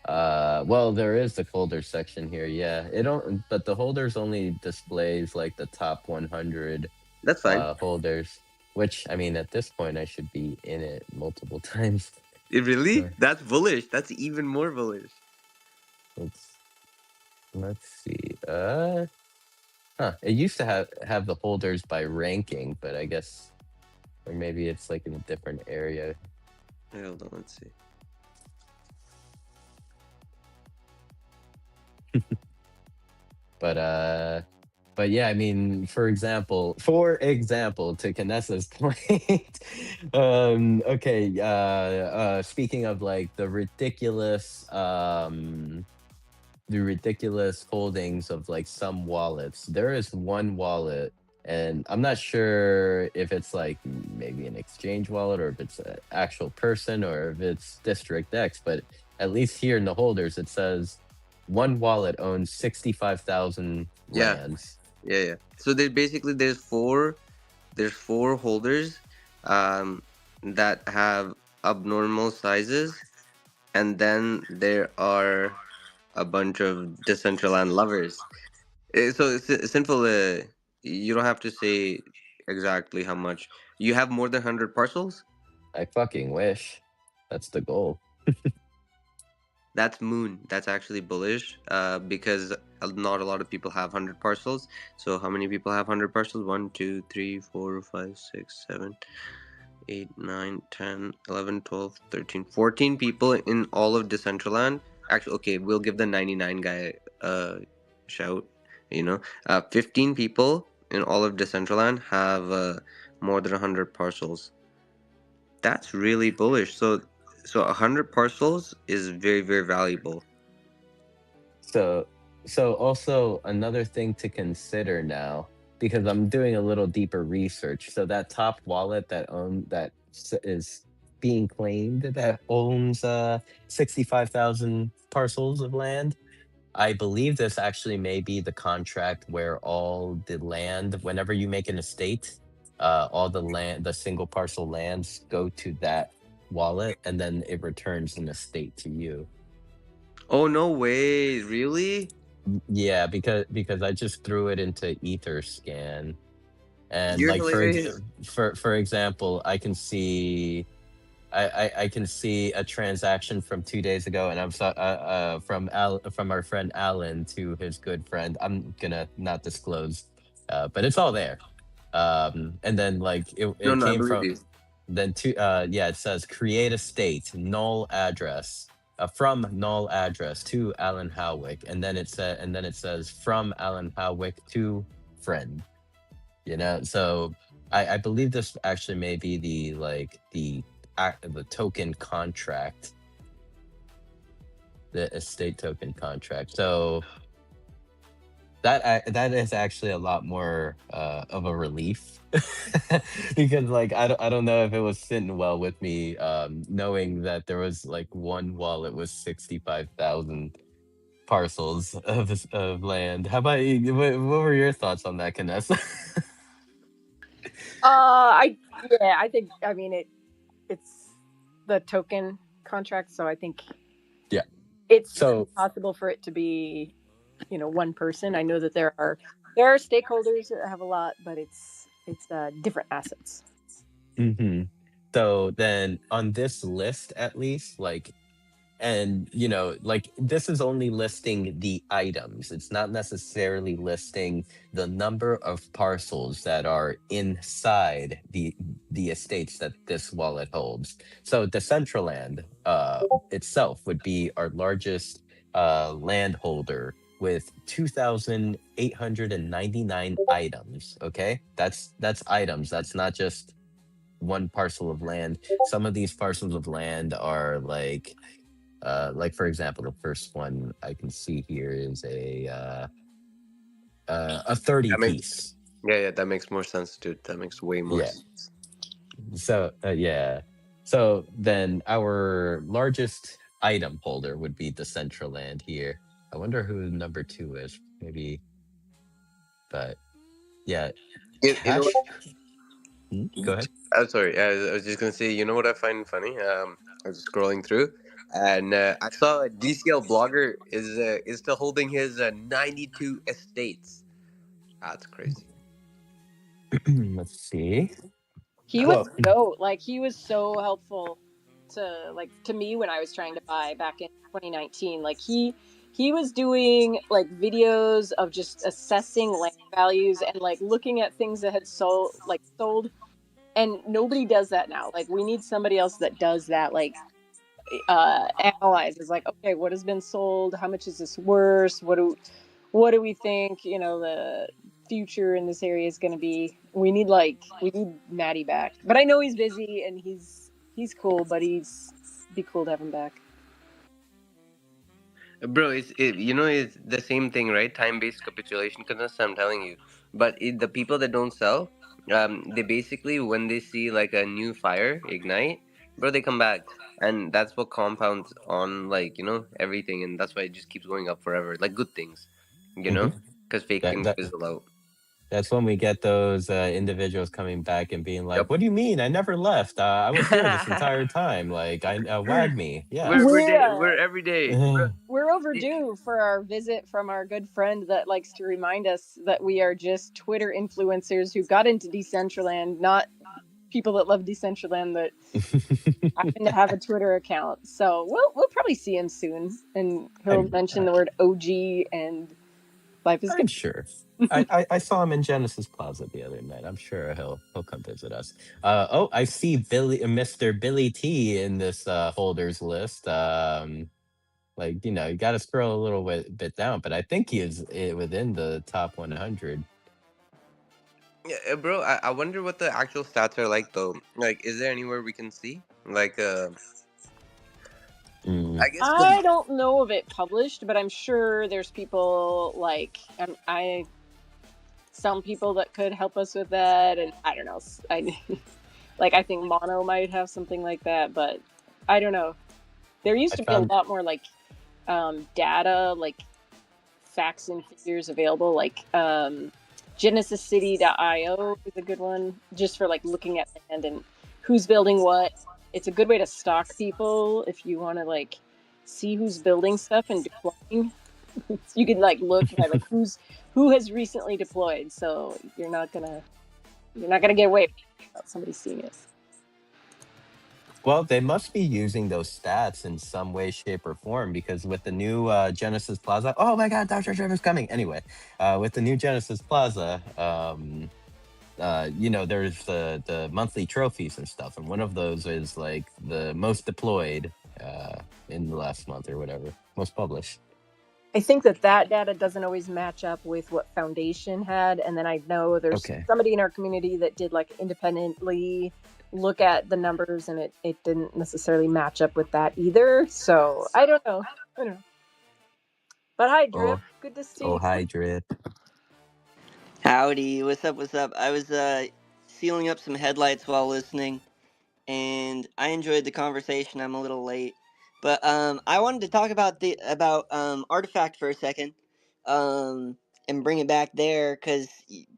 well, there is the folder section here. Yeah, it don't, but the holders only displays like the top 100 That's fine. holders. Which I mean, at this point, I should be in it multiple times. Really? Uh, That's bullish. That's even more bullish. let's let's see. It used to have the holders by ranking, but I guess, or maybe it's like in a different area. Hey, hold on, let's see. But but yeah, I mean, for example, to Canessa's point, okay, speaking of like the ridiculous holdings of like some wallets. There is one wallet, and I'm not sure if it's like maybe an exchange wallet or if it's an actual person or if it's District X, but at least here in the holders, it says one wallet owns 65,000 Yeah, lands. yeah. So there basically there's four holders, um, that have abnormal sizes, and then there are a bunch of Decentraland lovers. So it's simple. You don't have to say exactly how much. You have more than 100 parcels. I fucking wish. That's the goal. That's moon. That's actually bullish. Because not a lot of people have 100 parcels. So how many people have 100 parcels? One, two, three, 4, 5, 6, 7, 8, 9, 10, 11, 12, 13, 14 people in all of Decentraland. Actually, okay, we'll give the 99 guy a shout. 15 people in all of Decentraland have more than 100 parcels. That's really bullish. So 100 parcels is very, very valuable. So, so also another thing to consider now, because I'm doing a little deeper research. So that top wallet is being claimed that owns 65,000 parcels of land. I believe this actually may be the contract where all the land, whenever you make an estate, all the land, the single parcel lands go to that wallet, and then it returns an estate to you. Oh, no way. Really? Yeah, because I just threw it into Etherscan, and You're like hilarious. for example, I can see a transaction from 2 days ago, and from our friend Alan to his good friend. I'm gonna not disclose, but it's all there. And then like No, it no, I came believe from you. then to yeah, it says create a state null address. From null address to Alan Howick, and then it says from Alan Howick to friend. So I believe this actually may be the token contract, the estate token contract. So that is actually a lot more of a relief because like I don't know if it was sitting well with me, knowing that there was like one wallet with 65,000 parcels of land. How about you? What were your thoughts on that, Vanessa? I yeah, I think I mean it's the token contract, so I think Yeah. it's So possible for it to be, one person. I know that there are stakeholders that have a lot, but it's different assets. hmm so then on this list, at least, like, and like this is only listing the items. It's not necessarily listing the number of parcels that are inside the estates that this wallet holds. So Decentraland itself would be our largest landholder with 2,899 items. Okay, that's items. That's not just one parcel of land. Some of these parcels of land are like for example, the first one I can see here is a 30 That makes piece. Yeah, yeah, that makes more sense, dude. That makes way more Yeah. sense. So yeah. So then our largest item holder would be the Central Land here. I wonder who number two is. Maybe, but yeah, You know what? cash. Go ahead. I'm sorry. I was just gonna say. You know what I find funny? I was scrolling through, and I saw a DCL blogger is still holding his 92 estates. That's crazy. Let's see. He was Well, the goat. Like he was so helpful. to me when I was trying to buy back in 2019. Like he was doing like videos of just assessing land values and like looking at things that had sold, and nobody does that now. Like we need somebody else that does that, like analyzes like, okay, what has been sold, how much is this worth, what do we think, the future in this area is going to be. We need Maddie back, but I know he's busy and he's cool, but be cool to have him back. Bro, it's the same thing, right? Time-based capitulation, because I'm telling you. But the people that don't sell, they basically, when they see like a new fire ignite, bro, they come back, and that's what compounds on, like, everything, and that's why it just keeps going up forever, like good things, Hmm. because fake That things that fizzle out. that's when we get those individuals coming back and being like, Yep. "What do you mean? I never left. I was here this entire time. Like, I wag me. Yeah." We're every day, bro. We're overdue for our visit from our good friend that likes to remind us that we are just Twitter influencers who got into Decentraland, not people that love Decentraland that happen to have a Twitter account. So we'll probably see him soon, and he'll I'm mention the word OG, and life is I'm good. sure. I saw him in Genesis Plaza the other night. I'm sure he'll come visit us. Oh, I see Mr. Billy T in this holders list. Like, you got to scroll a little bit down, but I think he is within the top 100. Yeah, bro. I wonder what the actual stats are like, though. Like, is there anywhere we can see? Like, Mm. I guess I don't know of it published, but I'm sure there's people like some people that could help us with that, and I don't know. I think Mono might have something like that, but I don't know. There used I to be a found. lot more like data, like facts and figures available. Like GenesisCity.io is a good one, just for like looking at land and who's building what. It's a good way to stalk people if you want to like see who's building stuff and deploying. You could like look by like who has recently deployed, so you're not gonna get away without somebody seeing it. Well, they must be using those stats in some way, shape, or form because with the new Genesis Plaza, oh my God, Dr. Trevor's coming. Anyway, with the new Genesis Plaza, there's the monthly trophies and stuff, and one of those is like the most deployed in the last month or whatever, most published. I think that data doesn't always match up with what Foundation had, and then I know there's Okay. somebody in our community that did like independently look at the numbers, and it didn't necessarily match up with that either. So I don't know. I don't know. But hi, Drip. Oh, Good to see oh, you. hi, Drip. Howdy, what's up? What's up? I was sealing up some headlights while listening, and I enjoyed the conversation. I'm a little late, but I wanted to talk about Artifact for a second, um, and bring it back there because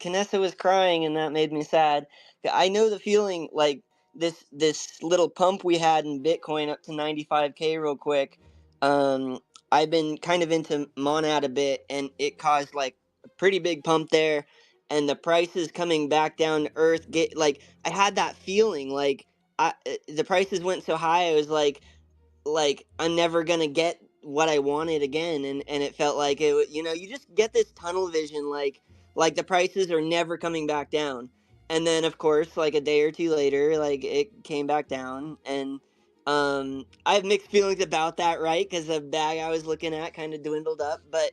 Kanessa was crying, and that made me sad. I know the feeling like this little pump we had in Bitcoin up to 95K real quick. Um, I've been kind of into Monad a bit, and it caused like a pretty big pump there, and the prices coming back down to earth. Get like I had that feeling like the prices went so high. I was like I'm never gonna get what I wanted again, and it felt like you just get this tunnel vision, like the prices are never coming back down, and then of course like a day or two later, like it came back down, and I have mixed feelings about that, right? Because the bag I was looking at kind of dwindled up, but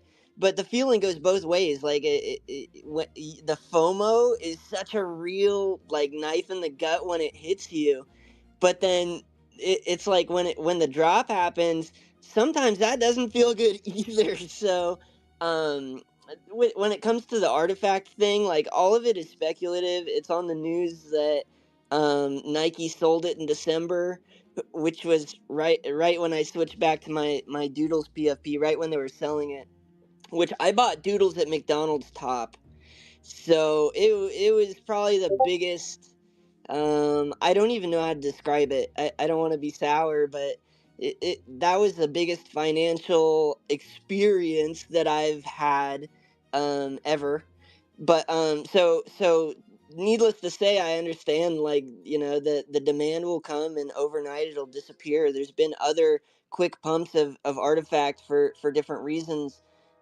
the feeling goes both ways. Like the FOMO is such a real like knife in the gut when it hits you, but then it's like when the drop happens, sometimes that doesn't feel good either. So um when it comes to the Artifact thing, like all of it is speculative. It's on the news that Nike sold it in December, which was right when I switched back to my Doodles PFP, right when they were selling it, which I bought Doodles at McDonald's top. So it was probably the biggest. I don't even know how to describe it. I don't want to be sour, but that was the biggest financial experience that I've had ever. But so needless to say, I understand, like, the demand will come and overnight it'll disappear. There's been other quick pumps of artifact for different reasons.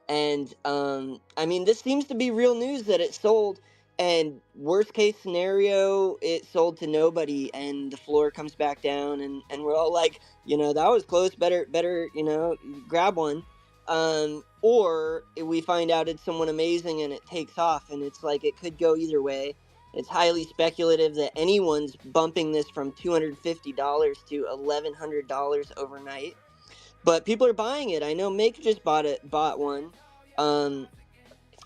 And I mean, this seems to be real news that it sold, and worst case scenario, it sold to nobody and the floor comes back down, and we're all like, that was close, better, grab one. Or we find out it's someone amazing and it takes off, and it's like it could go either way. It's highly speculative that anyone's bumping this from $250 to $1,100 overnight, but people are buying it. I know Make just bought one. Um,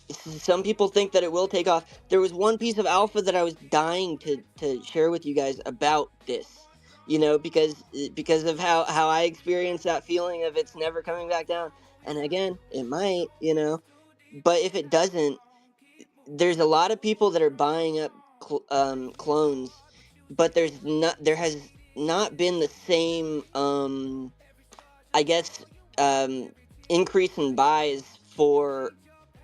some people think that it will take off. There was one piece of alpha that I was dying to share with you guys about this, because of how I experienced that feeling of it's never coming back down. And again, it might, but if it doesn't, there's a lot of people that are buying up clones, but there has not been the same I guess increase in buys for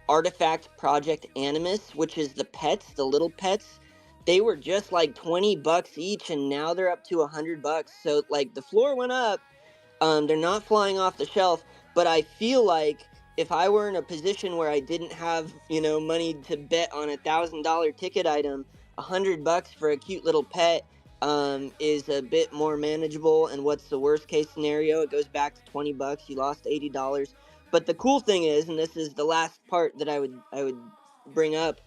Artifact Project Animus, which is the pets, the little pets. They were just like $20 each, and now they're up to $100. So like the floor went up. They're not flying off the shelf, but I feel like if I were in a position where I didn't have, money to bet on $1,000 ticket item, $100 for a cute little pet is a bit more manageable. And what's the worst case scenario? It goes back to $20. You lost $80. But the cool thing is, and this is the last part that I would bring up,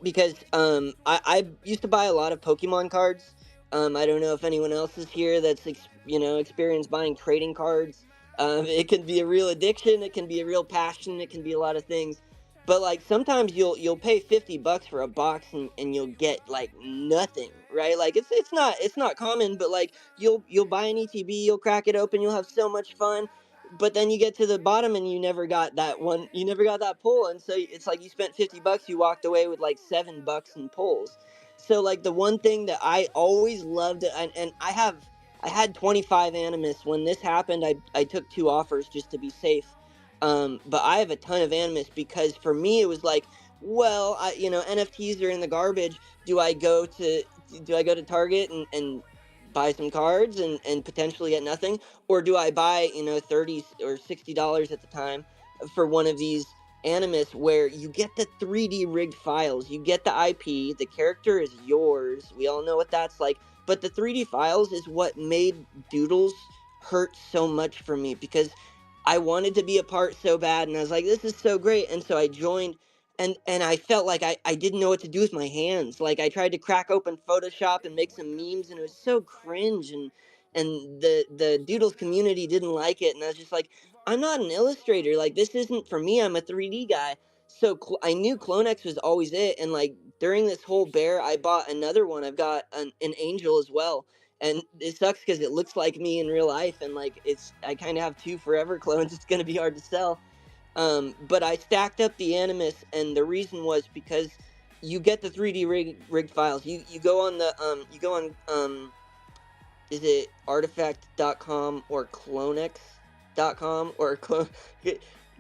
because I used to buy a lot of Pokemon cards. I don't know if anyone else is here that's experienced buying trading cards. It can be a real addiction. It can be a real passion. It can be a lot of things. But like sometimes you'll pay $50 for a box, and you'll get like nothing, right? Like it's not common, but like you'll buy an ETB, you'll crack it open, you'll have so much fun, but then you get to the bottom and you never got that one, you never got that pull, and so it's like you spent $50, you walked away with like $7 in pulls. So like the one thing that I always loved, and I had 25 Animus when this happened. I took 2 offers just to be safe. But I have a ton of Animus because for me it was like, well, NFTs are in the garbage. Do I go to Target and buy some cards and potentially get nothing, or do I buy $30 or $60 at the time for one of these Animus where you get the 3D rigged files, you get the IP, the character is yours. We all know what that's like, but the 3D files is what made Doodles hurt so much for me, because I wanted to be a part so bad, and I was like, this is so great, and so I joined. And I felt like I didn't know what to do with my hands. Like I tried to crack open Photoshop and make some memes, and it was so cringe, and the Doodles community didn't like it, and I was just like, I'm not an illustrator. Like this isn't for me. I'm a 3D guy. So I knew CloneX was always it, and like during this whole bear, I bought another one. I've got an angel as well, and it sucks because it looks like me in real life, and like I kind of have 2 forever clones. It's gonna be hard to sell. But I stacked up the Animus, and the reason was because you get the 3D rigged files. You go on is it artifact.com or clonex.com or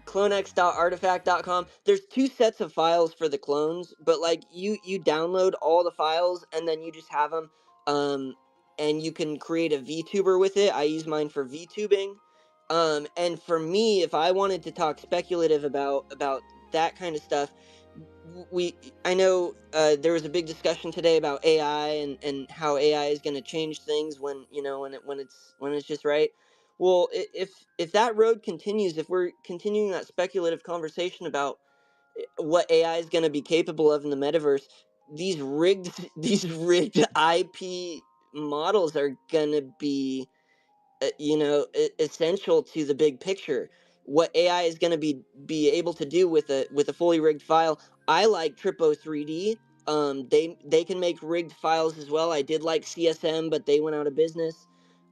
clonex.artifact.com. There's 2 sets of files for the clones, but like you download all the files and then you just have them, and you can create a VTuber with it. I use mine for VTubing. And for me, if I wanted to talk speculative about that kind of stuff, I know there was a big discussion today about AI and how AI is going to change things when it's just right. Well, if that road continues, if we're continuing that speculative conversation about what AI is going to be capable of in the metaverse, these rigged these rigged IP models are going to be essential to the big picture. What AI is going to be able to do with a fully rigged file. I like Tripo 3D. They can make rigged files as well. I did like CSM, but they went out of business.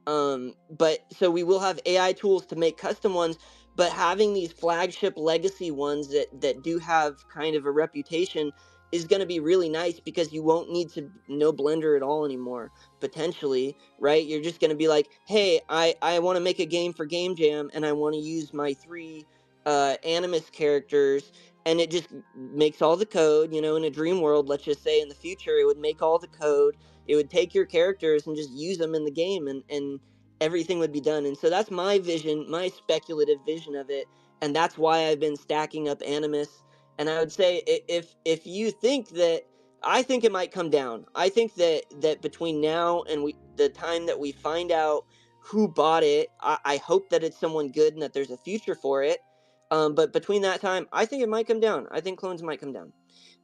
But so we will have AI tools to make custom ones, but having these flagship legacy ones that do have kind of a reputation is going to be really nice, because you won't need to know Blender at all anymore, potentially, right? You're just going to be like, hey, I want to make a game for Game Jam, and I want to use my 3 Animus characters, and it just makes all the code, in a dream world. Let's just say in the future it would make all the code, it would take your characters and just use them in the game, and everything would be done. And so that's my vision, my speculative vision of it, and that's why I've been stacking up Animus. And I would say, if you think that, I think it might come down. I think that between now and the time that we find out who bought it, I hope that it's someone good and that there's a future for it. But between that time, I think it might come down. I think clones might come down.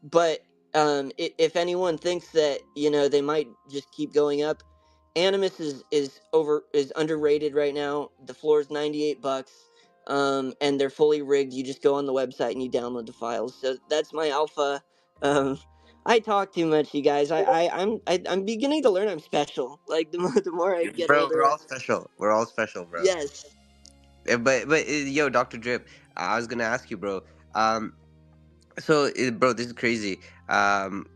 But if anyone thinks that they might just keep going up, Animus is underrated right now. The floor is $98, and they're fully rigged. You just go on the website and you download the files. So that's my alpha. Um, I talk too much, you guys. I'm beginning to learn I'm special. Like the more I get Bro, we're older. all special. We're all special, bro. Yes. But yo, Dr. Drip, I was gonna ask you, bro. Um, so bro, this is crazy.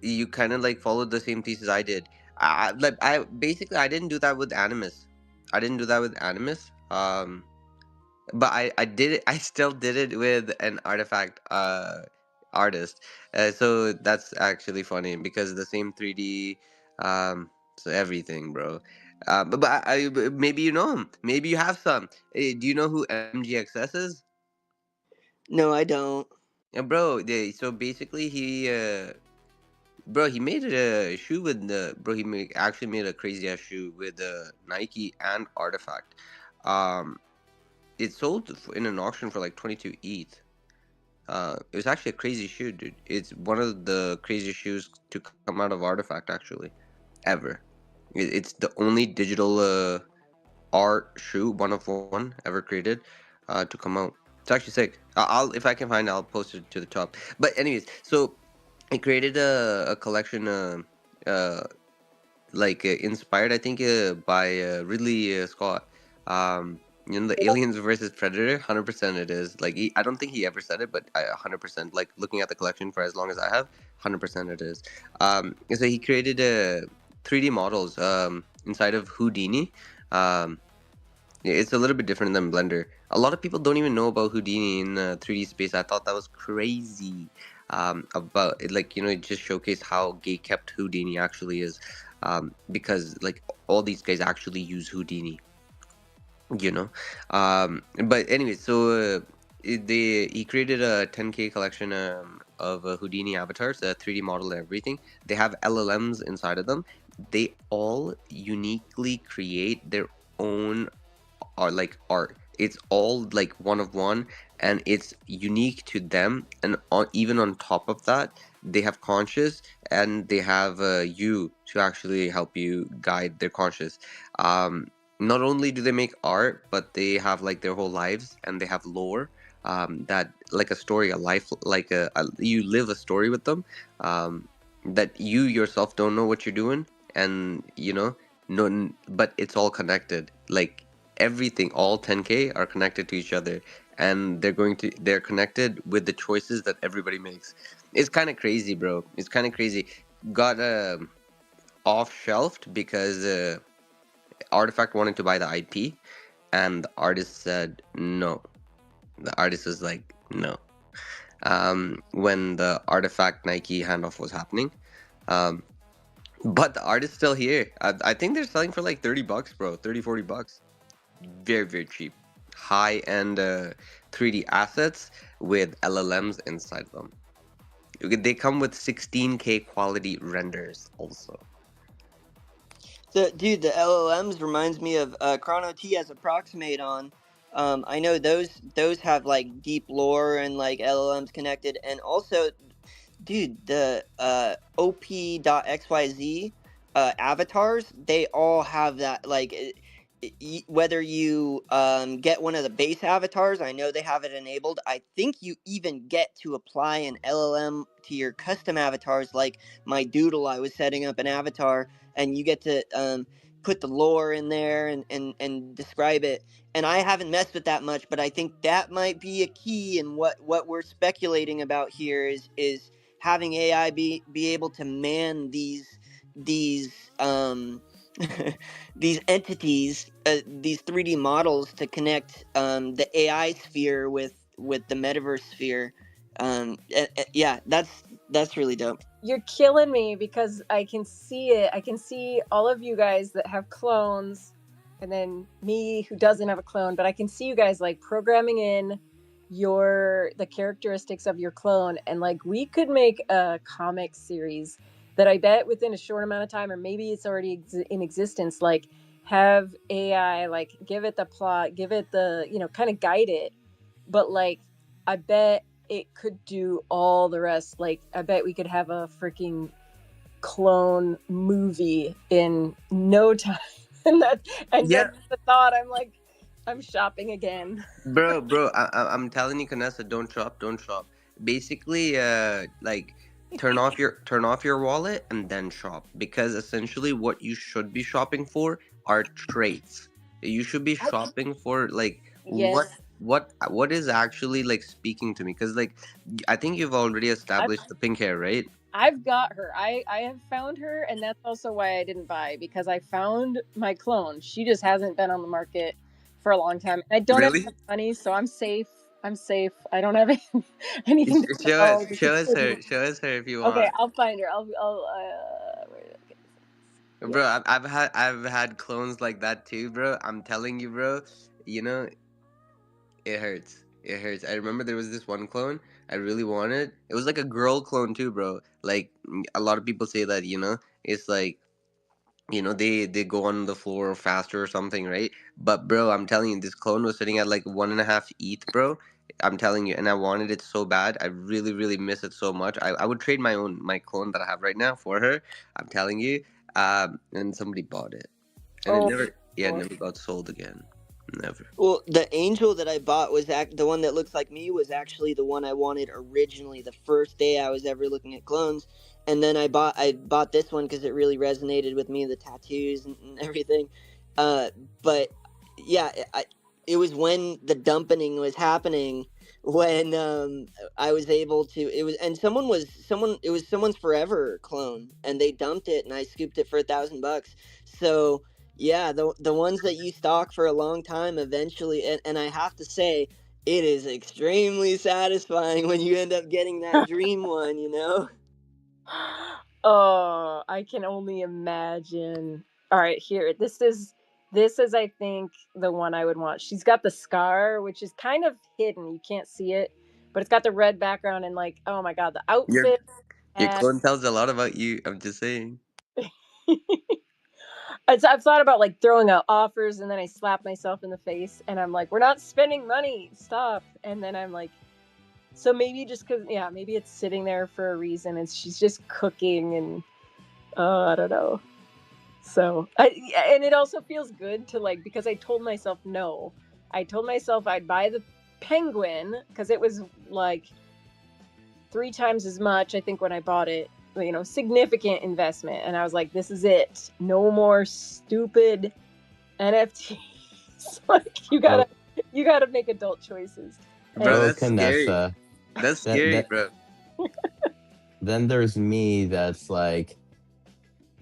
You kind of like followed the same thesis I did. I basically I didn't do that with Animus. I didn't do that with Animus. But I did it. I still did it with an artifact artist. So that's actually funny because the same 3D, so everything, bro. But maybe you know him. Maybe you have some. Do you know who MGXS is? No, I don't. Yeah, bro. So basically, bro, he made a shoe with the bro. Actually made a crazy ass shoe with Nike and Artifact. Um, it sold in an auction for like 22 ETH. It was actually a crazy shoe, dude. It's one of the craziest shoes to come out of Artifact, actually, ever. It's the only digital art shoe, one of one ever created, to come out. It's actually sick. I'll if I can find, I'll post it to the top. But anyways, so I created a collection, inspired, I think, by Ridley Scott. The Aliens versus Predator. 100% it is. Like I don't think he ever said it, but 100%. Like looking at the collection for as long as I have, 100% it is. So he created 3D models inside of Houdini. Um, it's a little bit different than Blender. A lot of people don't even know about Houdini in 3D space. I thought that was crazy. About it, like it just showcased how gay kept Houdini actually is, because like all these guys actually use Houdini, you know. But anyway, so he created a 10K collection of Houdini avatars, a 3D model and everything. They have LLMs inside of them. They all uniquely create their own like art. It's all like one of one, and it's unique to them. And even on top of that, they have conscious, and they have you to actually help you guide their conscious. Not only do they make art, but they have like their whole lives, and they have lore, that like a story, a life, like you live a story with them, that you yourself don't know what you're doing, and no, but it's all connected. Like everything, all 10K are connected to each other, and they're connected with the choices that everybody makes. It's kind of crazy, bro. It's kind of crazy. Got off shelved because Artifact wanted to buy the IP, and the artist said no. The artist was like no. When the Artifact Nike handoff was happening, um, but the art is still here. I think they're selling for like $30, bro. 30-40 bucks. Very, very cheap. High end 3D assets with LLMs inside them. They come with 16K quality renders also. The LLMs reminds me of Chrono T as Approximate on. I know those have like deep lore and like LLMs connected, and also, dude, the op.xyz avatars, they all have that, like whether you get one of the base avatars, I know they have it enabled. I think you even get to apply an LLM to your custom avatars. Like my doodle, I was setting up an avatar, and you get to put the lore in there and describe it. And I haven't messed with that much, but I think that might be a key. And what we're speculating about here is having AI be able to man these these entities, these 3D models, to connect the AI sphere with the metaverse sphere. Yeah, that's really dope. You're killing me because I can see it. I can see all of you guys that have clones, and then me who doesn't have a clone. But I can see you guys like programming in the characteristics of your clone, and like we could make a comic series that I bet within a short amount of time, or maybe it's already in existence. Like have AI like give it the plot, give it the kind of guide it, but like I bet it could do all the rest. Like I bet we could have a freaking clone movie in no time. And Yeah, that's the thought. I'm like, I'm shopping again. bro, I'm telling you, Canessa, don't shop, don't shop. Basically, like turn off your wallet and then shop, because essentially what you should be shopping for are traits. You should be shopping for like Yes, what is actually like speaking to me, because like I think you've already I've established the pink hair, right? I've got her. I have found her, and that's also why I didn't buy, because I found my clone. She just hasn't been on the market for a long time. I don't have Really? enough money, so I'm safe. I'm safe. I don't have anything to sell. Just Show us her if you okay, want. I'll find her. I'll okay. Yeah. Bro, I've had clones like that too, bro. I'm telling you, bro. You know, it hurts. It hurts. I remember there was this one clone I really wanted. It was like a girl clone too, bro. Like a lot of people say that, it's like, they go on the floor faster or something, right? But bro, I'm telling you, this clone was sitting at like 1.5 ETH, bro. I'm telling you, and I wanted it so bad. I really, really miss it so much. I would trade my clone that I have right now for her. I'm telling you. And somebody bought it, and it Oh, never, yeah, it never got sold again. Never. Well, the angel that I bought was the one that looks like me was actually the one I wanted originally the first day I was ever looking at clones, and then I bought this one because it really resonated with me, the tattoos and everything. Uh, but yeah, it was when the dumping was happening when I was able to. It was and someone it was someone's forever clone, and they dumped it, and I scooped it for $1,000. So yeah, the ones that you stock for a long time eventually, and I have to say, it is extremely satisfying when you end up getting that dream one, you know? oh, I can only imagine. All right, here. This is I think the one I would want. She's got the scar, which is kind of hidden. You can't see it, but it's got the red background and like, oh my god, the Your outfit. your And clone tells a lot about you. I'm just saying. I've thought about like throwing out offers, and then I slap myself in the face, and I'm like, "We're not spending money. Stop!" And then I'm like, "So maybe just because, yeah, maybe it's sitting there for a reason, and she's just cooking, and I don't know." So, and it also feels good to like, because I told myself no. I told myself I'd buy the penguin because it was like 3 times as much, I think, when I bought it. Significant investment, and I was like, "This is it. No more stupid NFTs." Like Oh, you gotta make adult choices. Bro, And oh, that's scary. Canessa. That's That scary, that bro. then there's me that's like,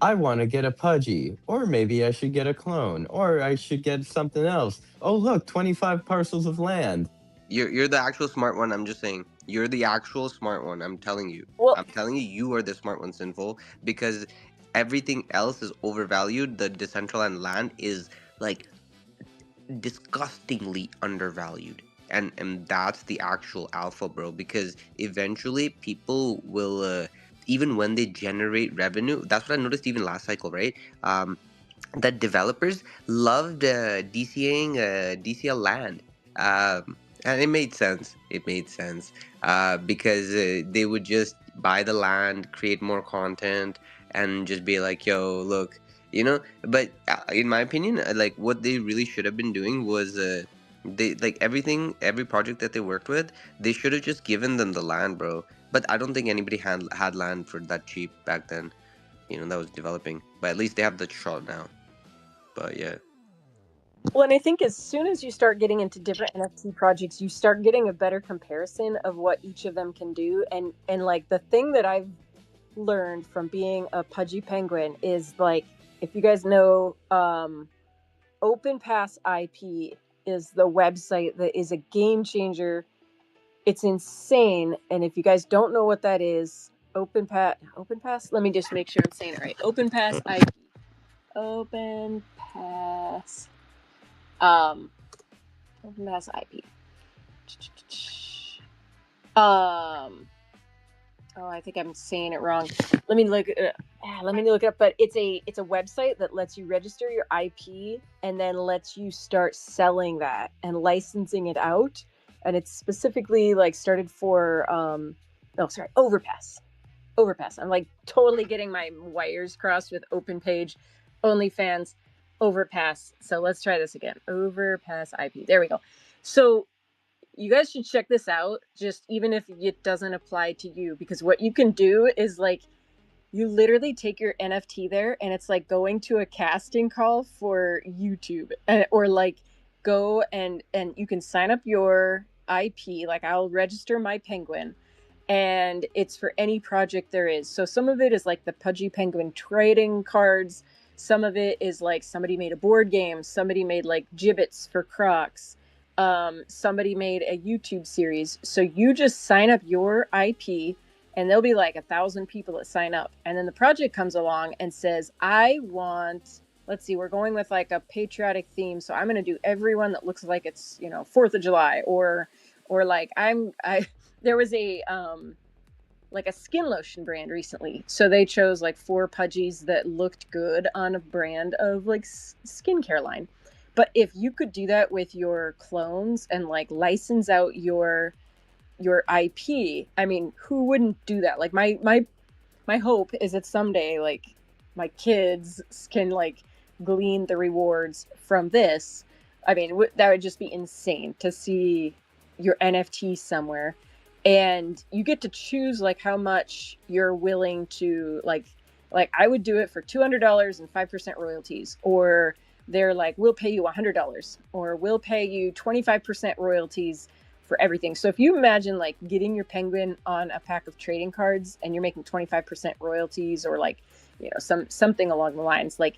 I want to get a Pudgy, or maybe I should get a clone, or I should get something else. Oh, look, 25 parcels of land. You're the actual smart one. I'm just saying. You're the actual smart one. I'm telling you. well, I'm telling you, you are the smart one, Sinful, because everything else is overvalued. The Decentraland land is like disgustingly undervalued. And that's the actual alpha, bro, because eventually people will even when they generate revenue, that's what I noticed even last cycle, right? That developers loved DCL land. And it made sense. It made sense because they would just buy the land, create more content, and just be like, "Yo, look." But in my opinion, like what they really should have been doing was they like every project that they worked with, they should have just given them the land, bro. But I don't think anybody had land for that cheap back then. That was developing. But at least they have the shot now. But yeah. and I think as soon as you start getting into different NFT projects, you start getting a better comparison of what each of them can do. And like the thing that I've learned from being a pudgy penguin is like, if you guys know, Open Pass IP is the website that is a game changer It's insane. And if you guys don't know what that is, OpenPass. Let me just make sure I'm saying it right. OpenPass IP. OpenPass. Um, OpenPass IP. Oh, I think I'm saying it wrong. Let me look. Let me look it up. But it's a website that lets you register your IP and then lets you start selling that and licensing it out. And it's specifically like started for Overpass. Overpass. I'm like totally getting my wires crossed with OpenPage, OnlyFans, Overpass. So let's try this again. Overpass IP. There we go. So you guys should check this out, just even if it doesn't apply to you, because what you can do is like you literally take your NFT there and it's like going to a casting call for YouTube, or like go and you can sign up your IP. Like I'll register my penguin and it's for any project there is. So some of it is like the Pudgy Penguin trading cards. Some of it is like somebody made a board game. Somebody made like gibbets for Crocs. Somebody made a YouTube series. So you just sign up your IP and there'll be like 1,000 people that sign up. And then the project comes along and says, I want, let's see, we're going with like a patriotic theme. So I'm going to do everyone that looks like it's, 4th of July or like there was a like a skin lotion brand recently, so they chose like 4 pudgies that looked good on a brand of like skincare line. But if you could do that with your clones and like license out your IP, I mean, who wouldn't do that? Like my hope is that someday like my kids can like glean the rewards from this. I mean, that would just be insane to see your NFT somewhere, and you get to choose like how much you're willing to like I would do it for $200 and 5% royalties, or they're like, we'll pay you $100 or we'll pay you 25% royalties for everything. So if you imagine like getting your penguin on a pack of trading cards and you're making 25% royalties, or like, something along the lines, like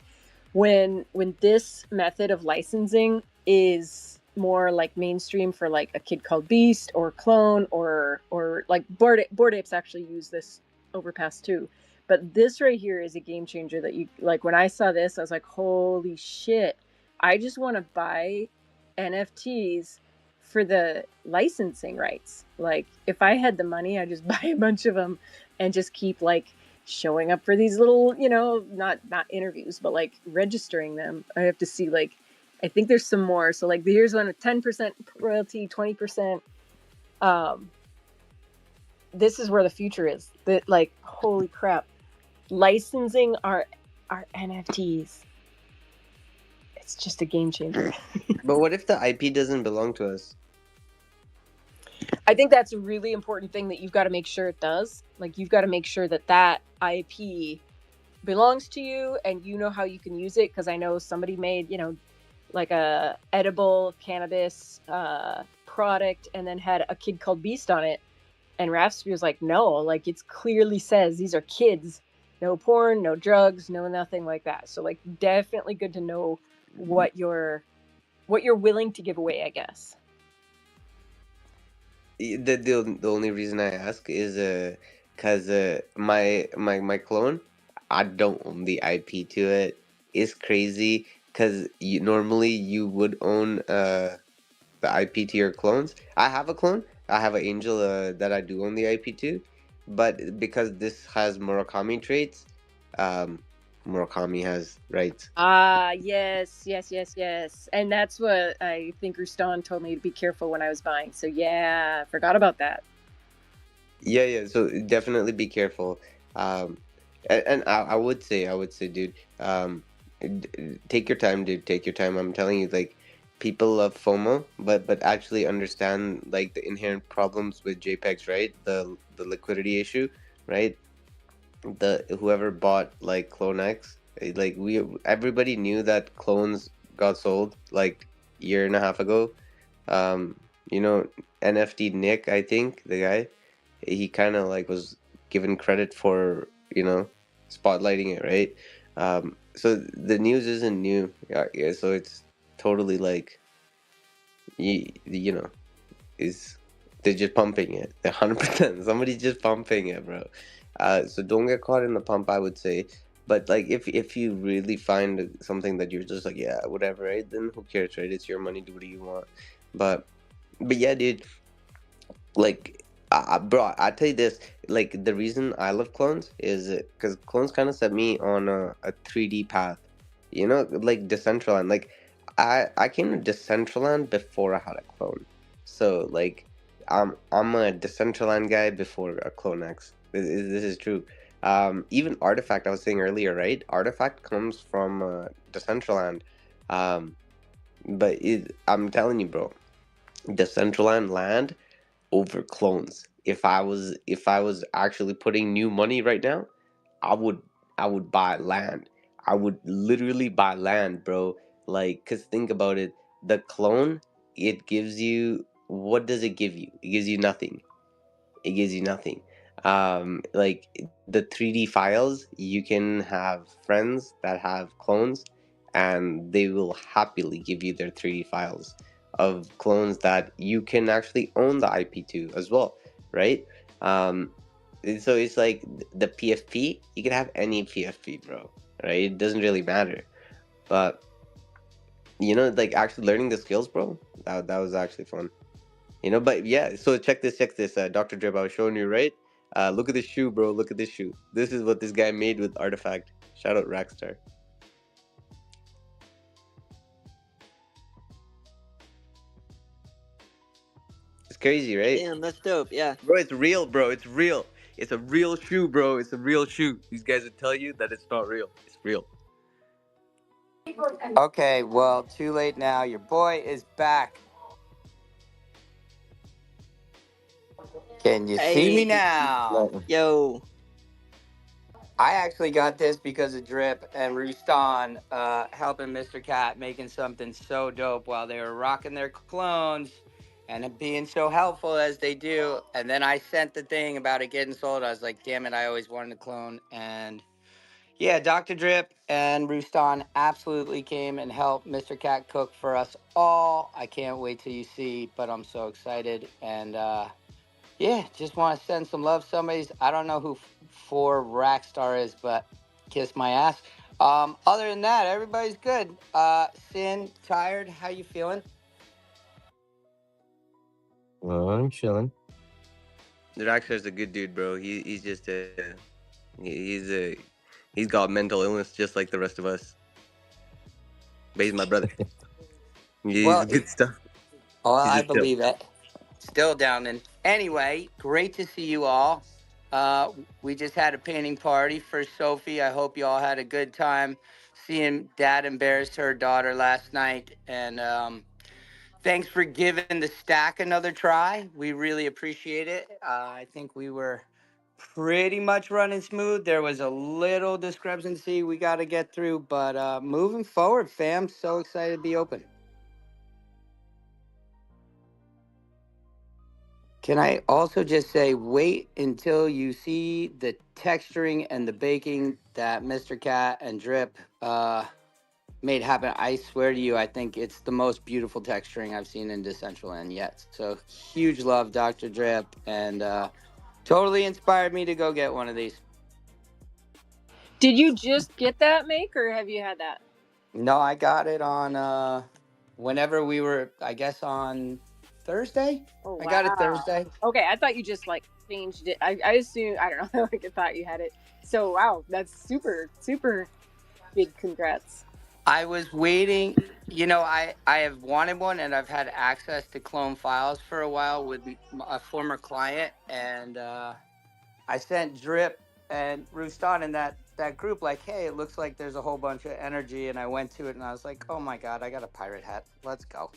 when this method of licensing is more like mainstream for like a kid called Beast or Clone, or like Bored Apes actually use this Overpass too. But this right here is a game changer that you like. When I saw this, I was like, holy shit, I just want to buy NFTs for the licensing rights. Like if I had the money, I'd just buy a bunch of them and just keep like showing up for these little, not interviews, but like registering them. I have to see, like, I think there's some more. So like here's one with 10% royalty, 20%. This is where the future is. That, like, holy crap, licensing our NFTs. It's just a game changer. But what if the IP doesn't belong to us? I think that's a really important thing that you've got to make sure it does. Like you've got to make sure that IP belongs to you and you know how you can use it. Because I know somebody made, like a edible cannabis product and then had a kid called Beast on it. And Rafsby was like, no, like it clearly says these are kids. No porn, no drugs, no nothing like that. So like definitely good to know what you're willing to give away, I guess. The only reason I ask is cause my clone, I don't own the IP to it. It's crazy because normally you would own the IP to your clones. I have a clone. I have an angel that I do own the IP to, but because this has Murakami traits, um, Murakami has rights. Yes. And that's what I think Rustan told me to be careful when I was buying. So yeah, forgot about that. Yeah. So definitely be careful. Um, and I would say, dude, take your time, dude. Take your time. I'm telling you, like, people love FOMO, but actually understand like the inherent problems with JPEGs, right? The liquidity issue, right? The whoever bought like Clone X, like everybody knew that clones got sold like year and a half ago. Um, you know, NFT Nick, I think the guy, he kind of like was given credit for spotlighting it, right? So the news isn't new, yeah, so it's totally like you know is They're just pumping it. They're 100%. Somebody's just pumping it, bro. So don't get caught in the pump, I would say. But like, if you really find something that you're just like, yeah, whatever, right? Then who cares, right? It's your money. Do what you want. But yeah, dude. Like, bro, I tell you this. Like, the reason I love clones is because clones kind of set me on a 3D path. You know, like Decentraland. Like, I came to Decentraland before I had a clone. So like, I'm a Decentraland guy before a Clone X. This is true. Even Artifact, I was saying earlier, right? Artifact comes from Decentraland. Um, but I'm telling you, bro, Decentraland land over clones. If I was actually putting new money right now, I would I would buy land. I would literally buy land, bro. Like, cause think about it. The clone, it gives you, what does it give you? It gives you nothing. It gives you nothing. Like the 3D files, you can have friends that have clones, and they will happily give you their 3D files of clones that you can actually own the IP to as well, right? So it's like the PFP, you can have any PFP, bro, right? It doesn't really matter. But like actually learning the skills, bro, that was actually fun. But yeah, so check this, Dr. Drip, I was showing you, right? Look at this shoe, bro. Look at this shoe. This is what this guy made with Artifact. Shout out Rackstar. It's crazy, right? Damn, that's dope. Yeah. Bro, it's real, bro. It's real. It's a real shoe, bro. It's a real shoe. These guys would tell you that it's not real. It's real. Okay, well, too late now. Your boy is back. Can you see me Hey, now? yo. I actually got this because of Drip and Ruston helping Mr. Cat making something so dope while they were rocking their clones and it being so helpful as they do. And then I sent the thing about it getting sold. I was like, damn it, I always wanted a clone. And yeah, Dr. Drip and Ruston absolutely came and helped Mr. Cat cook for us all. I can't wait till you see, but I'm so excited. And yeah, just want to send some love. Somebody's, I don't know who for Rackstar is, but kiss my ass. Other than that, everybody's good. Sin, tired, how you feeling? Well, I'm chilling. The Rackstar's a good dude, bro. He's just he's he's got mental illness just like the rest of us. But he's my brother. He's Well, good stuff. He's I just chill. believe it. Still down in. Anyway, great to see you all. We just had a painting party for Sophie. I hope you all had a good time seeing Dad embarrass her daughter last night. And thanks for giving the stack another try. We really appreciate it. I think we were pretty much running smooth. There was a little discrepancy we got to get through, but moving forward, fam, so excited to be open. Can I also just say, wait until you see the texturing and the baking that Mr. Cat and Drip made happen. I swear to you, I think it's the most beautiful texturing I've seen in Decentraland yet. So huge love, Dr. Drip, and totally inspired me to go get one of these. Did you just get that make, or have you had that? No, I got it on whenever we were, I guess, on Thursday. Oh I got it wow. Thursday. Okay, I thought you just like changed it. I assume, I don't know. Like I thought you had it. So wow, that's super super big. Congrats. I was waiting. I have wanted one, and I've had access to clone files for a while with a former client, and I sent Drip and Ruston in that group like, hey, it looks like there's a whole bunch of energy, and I went to it, and I was like, oh my god, I got a pirate hat. Let's go.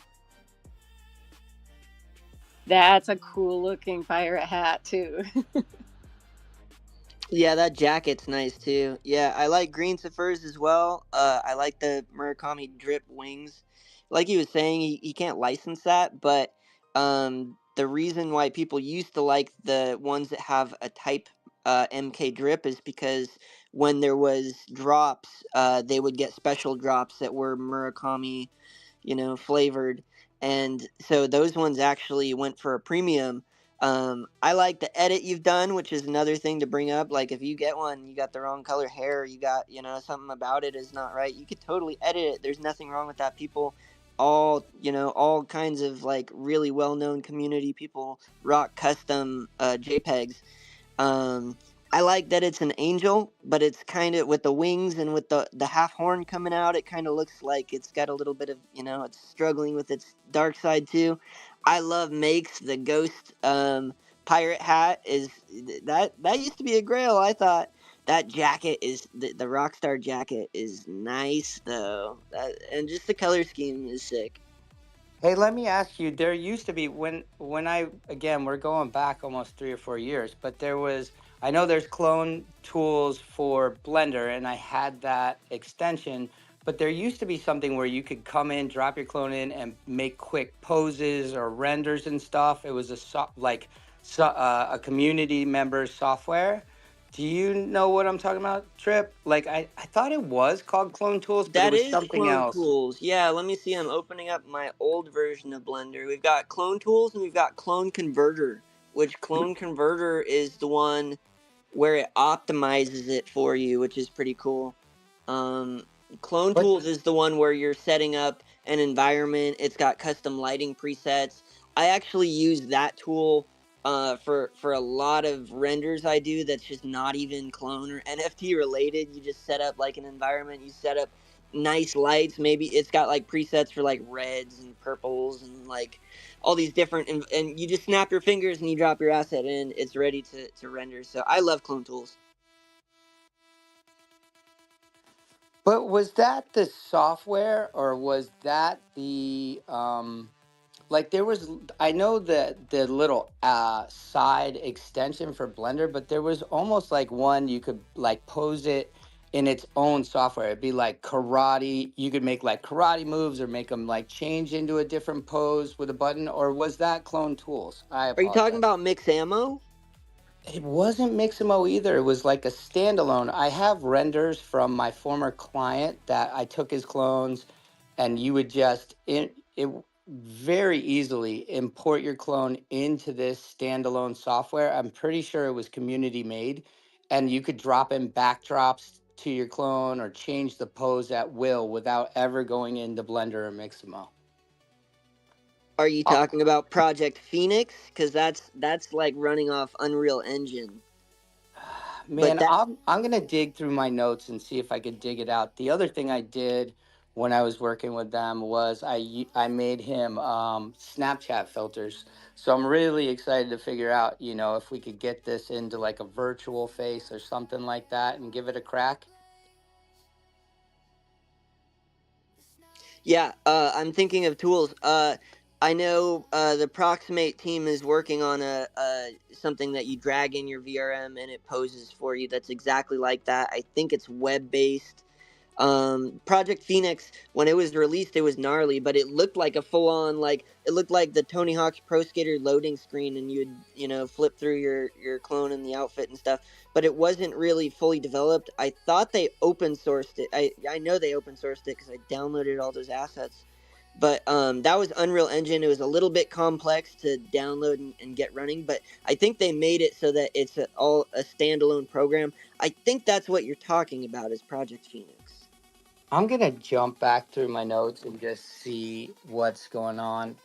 That's a cool looking pirate hat too. Yeah, that jacket's nice too. Yeah, I like green Sapphirs as well. I like the Murakami drip wings. Like he was saying, he can't license that, but the reason why people used to like the ones that have a type MK drip is because when there was drops, they would get special drops that were Murakami, flavored, and so those ones actually went for a premium. I like the edit you've done, which is another thing to bring up. Like if you get one, you got the wrong color hair, you got, something about it is not right. You could totally edit it. There's nothing wrong with that. People, all kinds of like really well known community people rock custom JPEGs. Um, I like that it's an angel, but it's kind of with the wings and with the half horn coming out. It kind of looks like it's got a little bit of, it's struggling with its dark side too. I love Makes the ghost pirate hat is that used to be a grail. I thought that jacket is the Rockstar jacket is nice though, and just the color scheme is sick. Hey, let me ask you. There used to be when I again we're going back almost 3 or 4 years, but there was I know there's clone tools for Blender, and I had that extension. But there used to be something where you could come in, drop your clone in, and make quick poses or renders and stuff. It was a community member software. Do you know what I'm talking about, Trip? Like I thought it was called Clone Tools, but it That was is something Clone else. Tools. Yeah, let me see. I'm opening up my old version of Blender. We've got Clone Tools and we've got Clone Converter, which Clone Converter is the one where it optimizes it for you, which is pretty cool. Um, Clone But Tools is the one where you're setting up an environment. It's got custom lighting presets. I actually use that tool for a lot of renders I do. That's just not even clone or NFT related. You just set up like an environment. You set up nice lights. Maybe it's got like presets for like reds and purples and like all these different and you just snap your fingers and you drop your asset in. It's ready to render. So I love Clone Tools. But was that the software or was that the like there was I know the little side extension for Blender, but there was almost like one you could like pose it in its own software. It'd be like karate. You could make like karate moves or make them like change into a different pose with a button. Or was that Clone Tools? I Are you talking apologize. about Mix Ammo? It wasn't Mixamo either. It was like a standalone. I have renders from my former client that I took his clones, and you would just very easily import your clone into this standalone software. I'm pretty sure it was community made, and you could drop in backdrops to your clone or change the pose at will without ever going into Blender or Mixamo. Are you Oh, talking about Project Phoenix? Because that's like running off Unreal Engine. But man, that I'm gonna dig through my notes and see if I could dig it out. The other thing I did when I was working with them was I made him Snapchat filters. So I'm really excited to figure out, if we could get this into like a virtual face or something like that and give it a crack. Yeah, I'm thinking of tools. I know the Proximate team is working on a something that you drag in your VRM and it poses for you. That's exactly like that. I think it's web based. Project Phoenix, when it was released, it was gnarly, but it looked like a full on like it looked like the Tony Hawk's Pro Skater loading screen, and you'd flip through your clone and the outfit and stuff. But it wasn't really fully developed. I thought they open sourced it. I know they open sourced it because I downloaded all those assets. But that was Unreal Engine. It was a little bit complex to download and get running, but I think they made it so that it's all a standalone program. I think that's what you're talking about is Project Phoenix. I'm gonna jump back through my notes and just see what's going on.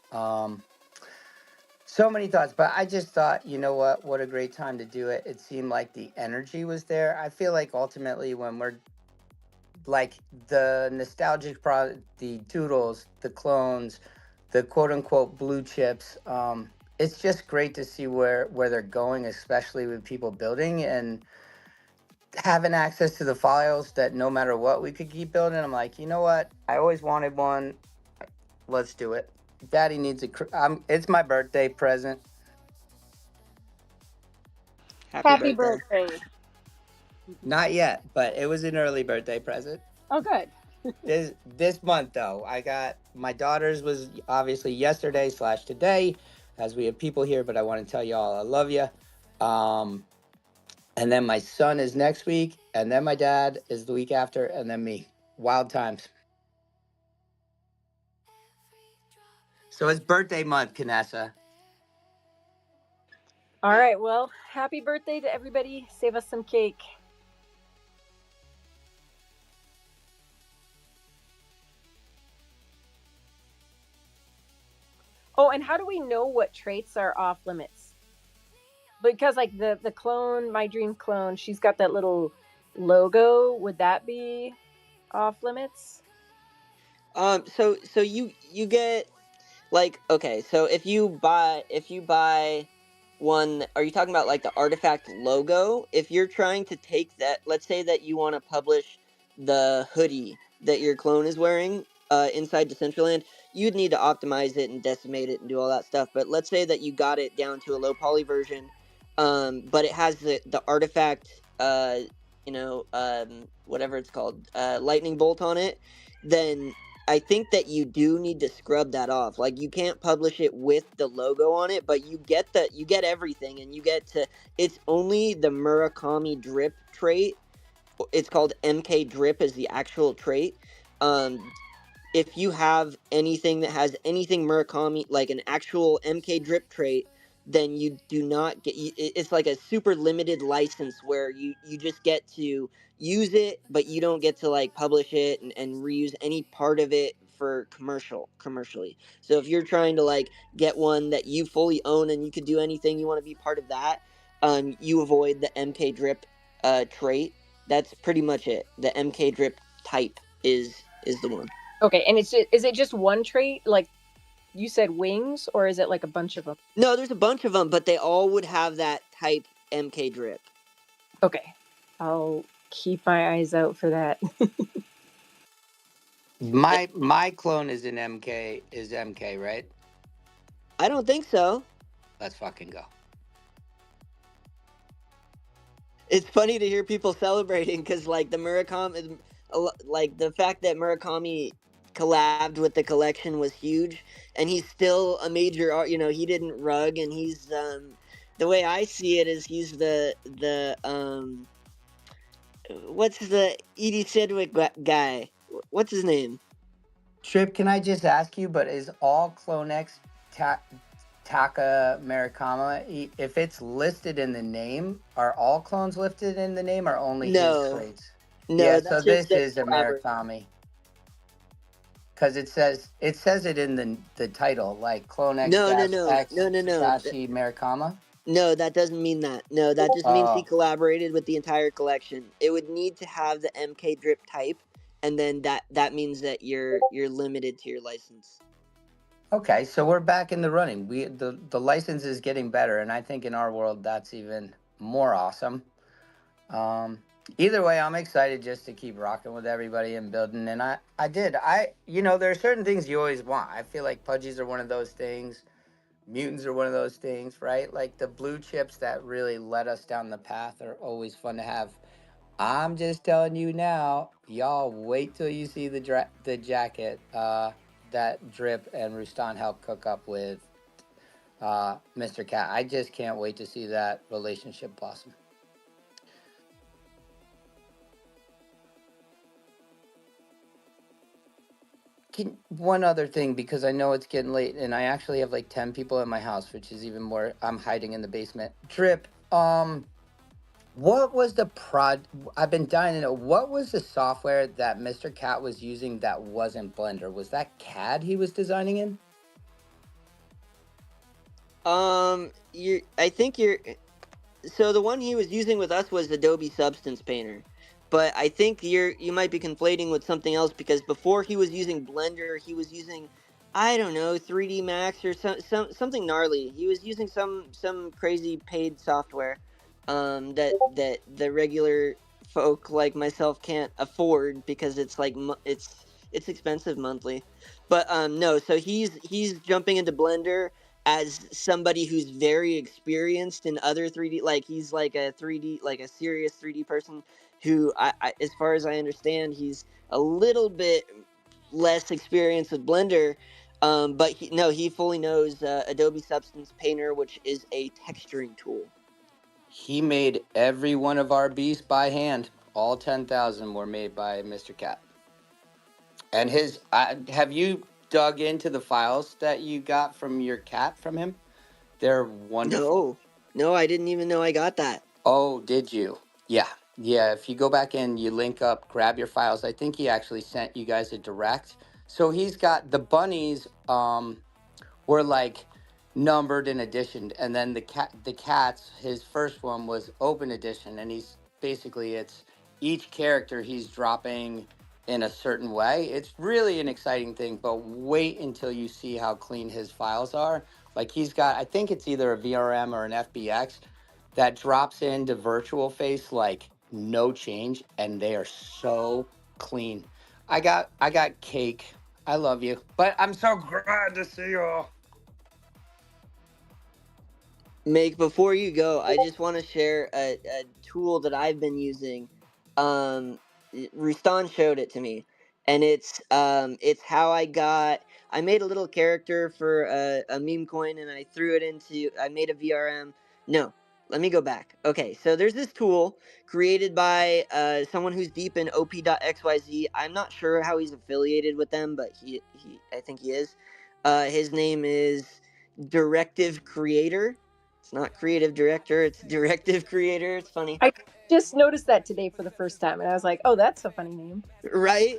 So many thoughts, but I just thought, you know what a great time to do it. It seemed like the energy was there. I feel like ultimately when we're like the the doodles, the clones, the quote unquote blue chips, it's just great to see where they're going, especially with people building and having access to the files that no matter what we could keep building. I'm like, you know what? I always wanted one. Let's do it. Daddy needs a. It's my birthday present. Happy Happy birthday. birthday. Not yet, but it was an early birthday present. Oh, good. This month though, I got my daughter's was obviously yesterday slash today, as we have people here. But I want to tell y'all I love you. Um, and then my son is next week, and then my dad is the week after, and then me. Wild times. So it's birthday month, Canessa. All right. Well, happy birthday to everybody. Save us some cake. Oh, and how do we know what traits are off limits? Because like the clone, my dream clone, she's got that little logo. Would that be off limits? So you get like, okay, so if you buy one, are you talking about like the artifact logo? If you're trying to take that, let's say that you want to publish the hoodie that your clone is wearing inside Decentraland, you'd need to optimize it and decimate it and do all that stuff. But let's say that you got it down to a low poly version, but it has the artifact, whatever it's called, lightning bolt on it, then I think that you do need to scrub that off. Like, you can't publish it with the logo on it, but you get everything, and you get to. It's only the Murakami drip trait. It's called MK drip as the actual trait. Um, if you have anything that has anything Murakami, like an actual MK drip trait, then you do not get. It's like a super limited license where you just get to use it, but you don't get to like publish it and reuse any part of it for commercially. So if you're trying to like get one that you fully own and you could do anything you want to be part of that, you avoid the MK drip trait. That's pretty much it. The MK drip type is the one. Okay, and is it just one trait? Like you said, wings, or is it like a bunch of them? No, there's a bunch of them, but they all would have that type MK drip. Okay, I'll keep my eyes out for that. My clone is an MK, is MK, right? I don't think so. Let's fucking go. It's funny to hear people celebrating because, like, like the fact that Murakami collabed with the collection was huge, and he's still a major art. He didn't rug, and he's the way I see it is he's the what's the Edie Sedgwick guy? What's his name? Trip, can I just ask you, but is all Clone X Taka Marikama, if it's listed in the name, are all clones listed in the name or only his No, traits? Yeah, no, so that's just this the is a collaboration. Murakami. Because it says it in the title, like Clone X No, no, dash no, X no, no, no. Sashi Marikama. No, that doesn't mean that. No, that just means he Oh, collaborated with the entire collection. It would need to have the MK drip type, and then that means that you're limited to your license. okay. So we're back in the running. The license is getting better, and I think in our world that's even more awesome. Um, Either way, I'm excited just to keep rocking with everybody and building. And there are certain things you always want. I feel like pudgies are one of those things. Mutants are one of those things, right? Like the blue chips that really led us down the path are always fun to have. I'm just telling you now, y'all wait till you see the jacket that Drip and Rustan helped cook up with Mr. Cat. I just can't wait to see that relationship blossom. One other thing, because I know it's getting late and I actually have like 10 people in my house, which is even more. I'm hiding in the basement. Drip, what was the I've been dying to know, what was the software that Mr. Cat was using that wasn't Blender? Was that CAD he was designing in? I think you're. So the one he was using with us was Adobe Substance Painter, but I think you might be conflating with something else because before he was using Blender, he was using, I don't know, 3D Max or something gnarly. He was using some crazy paid software, that the regular folk like myself can't afford because it's like it's expensive monthly. But no, so he's jumping into Blender as somebody who's very experienced in other 3D, like he's like a 3D, like a serious 3D person who as far as I understand, he's a little bit less experienced with Blender, but he fully knows Adobe Substance Painter, which is a texturing tool. He made every one of our beasts by hand. All 10,000 were made by Mr. Cat. And have you dug into the files that you got from your cat from him? They're wonderful. No. No, I didn't even know I got that. Oh, did you? Yeah. Yeah. If you go back in, you link up, grab your files. I think he actually sent you guys a direct. So he's got the bunnies were like numbered in edition, and then the cats, his first one was open edition, and he's basically it's each character he's dropping in a certain way. It's really an exciting thing, but wait until you see how clean his files are. Like he's got, I think it's either a VRM or an FBX that drops into virtual face like no change, and they are so clean. I got cake. I love you, but I'm so glad to see you. Make before you go, I just want to share a tool that I've been using. Um, Rustan showed it to me, and it's how I made a little character for a meme coin, and I threw it into. I made a VRM. No, let me go back. Okay, so there's this tool created by someone who's deep in op.xyz. I'm not sure how he's affiliated with them, but he I think he is. His name is Directive Creator. It's not creative director, it's directive creator. It's funny. I just noticed that today for the first time, and I was like, "Oh, that's a funny name." Right?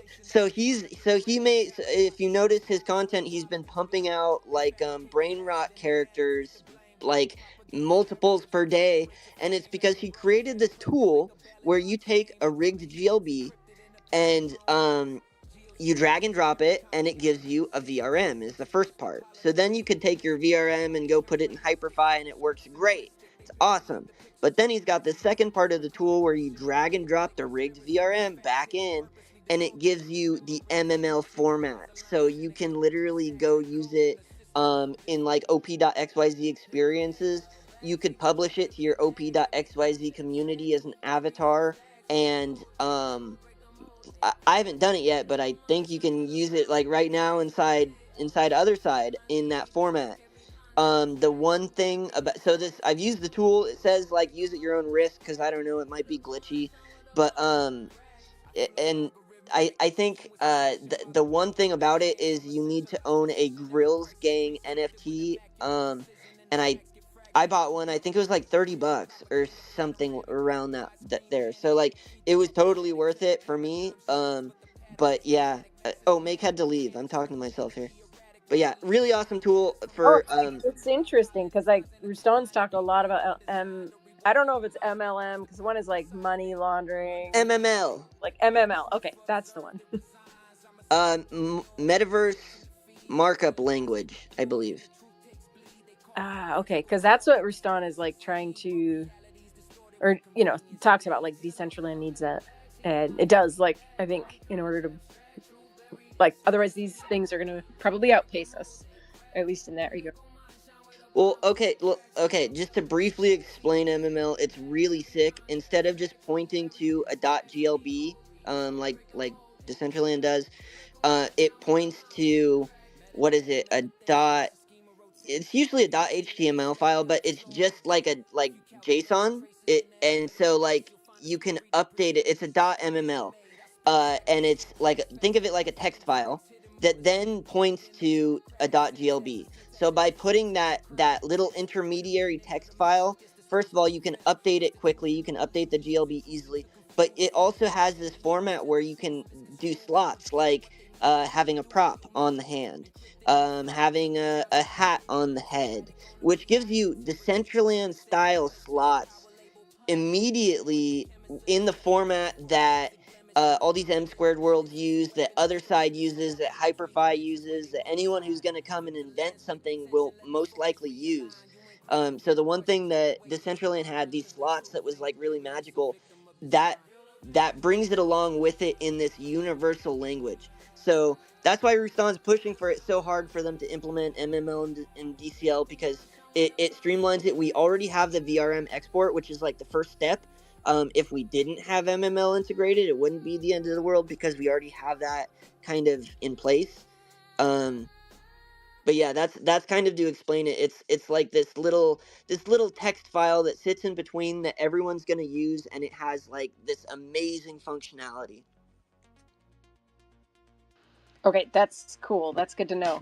He made, if you notice his content, he's been pumping out like brain rot characters, like multiples per day, and it's because he created this tool where you take a rigged GLB and you drag and drop it and it gives you a VRM is the first part. So then you could take your VRM and go put it in Hyperfy and it works great. It's awesome. But then he's got the second part of the tool where you drag and drop the rigged VRM back in and it gives you the MML format. So you can literally go use it in like op.xyz experiences. You could publish it to your op.xyz community as an avatar and I haven't done it yet, but I think you can use it like right now inside other side in that format. The one thing about this I've used the tool. It says like use at your own risk because I don't know, it might be glitchy, but and I think the one thing about it is you need to own a Grills Gang NFT. And I bought one. I think it was like $30 or something around that there. So like it was totally worth it for me. But yeah. Oh, Make had to leave. I'm talking to myself here. But yeah, really awesome tool Oh, for it's interesting because like Rustan's talked a lot about I don't know if it's MLM because one is like money laundering, MML. like MML. Okay, that's the one. Metaverse markup language, I believe. Okay, because that's what Rustan is like trying to, or talks about like Decentraland needs that, and it does. Like I think in order to, like otherwise these things are going to probably outpace us, at least in that regard. Well, okay. Just to briefly explain MML, it's really sick. Instead of just pointing to a .glb, like Decentraland does, it points to what is it? A dot. It's usually a .html file, but it's just like a like JSON. And so like you can update it. It's a .mml, and it's like think of it like a text file that then points to a .glb. So by putting that little intermediary text file, first of all, you can update it quickly. You can update the GLB easily, but it also has this format where you can do slots like having a prop on the hand, having a hat on the head, which gives you Decentraland style slots immediately in the format that all these M squared worlds use, that Other Side uses, that Hyperfy uses, that anyone who's going to come and invent something will most likely use. So the one thing that Decentraland had, these slots that was like really magical, that that brings it along with it in this universal language. So that's why Rustan's pushing for it so hard for them to implement MML and DCL because it streamlines it. We already have the VRM export, which is like the first step. If we didn't have MML integrated, it wouldn't be the end of the world because we already have that kind of in place. But yeah, that's kind of to explain it. It's like this little text file that sits in between that everyone's gonna use, and it has like this amazing functionality. Okay, that's cool. That's good to know.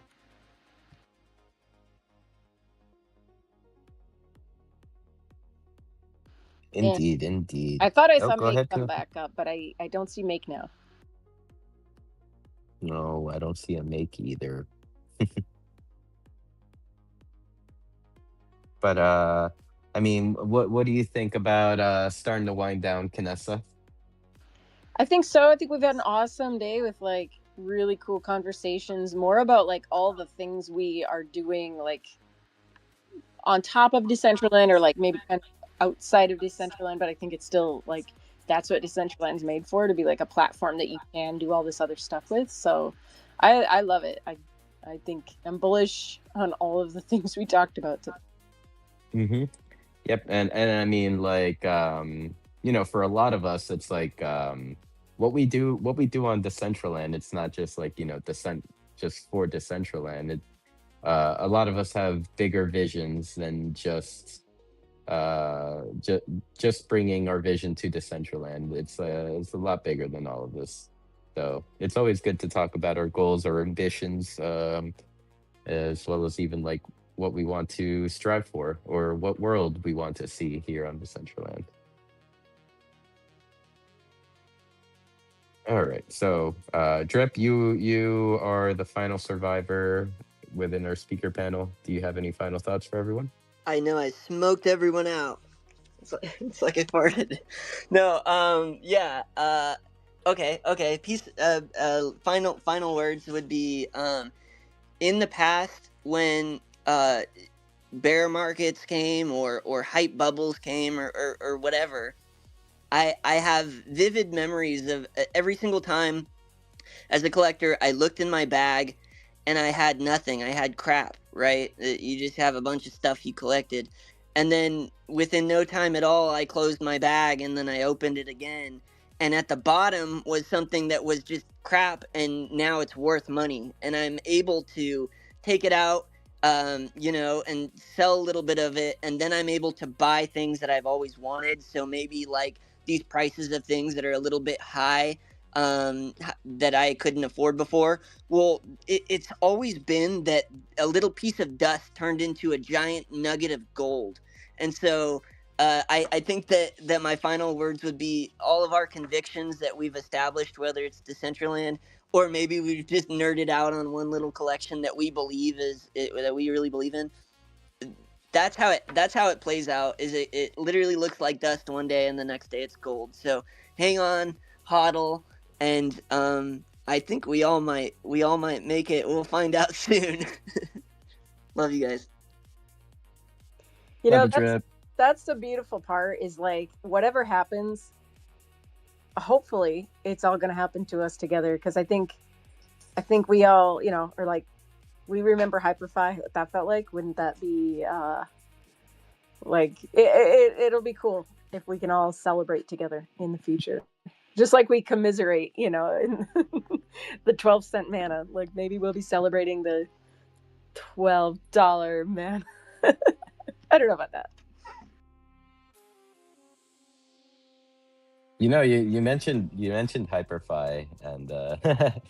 And Indeed, indeed. I thought I Oh, saw go Make ahead, come Pooh. back up, but I don't see Make now. No, I don't see a make either. But I mean, what do you think about starting to wind down, Canessa? I think so. I think we've had an awesome day with like really cool conversations, more about like all the things we are doing, like on top of Decentraland or like maybe kind of outside of Decentraland. But I think it's still like that's what Decentraland's made for, to be like a platform that you can do all this other stuff with. So I love it. I think I'm bullish on all of the things we talked about today. Mm-hmm. Yep, and I mean, like, for a lot of us, it's like what we do on Decentraland. It's not just like just for Decentraland. A lot of us have bigger visions than just bringing our vision to Decentraland. It's a lot bigger than all of this. So it's always good to talk about our goals, our ambitions, as well as even like what we want to strive for or what world we want to see here on Decentraland. All right, so Drip, you are the final survivor within our speaker panel. Do you have any final thoughts for everyone? I know I smoked everyone out. It's like I farted. No, yeah. Okay. Final words would be in the past when bear markets came or hype bubbles came or whatever. I have vivid memories of every single time as a collector, I looked in my bag and I had nothing. I had crap, right? You just have a bunch of stuff you collected. And then within no time at all, I closed my bag and then I opened it again. And at the bottom was something that was just crap and now it's worth money. And I'm able to take it out, and sell a little bit of it. And then I'm able to buy things that I've always wanted. So maybe like these prices of things that are a little bit high, that I couldn't afford before. Well, it's always been that a little piece of dust turned into a giant nugget of gold. And so I think that my final words would be all of our convictions that we've established, whether it's Decentraland or maybe we've just nerded out on one little collection that we believe that we really believe in. That's how it plays out. It literally looks like dust one day and the next day it's gold. So hang on, hodl, and I think we all might make it. We'll find out soon. Love you guys. You Love know, it, Drip. that's the beautiful part, is like whatever happens, hopefully it's all going to happen to us together, because I think we all, are like, we remember Hyperfy, what that felt like. Wouldn't that be like it'll be cool if we can all celebrate together in the future, just like we commiserate, in the 12-cent mana. Like maybe we'll be celebrating the $12 mana. I don't know about that. You mentioned Hyperfy, and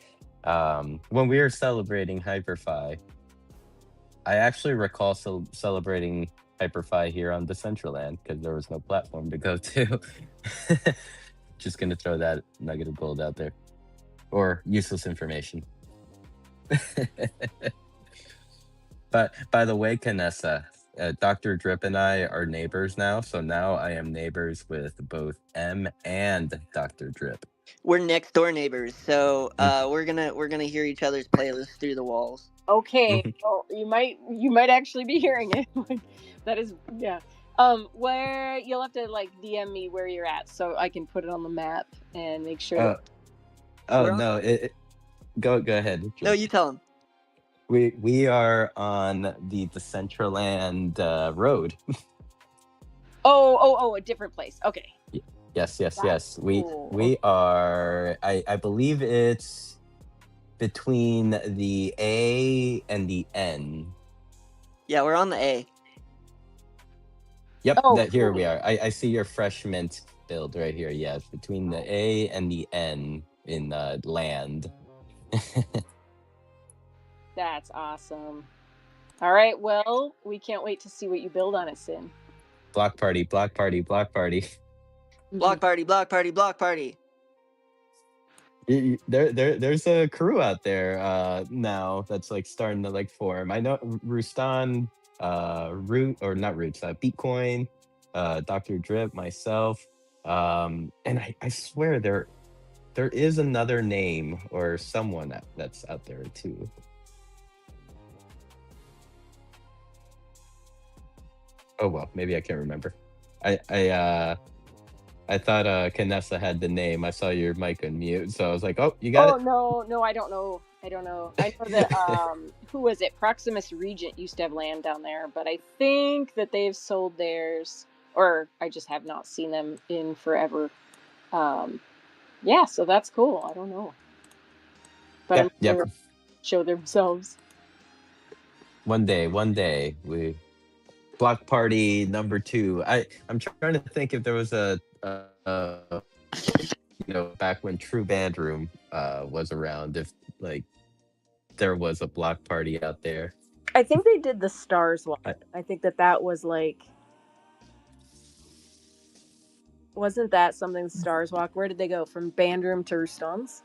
when we were celebrating Hyperfy, I actually recall celebrating Hyperfy here on Decentraland because there was no platform to go to. Just gonna throw that nugget of gold out there, or useless information. But by the way, Canessa, Dr. Drip and I are neighbors now, so now I am neighbors with both M and Dr. Drip. We're next door neighbors, so Mm. we're gonna hear each other's playlists through the walls. Okay, well, you might actually be hearing it. That is, yeah. Where you'll have to like DM me where you're at so I can put it on the map and make sure that. Oh We're on. no, go ahead. No, Drip. you tell them. We are on the Decentraland road. Oh, a different place. Okay. Yes. That's We cool. we are. I believe it's between the A and the N. Yeah, we're on the A. Yep, Oh, that here we cool. are. I see your fresh mint build right here. Yeah, it's between the A and the N in land. That's awesome. All right. Well, we can't wait to see what you build on it, Sin. Block party, block party, block party. Mhm. Block party, block party, block party. There's a crew out there now that's like starting to like form. I know Rustan, Root or not Roots, Bitcoin, Dr. Drip, myself, and I swear there is another name or someone that's out there too. Oh well, maybe I can't remember. I I uh I thought Canessa had the name. I saw your mic unmute, so I was like, "Oh, you got Oh it." no, no, I don't know. I don't know. I know that who was it? Proximus Regent used to have land down there, but I think that they've sold theirs, or I just have not seen them in forever. Um, yeah, so that's cool. I don't know, but I'm Yep, sure yep. they'll show themselves. One day, we block party number two. I'm trying to think if there was back when True Band Room was around, if like there was a block party out there. I think they did the Stars one. I, I think that was like, wasn't that something Stars Walk? Where did they go from Bandroom to Rustons?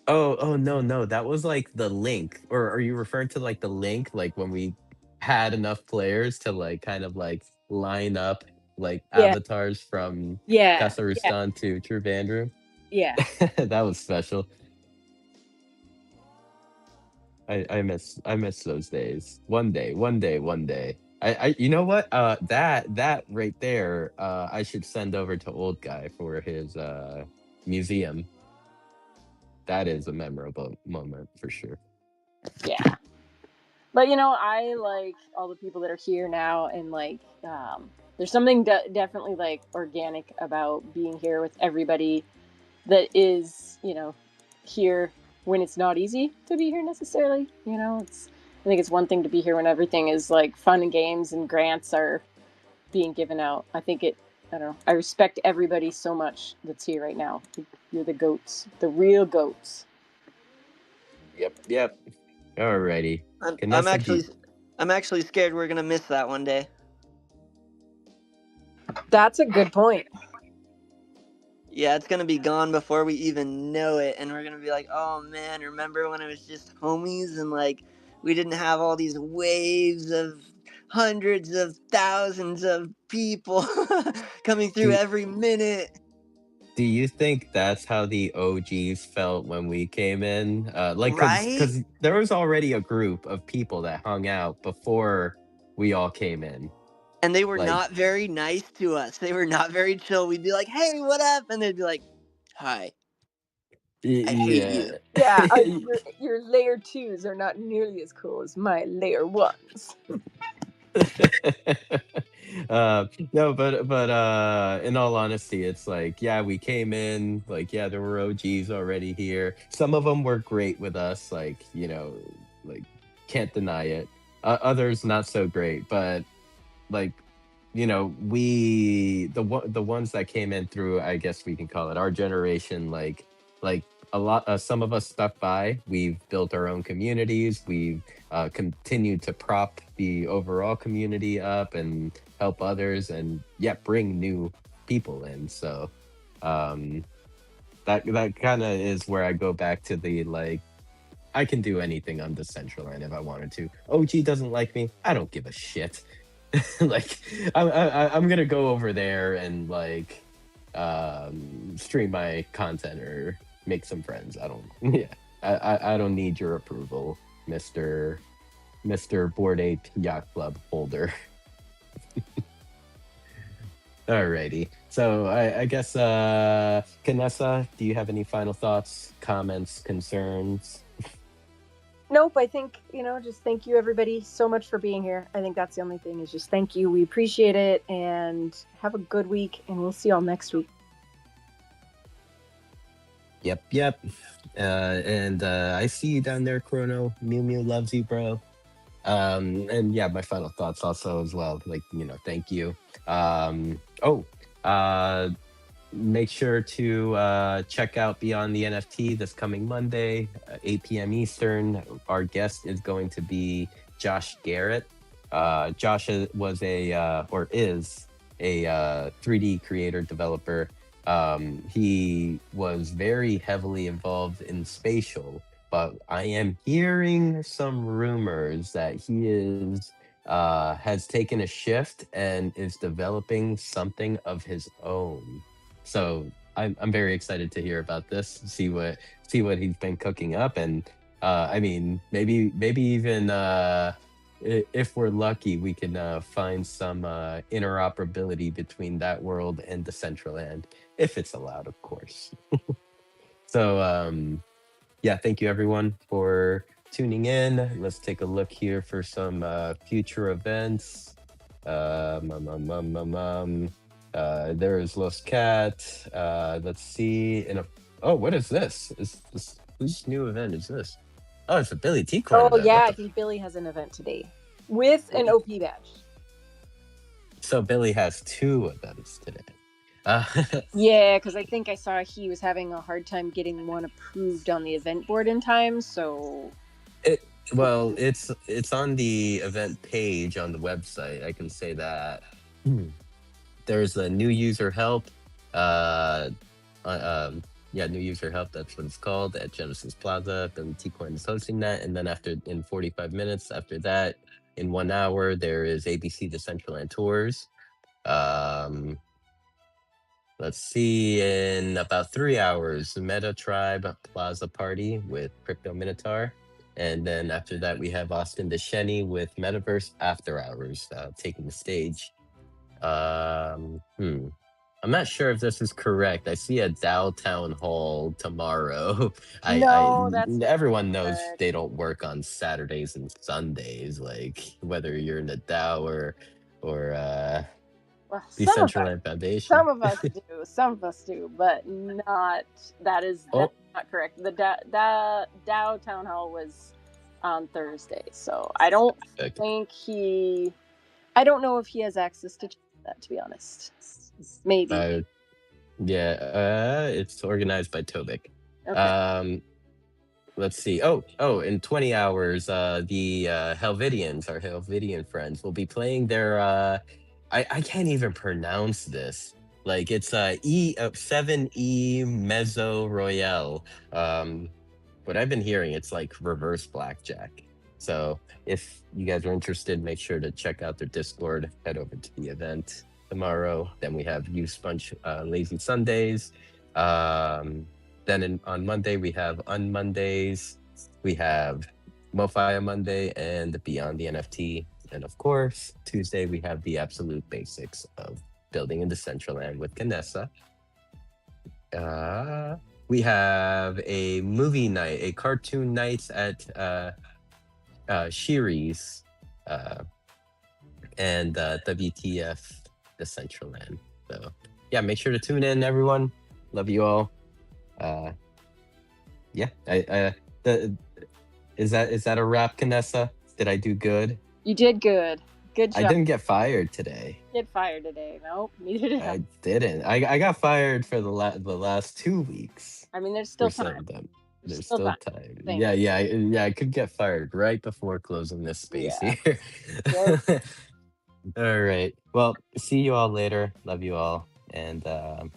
oh no, no, that was like the link. Or are you referring to like the link, like when we had enough players to like kind of like line up like Yeah, avatars from yeah, Casa yeah, Rustan to True Band Room? yeah. That was special. I miss those days. One day. You know what? That right there, I should send over to Old Guy for his museum. That is a memorable moment for sure. Yeah. But I like all the people that are here now, and like, there's something definitely like organic about being here with everybody that is, here when it's not easy to be here necessarily. I think it's one thing to be here when everything is like fun and games and grants are being given out. I don't know. I respect everybody so much that's here right now. You're the goats, the real goats. Yep, yep. Alrighty. I'm I'm Vanessa, actually I'm actually scared we're gonna miss that one day. That's a good point. Yeah, it's gonna be gone before we even know it, and we're gonna be like, "Oh man, remember when it was just homies and like we didn't have all these waves of hundreds of thousands of people coming through do every minute, do you think that's how the OGs felt when we came in? Like, cause, right?" 'cause there was already a group of people that hung out before we all came in. And they were Like, not very nice to us. They were not very chill. We'd be like, "Hey, what up?" And they'd be like, "Hi, I hate you." yeah. Yeah, your layer twos are not nearly as cool as my layer ones. No, but in all honesty, it's like, yeah, we came in, like, yeah, there were OGs already here. Some of them were great with us, like, like, can't deny it. Others not so great, but like, the ones that came in through, I guess we can call it our generation, like a lot, some of us stuck by. We've built our own communities. We've continued to prop the overall community up and help others, and yeah, bring new people in. So um that kind of is where I go back to the, like, I can do anything on Decentraland if I wanted to. OG doesn't like me, I don't give a shit. Like, I'm gonna go over there and like stream my content or make some friends. I don't yeah. I don't need your approval, Mr. Board Ape Yacht Club holder. Alrighty. So I guess Kanessa, do you have any final thoughts, comments, concerns? Nope, I think, just thank you everybody so much for being here. I think that's the only thing, is just thank you. We appreciate it, and have a good week, and we'll see y'all next week. Yep, yep. And I see you down there, Chrono. Mew Mew loves you, bro. And yeah, my final thoughts also as well. Like, thank you. Oh, make sure to check out Beyond the NFT this coming Monday, 8 p.m. Eastern. Our guest is going to be Josh Garrett. Josh was a or is a 3D creator developer. He was very heavily involved in spatial, but I am hearing some rumors that he is has taken a shift and is developing something of his own. So I'm very excited to hear about this, see what he's been cooking up, and I mean maybe even if we're lucky, we can find some interoperability between that world and Decentraland, if it's allowed, of course. So, yeah, thank you everyone for tuning in. Let's take a look here for some future events. There is Los Cat. Let's see. Oh, what is this? Is this whose new event is this? Oh, it's a Billy T Coin Oh event. yeah, What I the think Billy has an event today with an OP badge. So Billy has two events today. Uh, Yeah, because I think I saw he was having a hard time getting one approved on the event board in time. So it, well, it's on the event page on the website. I can say that. There's a new user help. Uh, yeah, new user help. That's what it's called at Genesis Plaza. Billy T Coin is hosting that, and then after in 45 minutes after that, in 1 hour, there is ABC Decentraland tours. Um, Let's see, in about 3 hours, Meta Tribe Plaza Party with Crypto Minotaur. And then after that, we have Austin DeSheni with Metaverse After Hours taking the stage. Hmm. I'm not sure if this is correct. I see a Dow Town Hall tomorrow. no, that's not Everyone knows correct. they don't work on Saturdays and Sundays, like whether you're in the Dow or Well, Decentraland Foundation. some of us do, some of us do, but not. That's Oh, not correct. The Dow Town Hall was on Thursday, so I don't okay. think he. I don't know if he has access to that. To be honest, maybe. Uh, yeah, it's organized by Tobik. Okay. Um, let's see. Oh, in 20 hours, the Helvidians, our Helvidian friends, will be playing their I can't even pronounce this. Like it's E7E Mezzo Royale. Um what I've been hearing, it's like reverse blackjack. So if you guys are interested, make sure to check out their Discord, head over to the event tomorrow. Then we have You Sponge Lazy Sundays. On Monday, we have On Mondays. We have MoFi on Monday and Beyond the NFT. And of course, Tuesday, we have the absolute basics of building in Decentraland with Kanessa. We have a movie night, a cartoon nights at Shiri's and WTF Decentraland. So yeah, make sure to tune in, everyone. Love you all. Yeah, the, is that a wrap, Kanessa? Did I do good? You did good. Good I job. didn't get fired today. Get fired today. Nope, neither did I. I didn't. I got fired for the last 2 weeks. I mean, there's still For some time. of them. There's There's still still time. time. Thank Yeah. I could get fired right before closing this space Yeah. here. Yep. All right. Well, see you all later. Love you all. And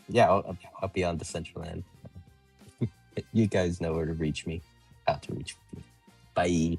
yeah, I'll be on Decentraland. You guys know where to reach me. How to reach me. Bye.